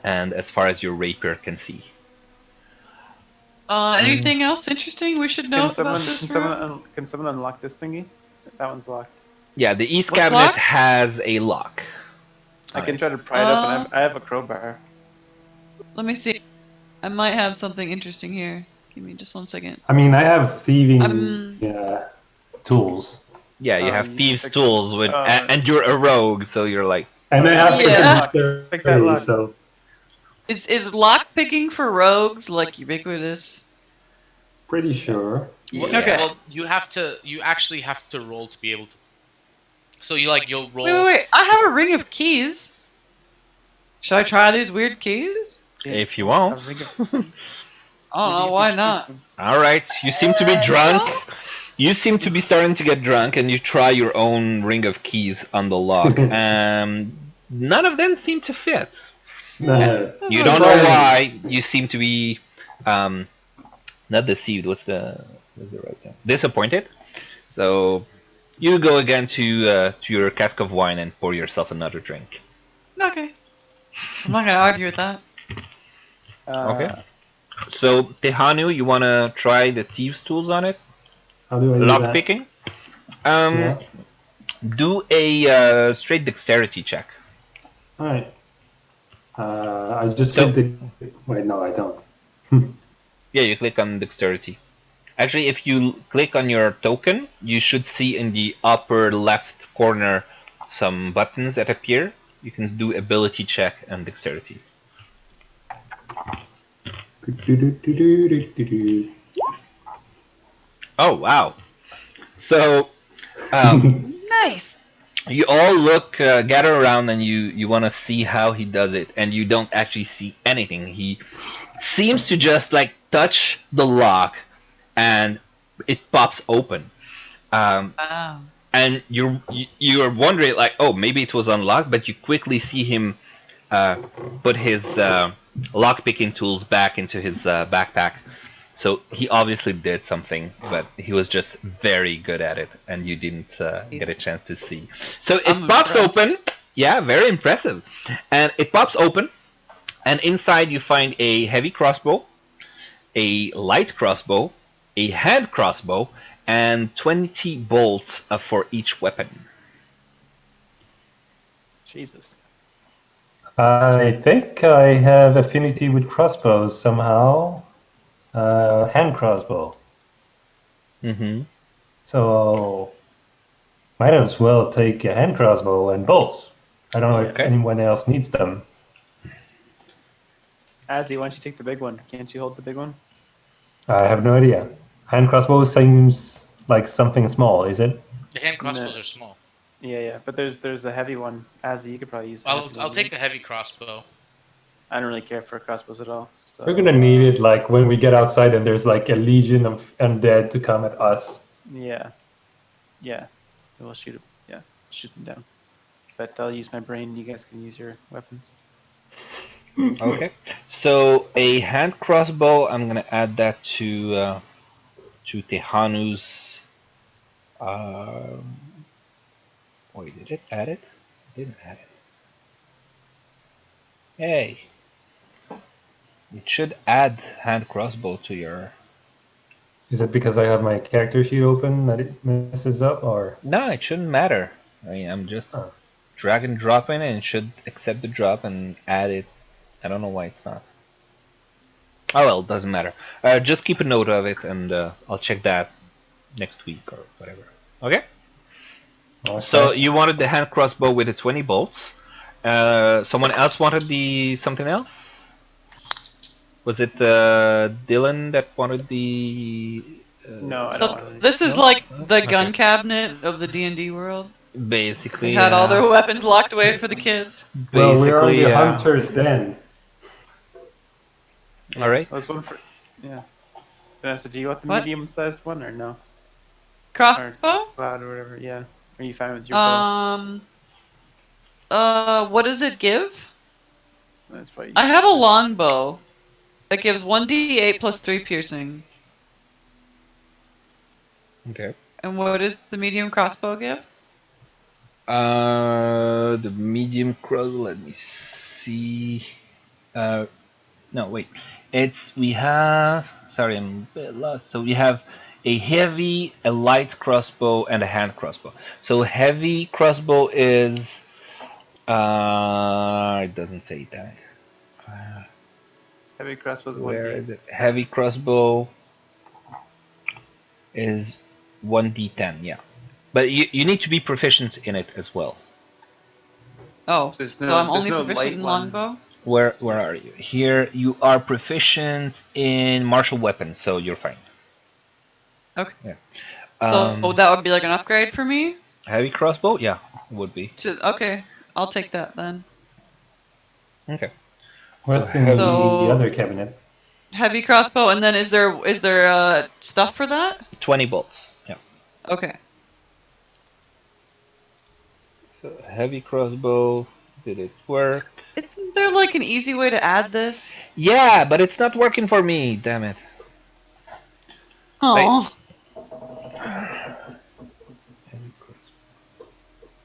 and as far as your rapier can see. Anything else interesting we should know about this room? Can someone unlock this thingy? That one's locked. Yeah, the east What's cabinet locked? has a lock. I can try to pry it up, and I have a crowbar. Let me see. I might have something interesting here. Give me just 1 second. I mean, I have thieving tools. Yeah, you have You thieves' fix- tools with, and you're a rogue, so you're like, And I have Yeah. Pick that lock. so Is lock picking for rogues like ubiquitous? pretty sure. Well, Okay. Well, you actually have to roll to be able to. So you'll roll. Wait. I have a ring of keys. Should I try these weird keys? if you want. A ring of- I don't know. Why not? All right, you seem to be drunk. You seem to be starting to get drunk, and you try your own ring of keys on the lock. None of them seem to fit. No. You don't know why. You seem to be not deceived. What's the right term? Disappointed. So you go again to your cask of wine and pour yourself another drink. Okay. I'm not gonna argue with that. Okay. So Tehanu, you wanna try the thieves' tools on it? How do I do Lock that? picking. Yeah. Do a straight dexterity check. All right. I just So- clicked the. Wait, no, I don't. Yeah, you click on dexterity. Actually, if you click on your token, you should see in the upper left corner some buttons that appear. You can do ability check and dexterity. Oh, wow. So, Nice. you all look, gather around, and you want to see how he does it, and you don't actually see anything. He seems to just like touch the lock, and it pops open. Wow. And you're wondering like, oh, maybe it was unlocked, but you quickly see him put his lock picking tools back into his backpack. So he obviously did something, but he was just very good at it, and you didn't get a chance to see. So it I'm pops impressed. open. Yeah, very impressive. And it pops open, and inside you find a heavy crossbow, a light crossbow, a hand crossbow, and 20 bolts for each weapon. Jesus. I think I have affinity with crossbows somehow. Hand crossbow. Mm-hmm. So might as well take a hand crossbow and bolts. I don't know if Okay. anyone else needs them. Azzy, why don't you take the big one? Can't you hold the big one? I have no idea. Hand crossbow seems like something small, is it? The hand crossbows No. are small. Yeah, but there's a heavy one. Azzy, you could probably use. the I'll heavy I'll one. take the heavy crossbow. I don't really care for crossbows at all. So, We're gonna need it like when we get outside and there's like a legion of undead to come at us. Yeah. We'll shoot it. Yeah, shoot them down. But I'll use my brain. You guys can use your weapons. Okay. So a hand crossbow, I'm gonna add that to Tehanu's. Wait, did it add it? It didn't add it. Hey, it should add hand crossbow to your. Is it because I have my character sheet open that it messes up, or? No, it shouldn't matter. I mean, I'm just Oh. drag and drop in, and it should accept the drop and add it. I don't know why it's not. Oh well, doesn't matter. Just keep a note of it, and I'll check that next week or whatever. Okay. Okay. So you wanted the hand crossbow with the 20 bolts. Someone else wanted the something else? Was it Dylan that wanted the? No, I don't So want to. this is No? like the Okay. gun cabinet of the D&D world. Basically, They had all their weapons locked away for the kids. Well, we're on basically, the hunters then. All right. I was one for. Yeah. Vanessa, do you want the What? medium-sized one or no? Crossbow? Cloud or whatever. Yeah. Are you fine with your bow? What does it give? That's probably. I have a longbow that gives 1d8 plus 3 piercing. Okay. And what does the medium crossbow give? The medium crossbow. Let me see. No, wait. We have. Sorry, I'm a bit lost. So we have a heavy, a light crossbow, and a hand crossbow. So heavy crossbow is. It doesn't say that. Heavy crossbows Where 1d. is it? Heavy crossbow is 1d10. Yeah, but you need to be proficient in it as well. Oh, There's so no- I'm there's only no proficient light in one. longbow? Where are you? Here you are proficient in martial weapons, so you're fine. Okay. Yeah. So that would be like an upgrade for me? Heavy crossbow? Yeah, would be. Okay, I'll take that then. Okay. What's So in heavy- the So- other cabinet? Heavy crossbow, and then is there stuff for that? 20 bolts. Yeah. Okay. So heavy crossbow. Did it work? Isn't there like an easy way to add this? Yeah, but it's not working for me. Damn it. Oh.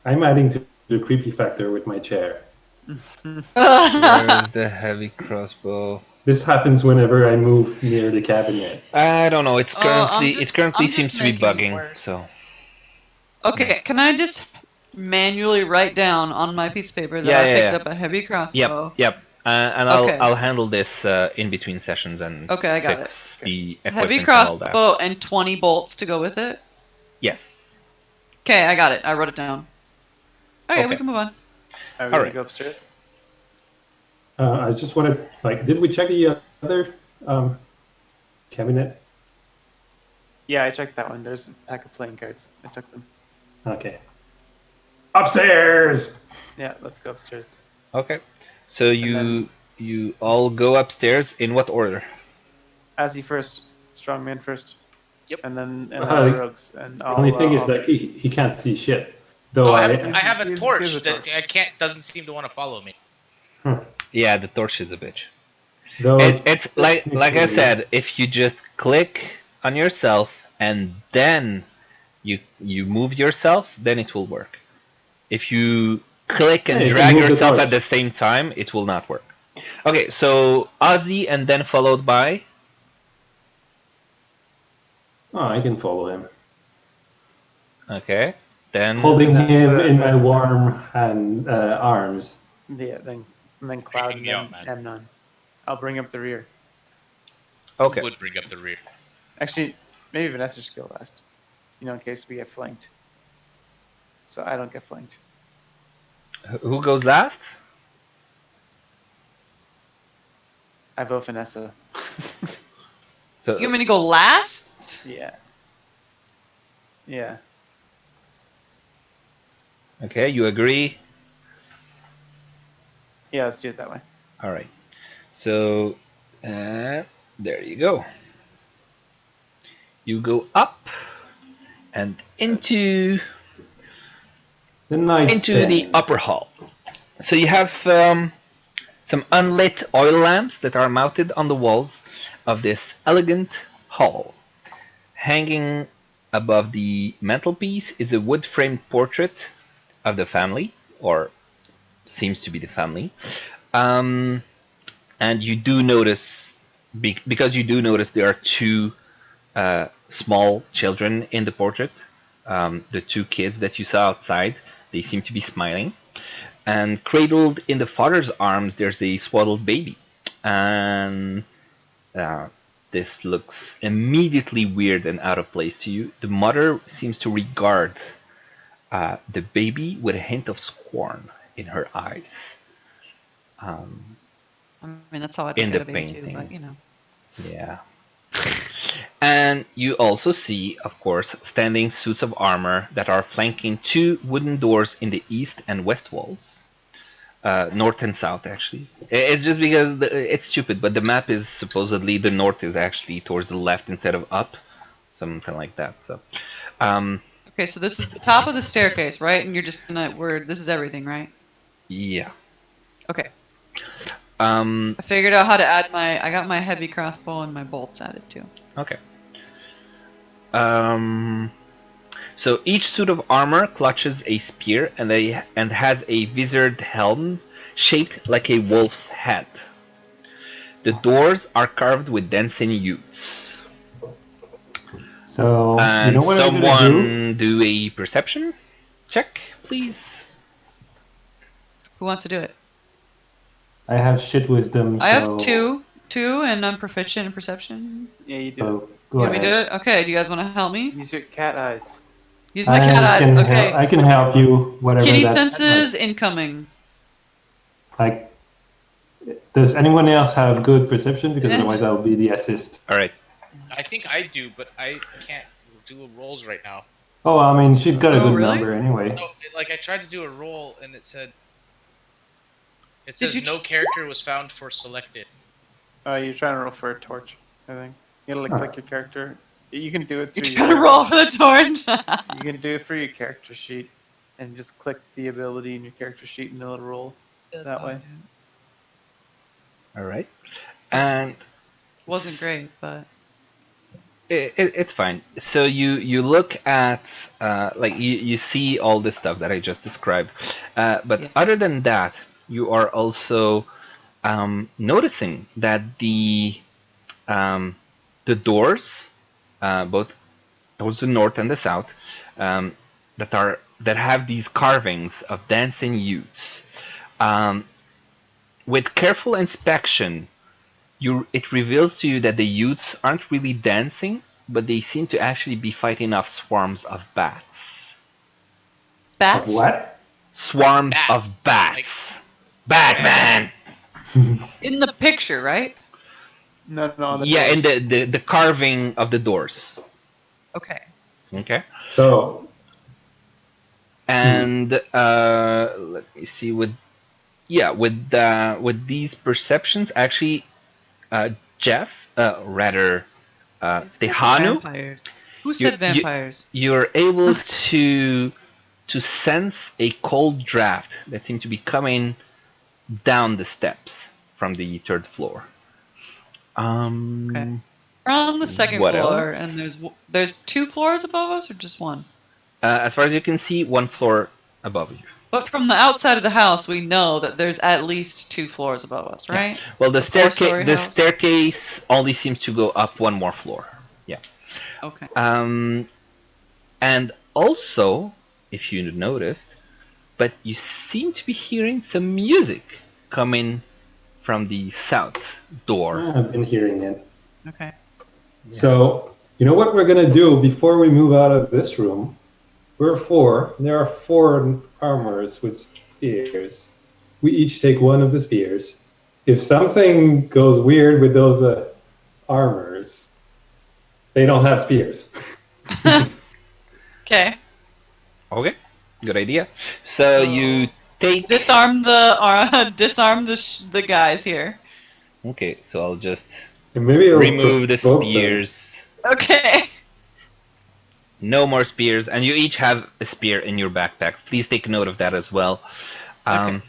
I'm adding to the creepy factor with my chair. Where is the heavy crossbow? This happens whenever I move near the cabinet. I don't know. It's Oh, currently I'm it currently just seems to be making it bugging. worse. So Okay, can I just manually write down on my piece of paper that Yeah, I yeah, picked yeah. up a heavy crossbow? yep. And Okay. I'll handle this in between sessions and Okay, I got fix the Heavy equipment and all that. crossbow and 20 bolts to go with it. Yes. Okay, I got it. I wrote it down. Okay, we Okay. can move on. Are we All gonna right. go upstairs? I just wanted, did we check the other cabinet? Yeah, I checked that one. There's a pack of playing cards. I took them. Okay. Upstairs! Yeah, let's go upstairs. Okay. So you all go upstairs in what order? Azzy first, strongman first. Yep. And then rogues. And The only thing is that he can't see shit. Though Oh, I I- have a here's- torch here's a that torch. doesn't seem to want to follow me. Yeah, the torch is a bitch. though It's like I said, if you just click on yourself and then you move yourself, then it will work. If you click and Yeah, you can drag move the yourself torch. at the same time, it will not work. Okay, so Ozzy and then followed by Oh, I can follow him. okay, then Holding That's, him in that's- my warm arms. Yeah, then Cloud and Freaking me then out, man. Amnon. I'll bring up the rear. okay. Would bring up the rear. Actually, maybe Vanessa should go last. You know, in case we get flanked. So I don't get flanked. Who goes last? I vote Vanessa. So, You want me to go last? Yeah. Yeah. okay, you agree? Yeah, let's do it that way. All right. So there you go. You go up and into The nice the upper hall. So you have some unlit oil lamps that are mounted on the walls of this elegant hall. Hanging above the mantelpiece is a wood-framed portrait of the family, or seems to be the family. And you do notice, because you do notice there are two small children in the portrait. The two kids that you saw outside, they seem to be smiling. And cradled in the father's arms, there's a swaddled baby. And this looks immediately weird and out of place to you. The mother seems to regard the baby with a hint of scorn in her eyes. I mean, that's how I In look the at a baby too, painting. but you know. Yeah. And you also see, of course, standing suits of armor that are flanking two wooden doors in the east and west walls. North and south, actually. It's just because it's stupid, but the map is supposedly the north is actually towards the left instead of up. Something like that. So, Okay, so this is the top of the staircase, right? And you're just gonna this is everything, right? yeah. Okay. Um, I figured out how to add I got my heavy crossbow and my bolts added too. okay. So each suit of armor clutches a spear and has a visored helm shaped like a wolf's head. The doors are carved with dancing utes. So, And you know what I'm gonna do? someone do a perception check, please. Who wants to do it? I have shit wisdom, I have so... two, and I'm proficient in perception. Yeah, you do. So, go You want me to do ahead. it? Okay. Do you guys want to help me? Use your cat eyes. Use my cat eyes. Okay. I can help you, whatever Kitty that... senses incoming. Like, does anyone else have good perception? Because Yeah. otherwise I'll be the assist. All right. I think I do, but I can't do rolls right now. Oh, I mean, she's got a Oh, good really? number anyway. No, like I tried to do a roll and it said. It Did says you no character was found for selected. You're trying to roll for a torch, I think. You gotta click your character. You can do it You're through trying to roll for the torch. You can do it for your character sheet, and just click the ability in your character sheet, and it'll roll that way. All right. And Wasn't great, but it's fine. So you look at you see all this stuff that I just described, but Yeah. other than that, you are also noticing that the doors, both towards the north and the south, that have these carvings of dancing youths. With careful inspection, it reveals to you that the youths aren't really dancing, but they seem to actually be fighting off swarms of bats. bats. Of what? Swarms Bats. of bats. Batman! In the picture, right? No. Yeah, in the carving of the doors. Okay. Okay. So, And let me see with these perceptions, actually, Jeff, rather, It's 'cause of Tehanu, vampires. Who said vampires? you're able to sense a cold draft that seems to be coming down the steps from the third floor. Okay. We're on the second What floor, else? and there's 2 floors above us, or just 1? As far as you can see, 1 floor above you. But from the outside of the house, we know that there's at least 2 floors above us, right? Well, the four-story house? staircase only seems to go up 1 more floor. Yeah. Okay. And also, if you noticed, but you seem to be hearing some music coming from the south door. I've been hearing it. Okay. So, you know what we're gonna do before we move out of this room? We're 4. There are 4 armors with spears. We each take 1 of the spears. If something goes weird with those armors, they don't have spears. Okay. Okay, good idea. So you take. Disarm the guys here. Okay, so I'll just And maybe it'll remove the provoke them. spears. Okay. No more spears, and you each have a spear in your backpack. Please take note of that as well. Okay.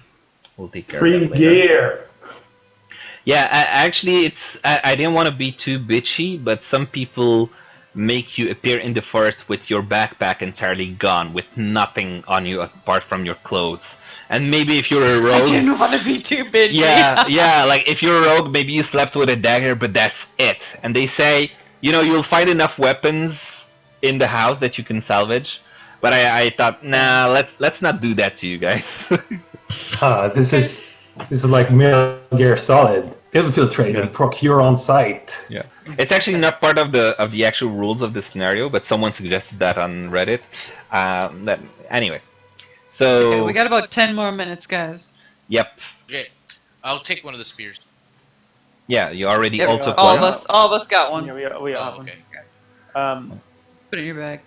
We'll take care Free of that later. gear. Yeah, actually, I didn't want to be too bitchy, but some people make you appear in the forest with your backpack entirely gone, with nothing on you apart from your clothes. And maybe if you're a I rogue, didn't want to be too bitchy. yeah, like if you're a rogue, maybe you slept with a dagger, but that's it. And they say, you'll find enough weapons in the house that you can salvage. But I thought, nah, let's not do that to you guys. This is like Metal Gear Solid. Infiltrate and procure on site. Yeah, it's actually not part of the actual rules of the scenario, but someone suggested that on Reddit. Anyway, so Okay, we got about 10 more minutes, guys. Yep, Okay, I'll take 1 of the spears. yeah, you already Yep, all took all one. of us got one. Yeah, we all Oh, have one. okay. Put it in your bag.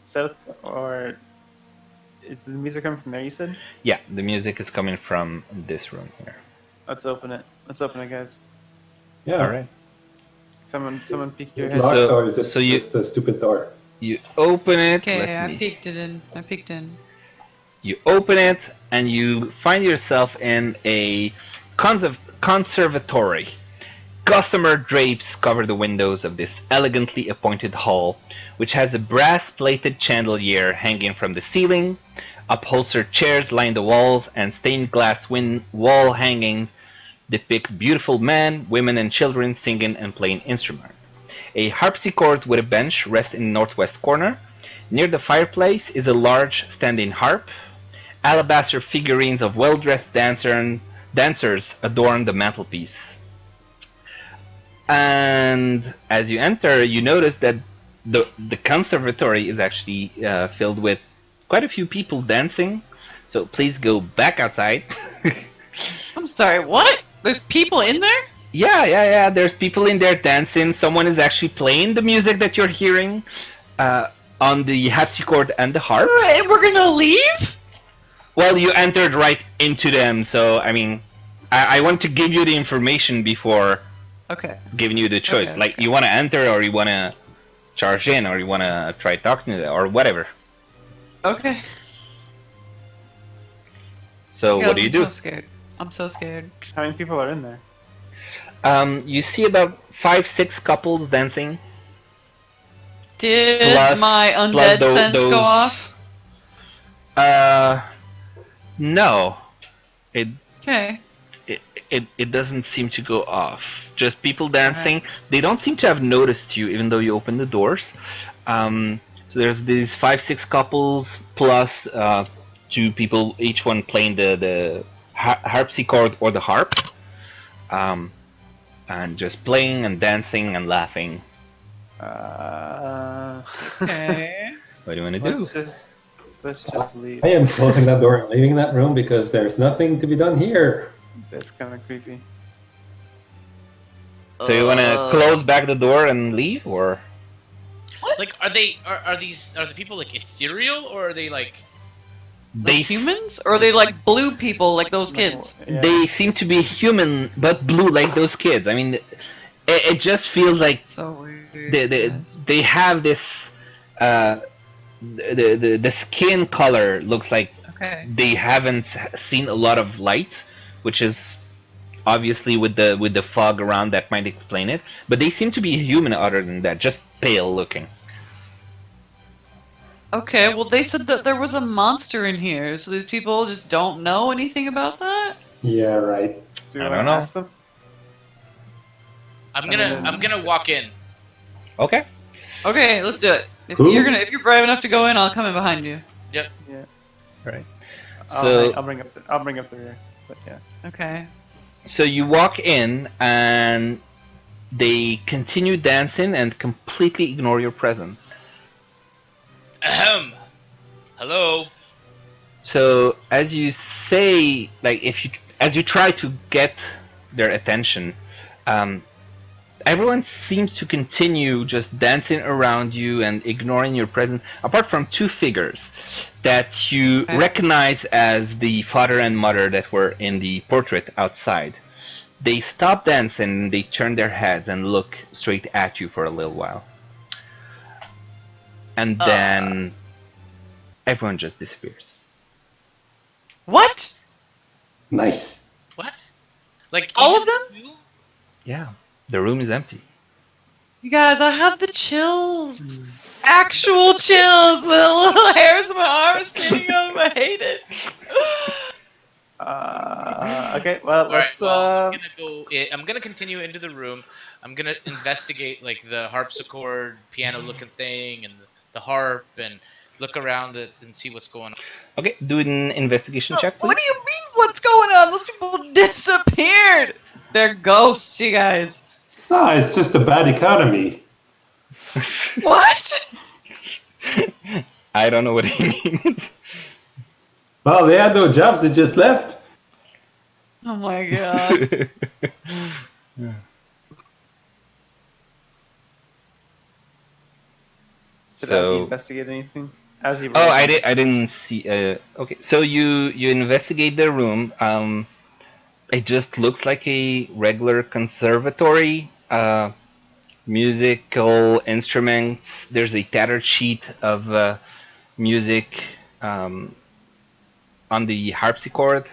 South, or is the music coming from there, you said? Yeah, the music is coming from this room here. Let's open it. Let's open it, guys. Yeah. All right, Someone peek your Is it head. locked So- or is it so you- just a stupid door? you open it. Okay, let I me- peeked in. You open it, and you find yourself in a conservatory. Gossamer drapes cover the windows of this elegantly appointed hall, which has a brass-plated chandelier hanging from the ceiling, upholstered chairs line the walls, and stained glass wall hangings depict beautiful men, women, and children singing and playing instruments. A harpsichord with a bench rests in the northwest corner. Near the fireplace is a large standing harp. Alabaster figurines of well-dressed dancers adorn the mantelpiece. And as you enter, you notice that the conservatory is actually filled with quite a few people dancing. So please go back outside. I'm sorry, what? There's people in there? Yeah. There's people in there dancing. Someone is actually playing the music that you're hearing on the harpsichord and the harp. And we're gonna leave? Well, you entered right into them, so I mean, I want to give you the information before giving you the choice. Okay, like, you want to enter, or you want to charge in, or you want to try talking to them, or whatever. Okay. So what do you do? I'm so scared. I'm so scared. How many people are in there? You see about 5-6 couples dancing. Did Plus- my undead plus sense those- go off? No. Okay. It doesn't seem to go off. Just people dancing. They don't seem to have noticed you, even though you opened the doors. So there's these 5-6 couples plus 2 people, each one playing the harpsichord or the harp, and just playing and dancing and laughing. Okay. What do you want to do? Let's just leave. I am closing that door and leaving that room because there's nothing to be done here. That's kind of creepy. So you want to close back the door and leave, or? Like, are the people like ethereal, or are they like? They humans? Or are they like blue people like those kids? Yeah. They seem to be human, but blue like those kids. I mean, it just feels like So weird. they have this. The skin color looks like Okay. they haven't seen a lot of light, which is obviously with the fog around that might explain it. But they seem to be human other than that, just pale looking. Okay, well they said that there was a monster in here, so these people just don't know anything about that? Yeah, right. Do you I wanna don't know. ask them? I'm gonna walk in. Okay. Okay, let's do it. If Who? you're brave enough to go in, I'll come in behind you. Yep. Yeah. Right. I'll So bring up the rear. But yeah. Okay. so you walk in and they continue dancing and completely ignore your presence. Ahem. Hello. So as you say, like as you try to get their attention, everyone seems to continue just dancing around you and ignoring your presence, apart from 2 figures that you recognize as the father and mother that were in the portrait outside. They stop dancing and they turn their heads and look straight at you for a little while. And then everyone just disappears. What? Nice. What? Like All of even them? you? Yeah, the room is empty. You guys, I have the chills. Actual chills with the little hairs on my arms standing up. I hate it. Okay. Well, All right. let's. Well, I'm gonna continue into the room. I'm gonna investigate like the harpsichord, piano-looking thing, and the harp, and look around it and see what's going on. Okay, do an investigation check, please. What do you mean? What's going on? Those people disappeared. They're ghosts, you guys. Ah, it's just a bad economy. What? I don't know what he means. Well, they had no jobs, they just left. Oh my god. Did Azzy So, investigate anything? Azzy. oh, I didn't see. Okay, so you investigate the room. It just looks like a regular conservatory. Musical instruments. There's a tattered sheet of music on the harpsichord.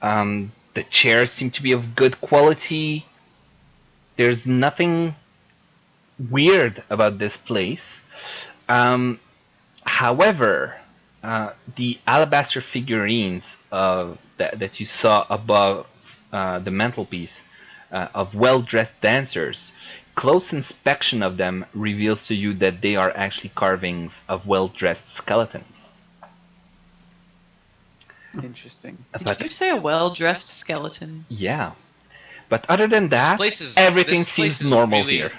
The chairs seem to be of good quality. There's nothing weird about this place. However, the alabaster figurines that you saw above the mantelpiece of well-dressed dancers. Close inspection of them reveals to you that they are actually carvings of well-dressed skeletons. Interesting. Did you say a well-dressed skeleton? Yeah. But other than that, everything this place seems is normal really here.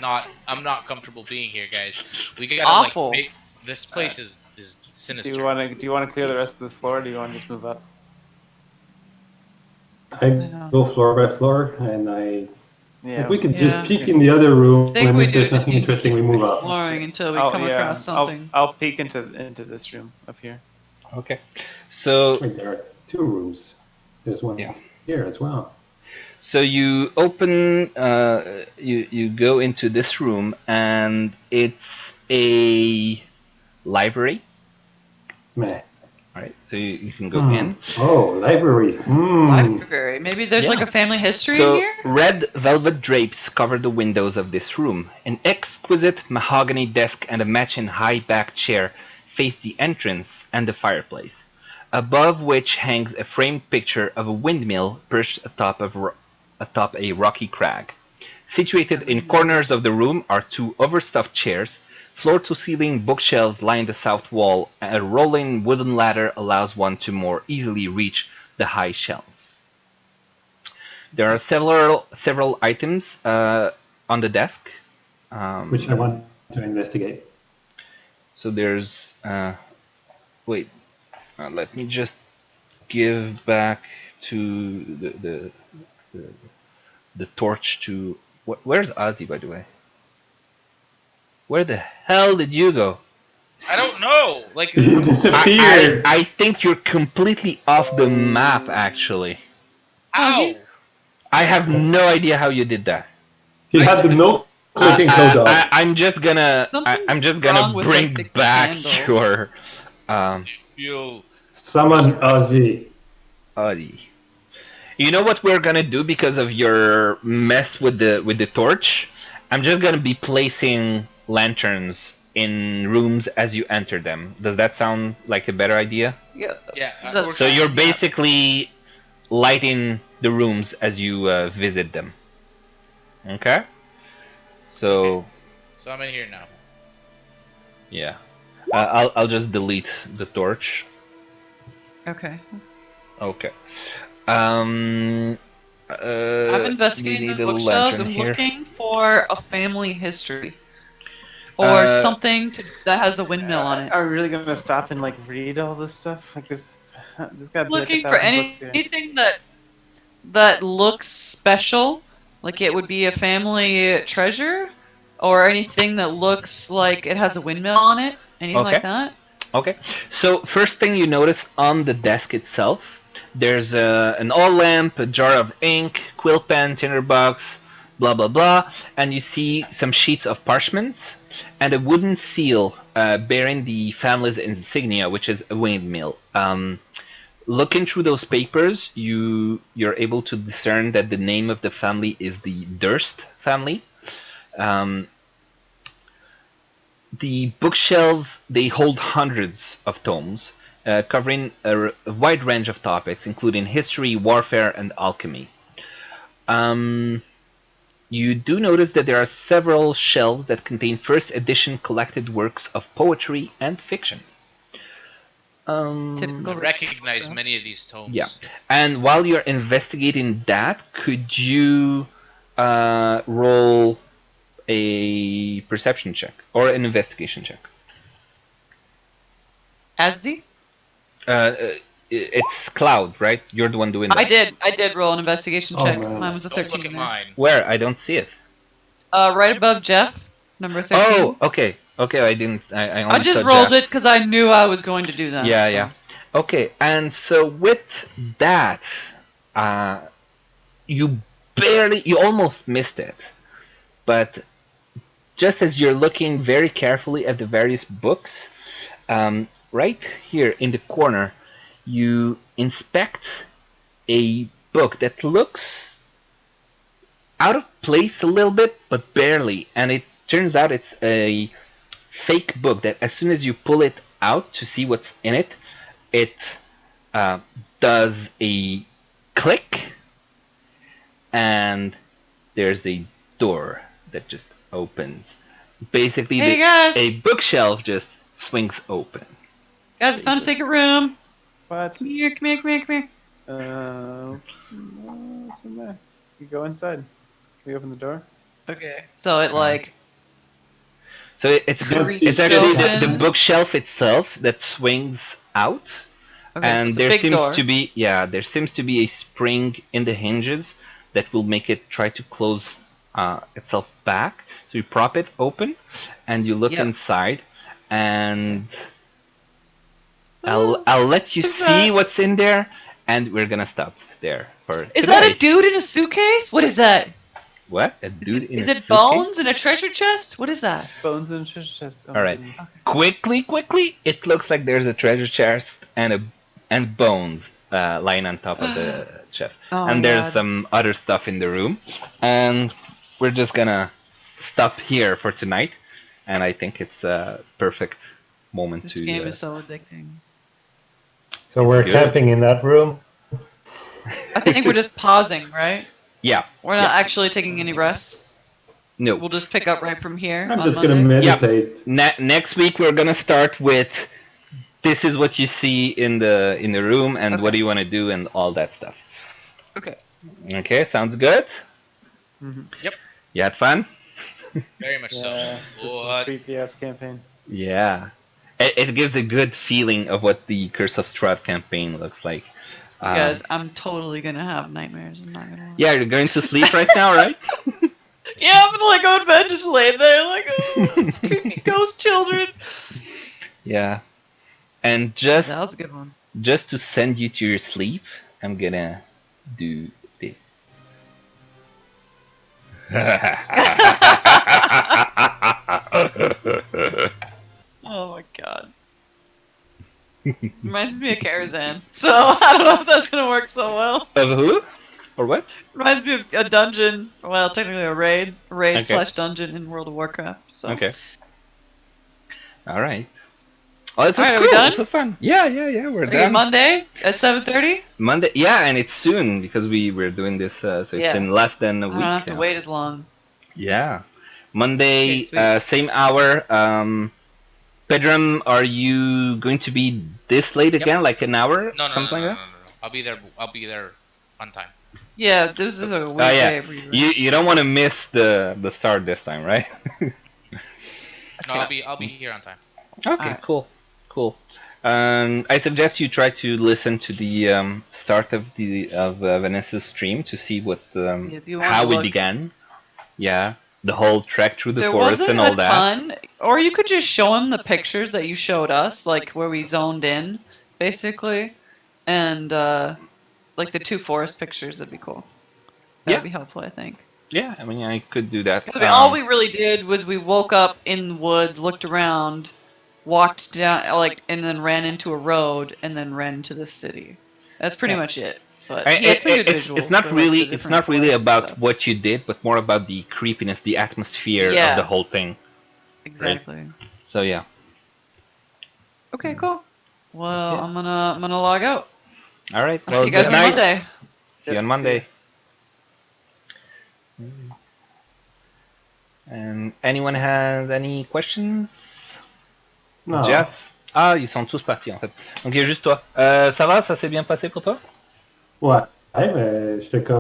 I'm not comfortable being here, guys. We gotta Awful. like this place is sinister. Do you want to clear the rest of this floor, or do you want to just move up? I go floor by floor, and Yeah. if we could just Yeah. peek in the other room, I think and we if do there's just nothing need to interesting, we keep move up. exploring until we Oh, come yeah. across something. I'll peek into this room up here. Okay. So Wait, there are 2 rooms. There's one Yeah. here as well. So you open, you go into this room, and it's a library. Meh. All right, so you can go in. Oh, library. Library. Maybe there's like Yeah. a family history So in here? red velvet drapes cover the windows of this room. An exquisite mahogany desk and a matching high-backed chair face the entrance and the fireplace, above which hangs a framed picture of a windmill perched atop a rocky crag. Situated in corners of the room are 2 overstuffed chairs. Floor-to-ceiling bookshelves line the south wall, and a rolling wooden ladder allows one to more easily reach the high shelves. There are several items on the desk. Which I want to investigate. So there's wait, let me just give back to the torch to. Where's Ozzy, by the way? Where the hell did you go? I don't know. Like He disappeared. I think you're completely off the map, actually. ow. I have no idea how you did that. He had the no clicking code off. I'm just gonna wrong with, bring like, the back candle. your You Summon Ozzy. Ozzy. You know what we're gonna do because of your mess with the torch? I'm just gonna be placing lanterns in rooms as you enter them. Does that sound like a better idea? Yeah. yeah. So you're basically lighting the rooms as you visit them. Okay? So So I'm in here now. yeah, I'll just delete the torch. Okay. Okay. I'm investigating need the a bookshelves lantern and here. looking for a family history. Or something that has a windmill on it. Are we really gonna stop and like read all this stuff? Like there's gotta be Looking like for 1,000 books here. anything that looks special, like it would be a family treasure, or anything that looks like it has a windmill on it, anything like that. Okay. So first thing you notice on the desk itself, there's an oil lamp, a jar of ink, quill pen, tinderbox, blah blah blah, and you see some sheets of parchments and a wooden seal bearing the family's insignia, which is a windmill. Looking through those papers, you're able to discern that the name of the family is the Durst family. The bookshelves, they hold hundreds of tomes, covering a wide range of topics, including history, warfare, and alchemy. You do notice that there are several shelves that contain first edition collected works of poetry and fiction. Typical I recognize many of these tomes. Yeah, and while you're investigating that, could you roll a perception check or an investigation check? Asdi? It's Cloud, right? You're the one doing that. I did roll an investigation Oh, check. man. Mine was a Don't 13. look at there. mine. Where? I don't see it. Right above Jeff, number 13. Oh, okay. Okay, I didn't. I only I just saw rolled Jeff's. it because I knew I was going to do that. Yeah, so. yeah. Okay, and so with that, you almost missed it. But just as you're looking very carefully at the various books, right here in the corner, you inspect a book that looks out of place a little bit, but barely. And it turns out it's a fake book that as soon as you pull it out to see what's in it, it does a click, and there's a door that just opens. Basically, Hey, guys! a bookshelf just swings open. Guys, I found a secret room. What? Come here, come here, come here, come here. What's in there? You go inside. Can we open the door? Okay. So it like So it's Creaks actually the open. bookshelf itself that swings out, okay, so and it's a there big seems door. to be there seems to be a spring in the hinges that will make it try to close itself back. So you prop it open, and you look Yep. inside, and Oh, I'll let you what's see that? what's in there, and we're gonna stop there for Is today. that a dude in a suitcase? What is that? What? A dude in Is a it suitcase? bones in a treasure chest? What is that? Bones in the treasure chest. Oh, All right. goodness. Quickly, it looks like there's a treasure chest and bones lying on top of the chest. Oh my And there's God. some other stuff in the room. And we're just gonna stop here for tonight. And I think it's a perfect moment This to. game is so addicting. So we're good. camping in that room. I think we're just pausing, right? Yeah. We're not yeah. actually taking any rests. No. We'll just pick up right from here. I'm on just gonna Monday. meditate. Next week we're gonna start with this is what you see in the room and what Okay. do you want to do and all that stuff. Okay. Okay, sounds good. Mhm. You had fun? Very much so. Yeah, this is a What? creepy ass campaign. Yeah. It gives a good feeling of what the Curse of Strahd campaign looks like. Guys, I'm totally gonna have nightmares. I'm not gonna lie. Yeah, you're going to sleep right now, right? Yeah, I'm gonna like go to bed, just lay there, like, oh, it's creepy ghost children. Yeah. And just That was a good one. just to send you to your sleep, I'm gonna do this. Oh my god. Reminds me of Karazhan. So I don't know if that's gonna work so well. Of who? Or what? Reminds me of a dungeon. Well, technically a raid Okay. slash dungeon in World of Warcraft. So Okay. All right. Oh, it was Alright, are cool. we done? It was fun. Yeah, we're Okay, done. Monday at 7:30. Monday. Yeah, and it's soon because we're doing this, so it's Yeah. in less than a I week. don't have to now. wait as long. Yeah. Monday, Okay, sweet. same hour. Pedram, are you going to be this late again, like an hour? No, no, something no, no, like no, no, no. I'll be there. I'll be there on time. Yeah, this is a that? weird Yeah. day for you. You don't want to miss the start this time, right? No, I'll be here on time. Okay, Alright. cool. I suggest you try to listen to the start of Vanessa's stream to see what If you wanna how we look. began. Yeah, the whole trek through the There forest wasn't and all a that. ton, or you could just show him the pictures that you showed us, like where we zoned in, basically, and like the 2 forest pictures. That'd be cool. That'd Yeah. be helpful, I think. Yeah, I mean I could do that. 'Cause all we really did was we woke up in the woods, looked around, walked down, like, and then ran into a road, and then ran into the city. That's pretty Yeah. much it. But he had some good visuals. it's not for, like, really the it's different not really forests and about stuff. what you did, but more about the creepiness, the atmosphere of Yeah. the whole thing. Exactly. So yeah. Okay, cool. Well, Okay. I'm gonna log out. All right. I'll Well, see you guys good on night. Monday. See you on Monday. And anyone has any questions? No. Jeff? Ah, ils sont tous partis en fait. Donc il y a juste toi. Ça va? Ça s'est bien passé pour toi? Ouais, mais j'étais comme.